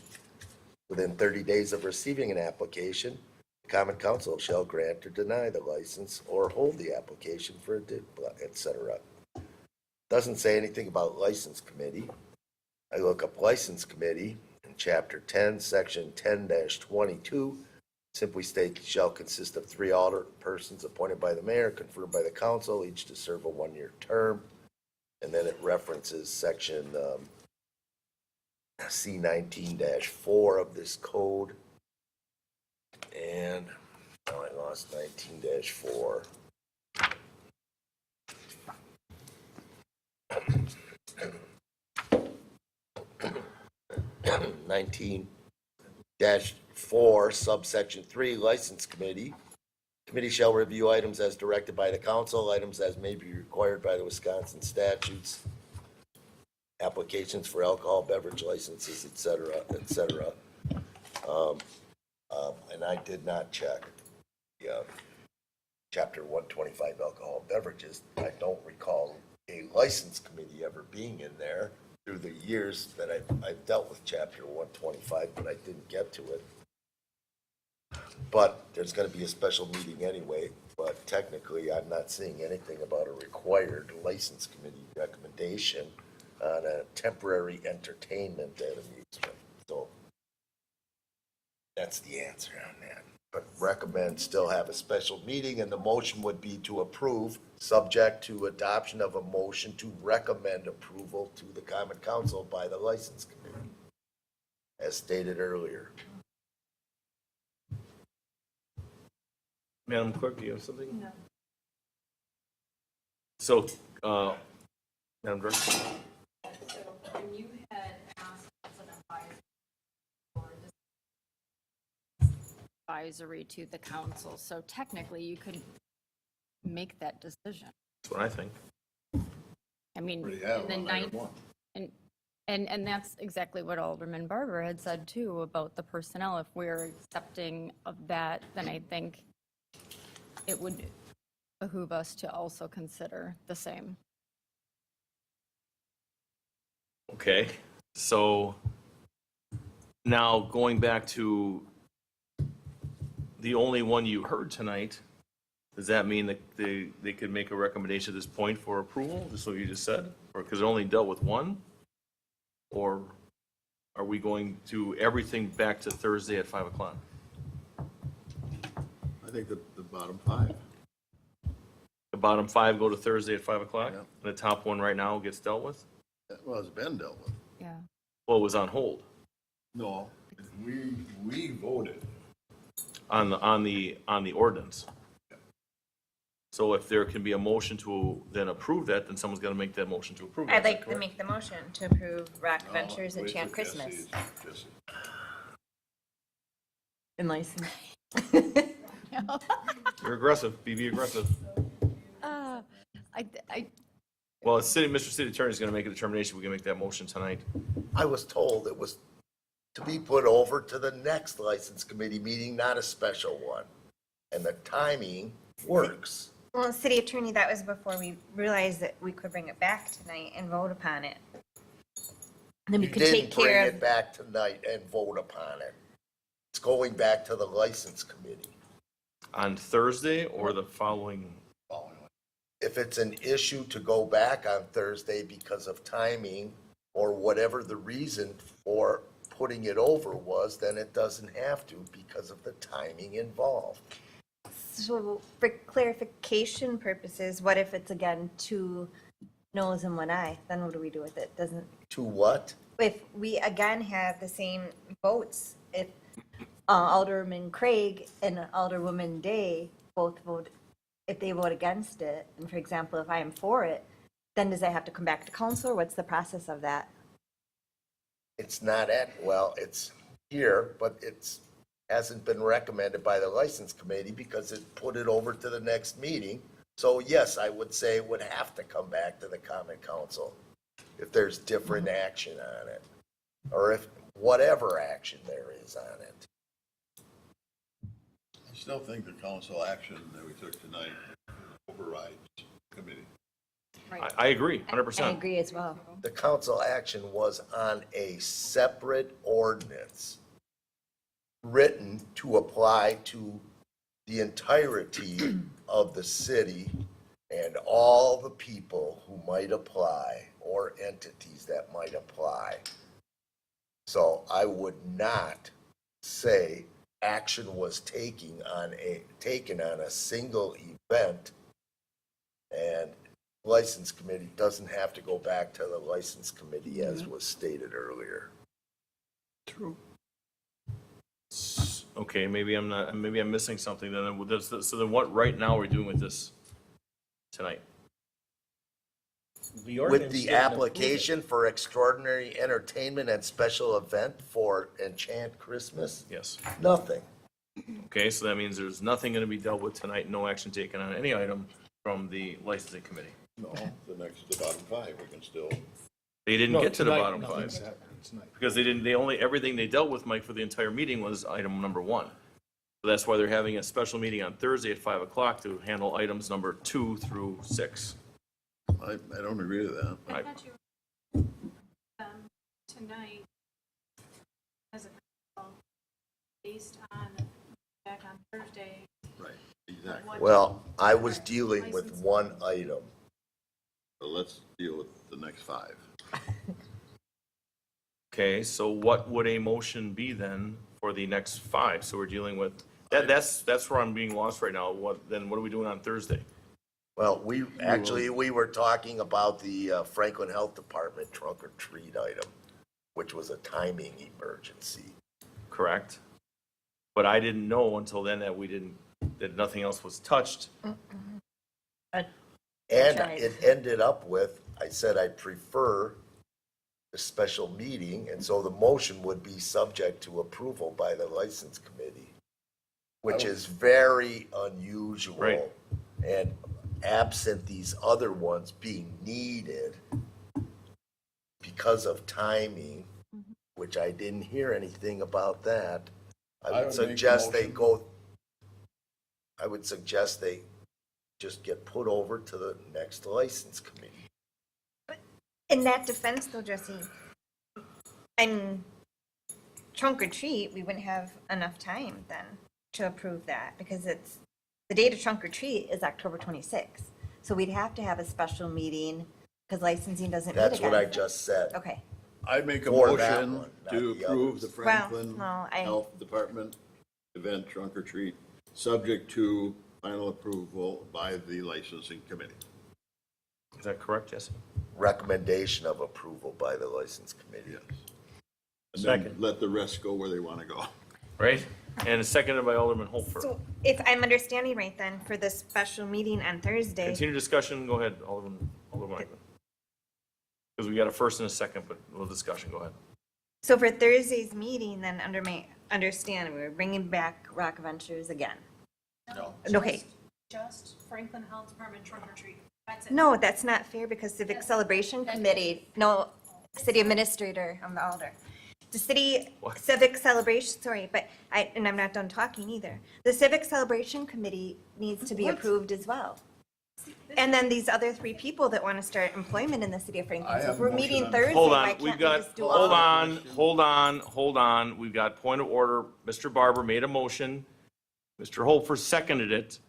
[SPEAKER 8] Within 30 days of receiving an application, the common council shall grant or deny the license or hold the application for et cetera. Doesn't say anything about license committee. I look up license committee in chapter 10, section 10-22. Simply state shall consist of 3 alternate persons appointed by the mayor, confirmed by the council, each to serve a 1-year term. And then it references section C19-4 of this code. And now I lost 19-4. 19-4, subsection 3, License Committee. Committee shall review items as directed by the council, items as may be required by the Wisconsin statutes, applications for alcohol beverage licenses, et cetera, et cetera. And I did not check the chapter 125 alcohol beverages. I don't recall a license committee ever being in there through the years that I've dealt with chapter 125, but I didn't get to it. But there's going to be a special meeting anyway, but technically I'm not seeing anything about a required license committee recommendation on a temporary entertainment and amusement. So that's the answer on that. But recommend still have a special meeting, and the motion would be to approve, subject to adoption of a motion to recommend approval to the common council by the license committee, as stated earlier.
[SPEAKER 2] Madam Clerk, do you have something?
[SPEAKER 10] No.
[SPEAKER 2] So, Madam Director?
[SPEAKER 9] So when you had asked advisory to the council. So technically, you could make that decision.
[SPEAKER 2] That's what I think.
[SPEAKER 9] I mean,
[SPEAKER 3] Already have
[SPEAKER 9] in the
[SPEAKER 3] on item
[SPEAKER 9] ninth,
[SPEAKER 3] one.
[SPEAKER 9] and that's exactly what Alderman Barber had said too about the personnel. If we're accepting of that, then I think it would behoove us to also consider the same.
[SPEAKER 2] Okay, so now going back to the only one you heard tonight, does that mean that they could make a recommendation at this point for approval, just what you just said? Or because it only dealt with one? Or are we going to everything back to Thursday at 5 o'clock?
[SPEAKER 3] I think the bottom five.
[SPEAKER 2] The bottom 5 go to Thursday at 5 o'clock? And the top one right now gets dealt with?
[SPEAKER 3] Well, it's been dealt with.
[SPEAKER 9] Yeah.
[SPEAKER 2] Well, it was on hold
[SPEAKER 3] No, we voted.
[SPEAKER 2] on the ordinance. So if there can be a motion to then approve that, then someone's got to make that motion to approve it.
[SPEAKER 1] I'd like to make the motion to approve Rock Ventures and
[SPEAKER 3] Wait
[SPEAKER 1] Chant
[SPEAKER 3] for
[SPEAKER 1] Christmas.
[SPEAKER 3] Jesse.
[SPEAKER 1] And license.
[SPEAKER 2] You're aggressive, be aggressive. Well, Mr. City Attorney is going to make a determination. We can make that motion tonight.
[SPEAKER 8] I was told it was to be put over to the next license committee meeting, not a special one. And the timing works.
[SPEAKER 1] Well, City Attorney, that was before we realized that we could bring it back tonight and vote upon it. Then we
[SPEAKER 8] You
[SPEAKER 1] could take
[SPEAKER 8] didn't bring
[SPEAKER 1] care
[SPEAKER 8] it
[SPEAKER 1] of,
[SPEAKER 8] back tonight and vote upon it. It's going back to the license committee.
[SPEAKER 2] On Thursday or the following?
[SPEAKER 8] If it's an issue to go back on Thursday because of timing or whatever the reason for putting it over was, then it doesn't have to because of the timing involved.
[SPEAKER 1] so for clarification purposes, what if it's again 2 noes and 1 aye? Then what do we do with it? Doesn't,
[SPEAKER 8] To what?
[SPEAKER 1] if we again have the same votes, if Alderman Craig and Alderwoman Day both vote, if they vote against it, and for example, if I am for it, then does that have to come back to council, or what's the process of that?
[SPEAKER 8] It's not it's here, but hasn't been recommended by the license committee because it put it over to the next meeting. So yes, I would say it would have to come back to the common council if there's different action on it, or if whatever action there is on it.
[SPEAKER 3] I still think the council action that we took tonight overrides committee.
[SPEAKER 2] I agree,
[SPEAKER 1] I
[SPEAKER 2] 100%.
[SPEAKER 1] agree as well.
[SPEAKER 8] The council action was on a separate ordinance written to apply to the entirety of the city and all the people who might apply or entities that might apply. So I would not say action was taken on a single event, and license committee doesn't have to go back to the license committee as was stated earlier.
[SPEAKER 3] True.
[SPEAKER 2] Okay, maybe I'm missing something then. So then what right now are we doing with this tonight?
[SPEAKER 19] The
[SPEAKER 8] With
[SPEAKER 19] ordinance
[SPEAKER 8] the
[SPEAKER 19] didn't approve it.
[SPEAKER 8] application for extraordinary entertainment and special event for Enchant Christmas,
[SPEAKER 2] Yes.
[SPEAKER 8] nothing.
[SPEAKER 2] Okay, so that means there's nothing going to be dealt with tonight, no action taken on any item from the licensing committee.
[SPEAKER 3] No, the bottom five, we can still.
[SPEAKER 2] They didn't
[SPEAKER 6] No,
[SPEAKER 2] get to the
[SPEAKER 6] tonight,
[SPEAKER 2] bottom
[SPEAKER 6] nothing's
[SPEAKER 2] 5.
[SPEAKER 6] happening tonight.
[SPEAKER 2] Because everything they dealt with, Mike, for the entire meeting was item number 1. So that's why they're having a special meeting on Thursday at 5 o'clock to handle items number 2 through 6.
[SPEAKER 3] I don't agree with that.
[SPEAKER 10] I thought you were tonight as a council, based on back on Thursday.
[SPEAKER 3] Right, exactly.
[SPEAKER 8] Well, I was dealing with one item.
[SPEAKER 3] So let's deal with the next 5.
[SPEAKER 2] Okay, so what would a motion be then for the next 5? So we're dealing with, that's where I'm being lost right now. What are we doing on Thursday?
[SPEAKER 8] Well, we were talking about the Franklin Health Department trunk or treat item, which was a timing emergency.
[SPEAKER 2] Correct? But I didn't know until then that nothing else was touched.
[SPEAKER 8] And it ended up with, I said I prefer the special meeting, and so the motion would be subject to approval by the license committee. which is very unusual.
[SPEAKER 2] Right.
[SPEAKER 8] And absent these other ones being needed because of timing, which I didn't hear anything about that,
[SPEAKER 3] I
[SPEAKER 8] I
[SPEAKER 3] would
[SPEAKER 8] would
[SPEAKER 3] make a
[SPEAKER 8] suggest they
[SPEAKER 3] motion.
[SPEAKER 8] go, I would suggest they just get put over to the next license committee.
[SPEAKER 1] In that defense though, Jesse, and trunk or treat, we wouldn't have enough time then to approve that because it's, the date of trunk or treat is October 26th. So we'd have to have a special meeting because licensing doesn't meet
[SPEAKER 8] That's
[SPEAKER 1] again.
[SPEAKER 8] what I just said.
[SPEAKER 1] Okay.
[SPEAKER 3] I'd make a
[SPEAKER 8] For that
[SPEAKER 3] motion
[SPEAKER 8] one, not
[SPEAKER 3] to
[SPEAKER 8] the
[SPEAKER 3] approve the
[SPEAKER 8] others.
[SPEAKER 3] Franklin
[SPEAKER 1] Well, no,
[SPEAKER 3] Health Department event trunk or treat, subject to final approval by the licensing committee.
[SPEAKER 2] Is that correct, Jesse?
[SPEAKER 8] Recommendation of approval by the license committee.
[SPEAKER 3] Yes. And then
[SPEAKER 19] Second.
[SPEAKER 3] let the rest go where they want to go.
[SPEAKER 2] Right? And it's seconded by Alderman Holfer.
[SPEAKER 1] So if I'm understanding right then, for the special meeting on Thursday,
[SPEAKER 2] Continue discussion, go ahead, Alderman Eichman. Because we got a first and a second, but a little discussion, go ahead.
[SPEAKER 1] so for Thursday's meeting, then under my understanding, we're bringing back Rock Ventures again.
[SPEAKER 3] No.
[SPEAKER 1] Okay.
[SPEAKER 10] Just Franklin Health Department trunk or treat. That's it.
[SPEAKER 1] No, that's not fair because Civic Celebration Committee, no, City Administrator, I'm the alder. The city
[SPEAKER 2] What?
[SPEAKER 1] civic celebration, sorry, but and I'm not done talking either. The Civic Celebration Committee needs to be approved as well. And then these other three people that want to start employment in the city of Franklin.
[SPEAKER 3] I
[SPEAKER 1] So
[SPEAKER 3] have
[SPEAKER 1] if we're
[SPEAKER 3] a motion
[SPEAKER 1] meeting
[SPEAKER 3] on-
[SPEAKER 1] Thursday,
[SPEAKER 2] Hold
[SPEAKER 1] why
[SPEAKER 2] on,
[SPEAKER 1] can't
[SPEAKER 2] we've
[SPEAKER 1] we
[SPEAKER 2] got,
[SPEAKER 1] just do
[SPEAKER 2] hold
[SPEAKER 1] all?
[SPEAKER 2] on. We've got point of order. Mr. Barber made a motion. Mr. Holfer seconded it.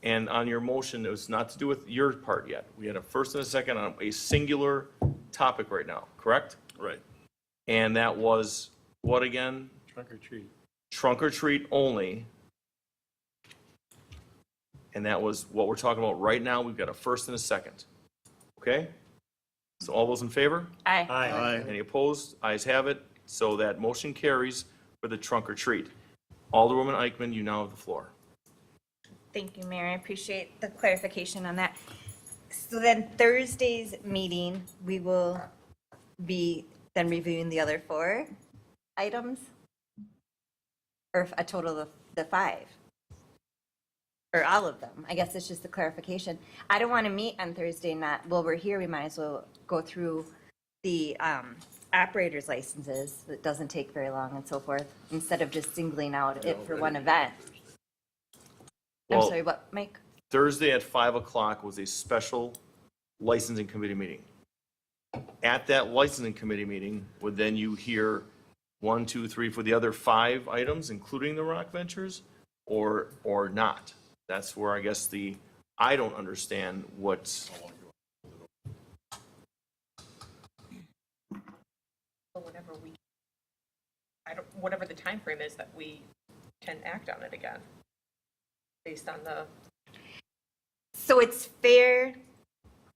[SPEAKER 2] And on your motion, it was not to do with your part yet. We had a first and a second on a singular topic right now, correct?
[SPEAKER 3] Right.
[SPEAKER 2] And that was what again?
[SPEAKER 19] Trunk or treat.
[SPEAKER 2] Trunk or treat only. And that was what we're talking about right now. We've got a first and a second. Okay? So all those in favor?
[SPEAKER 1] Aye.
[SPEAKER 19] Aye.
[SPEAKER 2] Any opposed? Ayes have it. So that motion carries for the trunk or treat. Alderwoman Eichman, you now have the floor.
[SPEAKER 1] Thank you, Mayor. I appreciate the clarification on that. So then Thursday's meeting, we will be then reviewing the other 4 items? Or a total of the 5? Or all of them? I guess it's just the clarification. I don't want to meet on Thursday, not, well, we're here, we might as well go through the operators licenses. It doesn't take very long and so forth, instead of just singling out it for one event. I'm
[SPEAKER 2] Well,
[SPEAKER 1] sorry, what, Mike?
[SPEAKER 2] Thursday at 5 o'clock was a special licensing committee meeting. At that licensing committee meeting, would then you hear 1, 2, 3 for the other 5 items, including the Rock Ventures, or not? That's where I guess I don't understand what's,
[SPEAKER 5] Whatever whatever the timeframe is that we can act on it again, based on the.
[SPEAKER 1] So it's fair,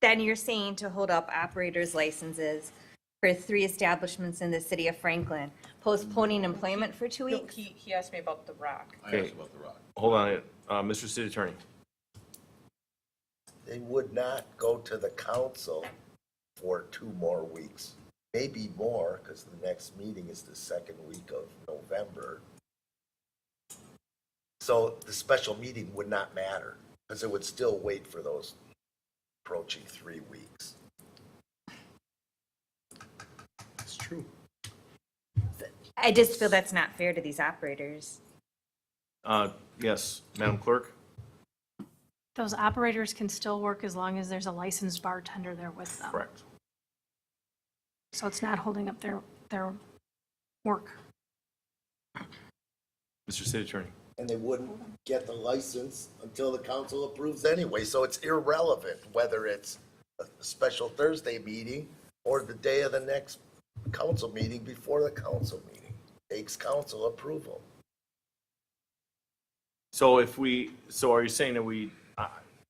[SPEAKER 1] then you're saying to hold up operators' licenses for 3 establishments in the city of Franklin, postponing employment for 2 weeks?
[SPEAKER 5] He asked me about the Rock.
[SPEAKER 3] I asked about the rock.
[SPEAKER 2] hold on, Mr. City Attorney.
[SPEAKER 8] They would not go to the council for 2 more weeks, maybe more, because the next meeting is the second week of November. So the special meeting would not matter, because it would still wait for those approaching 3 weeks.
[SPEAKER 2] It's true.
[SPEAKER 1] I just feel that's not fair to these operators.
[SPEAKER 2] Yes, Madam Clerk?
[SPEAKER 10] Those operators can still work as long as there's a licensed bartender there with them.
[SPEAKER 2] Correct.
[SPEAKER 10] So it's not holding up their work.
[SPEAKER 2] Mr. City Attorney?
[SPEAKER 8] And they wouldn't get the license until the council approves anyway, so it's irrelevant whether it's a special Thursday meeting or the day of the next council meeting before the council meeting. Takes council approval.
[SPEAKER 2] So are you saying that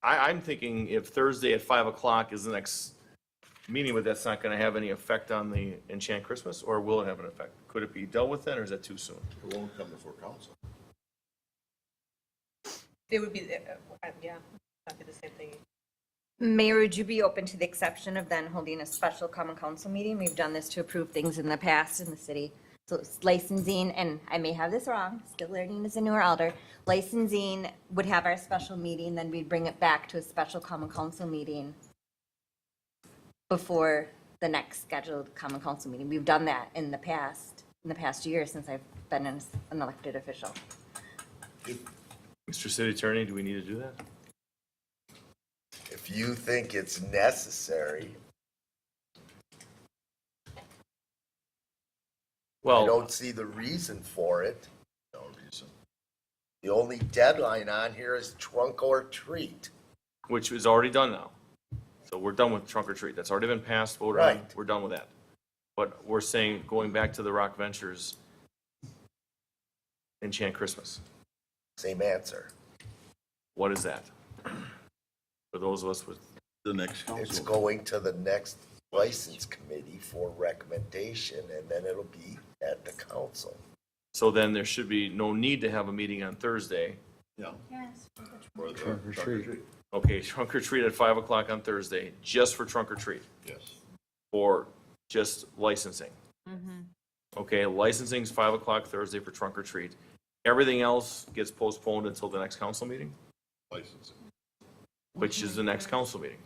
[SPEAKER 2] I'm thinking if Thursday at 5 o'clock is the next meeting, but that's not going to have any effect on the Enchant Christmas, or will it have an effect? Could it be dealt with then, or is that too soon?
[SPEAKER 3] It won't come before council.
[SPEAKER 5] It would be, yeah, that'd be the same thing.
[SPEAKER 1] Mayor, would you be open to the exception of then holding a special common council meeting? We've done this to approve things in the past in the city. So it's licensing, and I may have this wrong, still learning as a newer elder. Licensing would have our special meeting, then we'd bring it back to a special common council meeting before the next scheduled common council meeting. We've done that in the past year since I've been an elected official.
[SPEAKER 2] Mr. City Attorney, do we need to do that?
[SPEAKER 8] If you think it's necessary, I
[SPEAKER 2] Well,
[SPEAKER 8] don't see the reason for it. No reason. The only deadline on here is trunk or treat.
[SPEAKER 2] which is already done now. So we're done with trunk or treat. That's already been passed, voted on.
[SPEAKER 8] Right.
[SPEAKER 2] We're done with that. But we're saying, going back to the Rock Ventures Enchant Christmas.
[SPEAKER 8] Same answer.
[SPEAKER 2] What is that? For those of us with,
[SPEAKER 3] The next
[SPEAKER 8] It's
[SPEAKER 3] council.
[SPEAKER 8] going to the next license committee for recommendation, and then it'll be at the council.
[SPEAKER 2] so then there should be no need to have a meeting on Thursday.
[SPEAKER 3] Yeah. For the
[SPEAKER 15] Trunk or treat.
[SPEAKER 2] Okay, trunk or treat at 5 o'clock on Thursday, just for trunk or treat,
[SPEAKER 3] Yes.
[SPEAKER 2] or just licensing. Okay, licensing's 5 o'clock Thursday for trunk or treat. Everything else gets postponed until the next council meeting,
[SPEAKER 3] Licensing.
[SPEAKER 2] which is the next council meeting.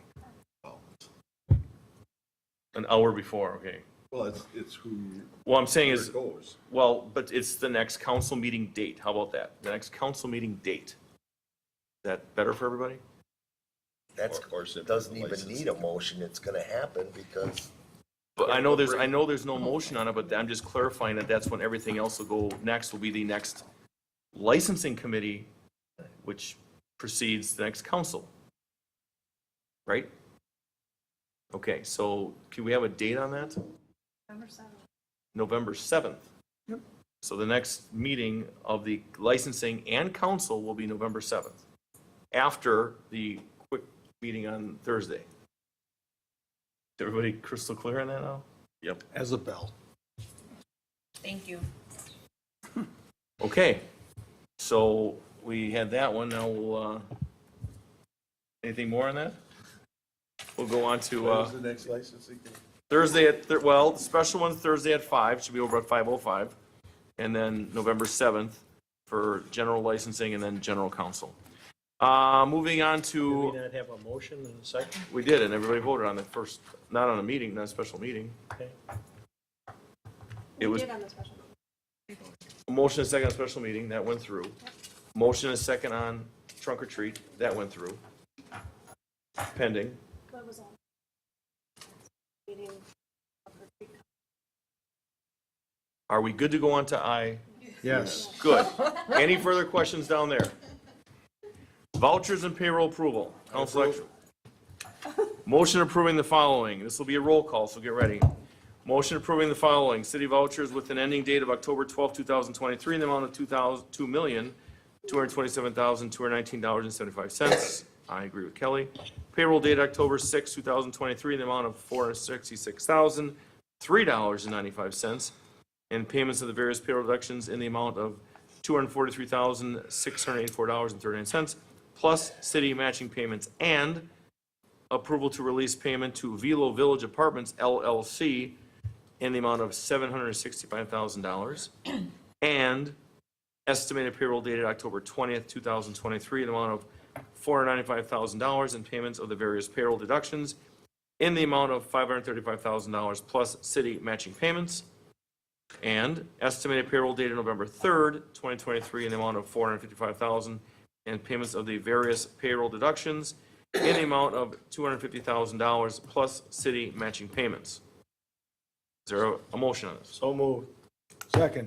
[SPEAKER 2] An hour before, okay.
[SPEAKER 3] Well, it's who.
[SPEAKER 2] What I'm saying
[SPEAKER 3] where
[SPEAKER 2] is,
[SPEAKER 3] it goes.
[SPEAKER 2] well, but it's the next council meeting date. How about that? The next council meeting date. Is that better for everybody?
[SPEAKER 8] That's,
[SPEAKER 3] Or simply
[SPEAKER 8] doesn't
[SPEAKER 3] the
[SPEAKER 8] even
[SPEAKER 3] licensing.
[SPEAKER 8] need a motion, it's gonna happen because
[SPEAKER 2] But I know there's no motion on it, but I'm just clarifying that that's when everything else will go next, will be the next licensing committee, which precedes the next council. Right? Okay, so can we have a date on that? November 7th.
[SPEAKER 15] Yep.
[SPEAKER 2] So the next meeting of the licensing and council will be November 7th, after the quick meeting on Thursday. Is everybody crystal clear on that now?
[SPEAKER 3] Yep.
[SPEAKER 6] As a bell.
[SPEAKER 5] Thank you.
[SPEAKER 2] Okay, so we had that one, now we'll, anything more on that? We'll go on to,
[SPEAKER 3] When is the next licensing?
[SPEAKER 2] Thursday at, well, the special one's Thursday at 5, should be over at 5:05. And then November 7th for general licensing and then general counsel. Moving on
[SPEAKER 19] Do we
[SPEAKER 2] to,
[SPEAKER 19] not have a motion in a second?
[SPEAKER 2] we did, and everybody voted on the first, not on a meeting, not a special meeting.
[SPEAKER 19] Okay.
[SPEAKER 2] It was a motion and a second on special meeting, that went through. Motion and a second on trunk or treat, that went through. Pending. Are we good to go on to I?
[SPEAKER 6] Yes.
[SPEAKER 2] Good. Any further questions down there? Vouchers and payroll approval. Council action. Motion approving the following. This will be a roll call, so get ready. Motion approving the following. City vouchers with an ending date of October 12, 2023 in the amount of $2,227,219.75. I agree with Kelly. Payroll date October 6, 2023 in the amount of $466,003.95. And payments of the various payroll deductions in the amount of $243,684.39, plus city matching payments, and approval to release payment to Velo Village Apartments LLC in the amount of $765,000, and estimated payroll dated October 20th, 2023 in the amount of $495,000, and payments of the various payroll deductions in the amount of $535,000 plus city matching payments, and estimated payroll dated November 3rd, 2023 in the amount of $455,000, and payments of the various payroll deductions in the amount of $250,000 plus city matching payments. Is there a motion on this?
[SPEAKER 19] So moved.
[SPEAKER 6] Second.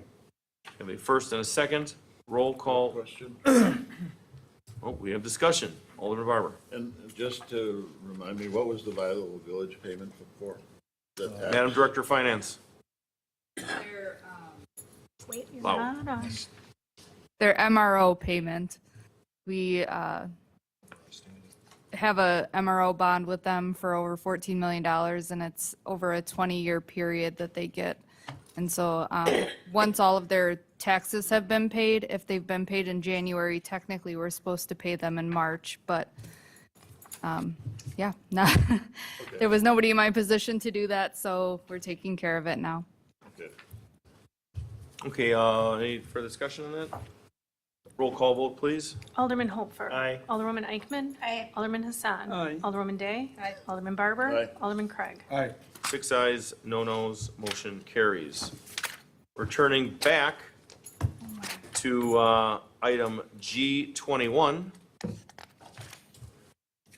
[SPEAKER 2] Have a first and a second. Roll call.
[SPEAKER 3] Question.
[SPEAKER 2] Oh, we have discussion. Alderman Barber.
[SPEAKER 3] And just to remind me, what was the Viola Village payment for? The tax?
[SPEAKER 2] Madam Director of Finance. Loud.
[SPEAKER 23] Their MRO payment. We have a MRO bond with them for over $14 million, and it's over a 20-year period that they get. And so once all of their taxes have been paid, if they've been paid in January, technically we're supposed to pay them in March, but yeah, there was nobody in my position to do that, so we're taking care of it now.
[SPEAKER 3] Okay.
[SPEAKER 2] Okay, any further discussion on that? Roll call vote, please.
[SPEAKER 10] Alderman Hopfer.
[SPEAKER 19] Aye.
[SPEAKER 10] Alderwoman Eichman.
[SPEAKER 1] Aye.
[SPEAKER 10] Alderman Hassan.
[SPEAKER 6] Aye.
[SPEAKER 10] Alderwoman Day.
[SPEAKER 1] Aye.
[SPEAKER 10] Alderman Barber.
[SPEAKER 3] Aye.
[SPEAKER 10] Alderman Craig.
[SPEAKER 6] Aye.
[SPEAKER 2] 6 ayes, no nos, motion carries. Returning back to item G21.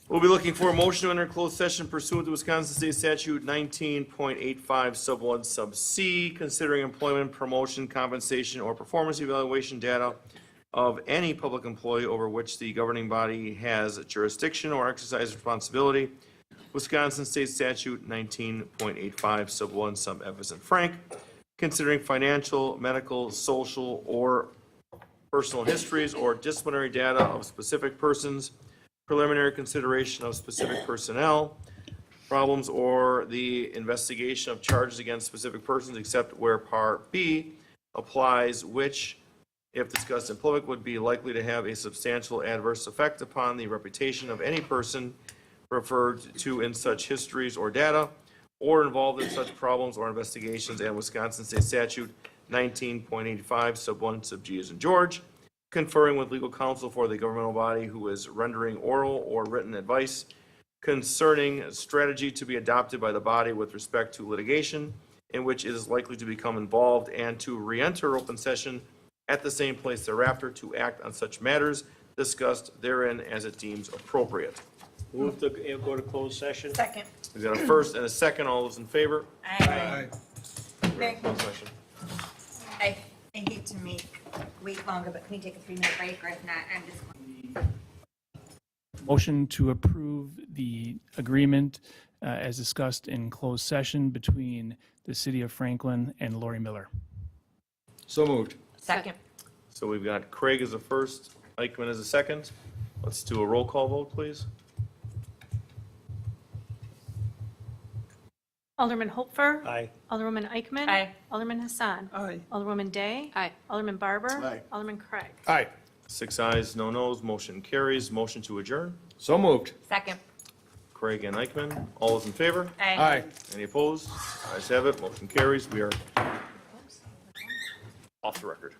[SPEAKER 2] We'll be looking for a motion to enter closed session pursuant to Wisconsin State Statute 19.85 sub 1 sub C, considering employment, promotion, compensation, or performance evaluation data of any public employee over which the governing body has jurisdiction or exercise responsibility. Wisconsin State Statute 19.85 sub 1 sub F as in Frank, considering financial, medical, social, or personal histories or disciplinary data of specific persons, preliminary consideration of specific personnel, problems, or the investigation of charges against specific persons, except where Part B applies, which, if discussed in public, would be likely to have a substantial adverse effect upon the reputation of any person referred to in such histories or data, or involved in such problems or investigations, and Wisconsin State Statute 19.85 sub 1 sub G as in George, conferring with legal counsel for the governmental body who is rendering oral or written advice concerning strategy to be adopted by the body with respect to litigation in which it is likely to become involved, and to re-enter open session at the same place thereafter to act on such matters discussed therein as it deems appropriate.
[SPEAKER 19] Move to go to closed session.
[SPEAKER 1] Second.
[SPEAKER 2] We've got a first and a second. All those in favor?
[SPEAKER 1] Aye.
[SPEAKER 2] We're in closed session.
[SPEAKER 1] I hate to wait longer, but can we take a 3-minute break, or if not, I'm just going.
[SPEAKER 17] Motion to approve the agreement as discussed in closed session between the City of Franklin and Lori Miller.
[SPEAKER 6] So moved.
[SPEAKER 1] Second.
[SPEAKER 2] So we've got Craig as a first, Eichmann as a second. Let's do a roll call vote, please.
[SPEAKER 10] Alderman Hopfer.
[SPEAKER 19] Aye.
[SPEAKER 10] Alderwoman Eichman.
[SPEAKER 1] Aye.
[SPEAKER 10] Alderman Hassan.
[SPEAKER 6] Aye.
[SPEAKER 10] Alderwoman Day.
[SPEAKER 5] Aye.
[SPEAKER 10] Alderman Barber.
[SPEAKER 3] Aye.
[SPEAKER 10] Alderman Craig.
[SPEAKER 6] Aye.
[SPEAKER 2] 6 ayes, no nos, motion carries. Motion to adjourn.
[SPEAKER 6] So moved.
[SPEAKER 1] Second.
[SPEAKER 2] Craig and Eichmann. All those in favor?
[SPEAKER 6] Aye.
[SPEAKER 2] Any opposed? Ayes have it, motion carries. We are off the record.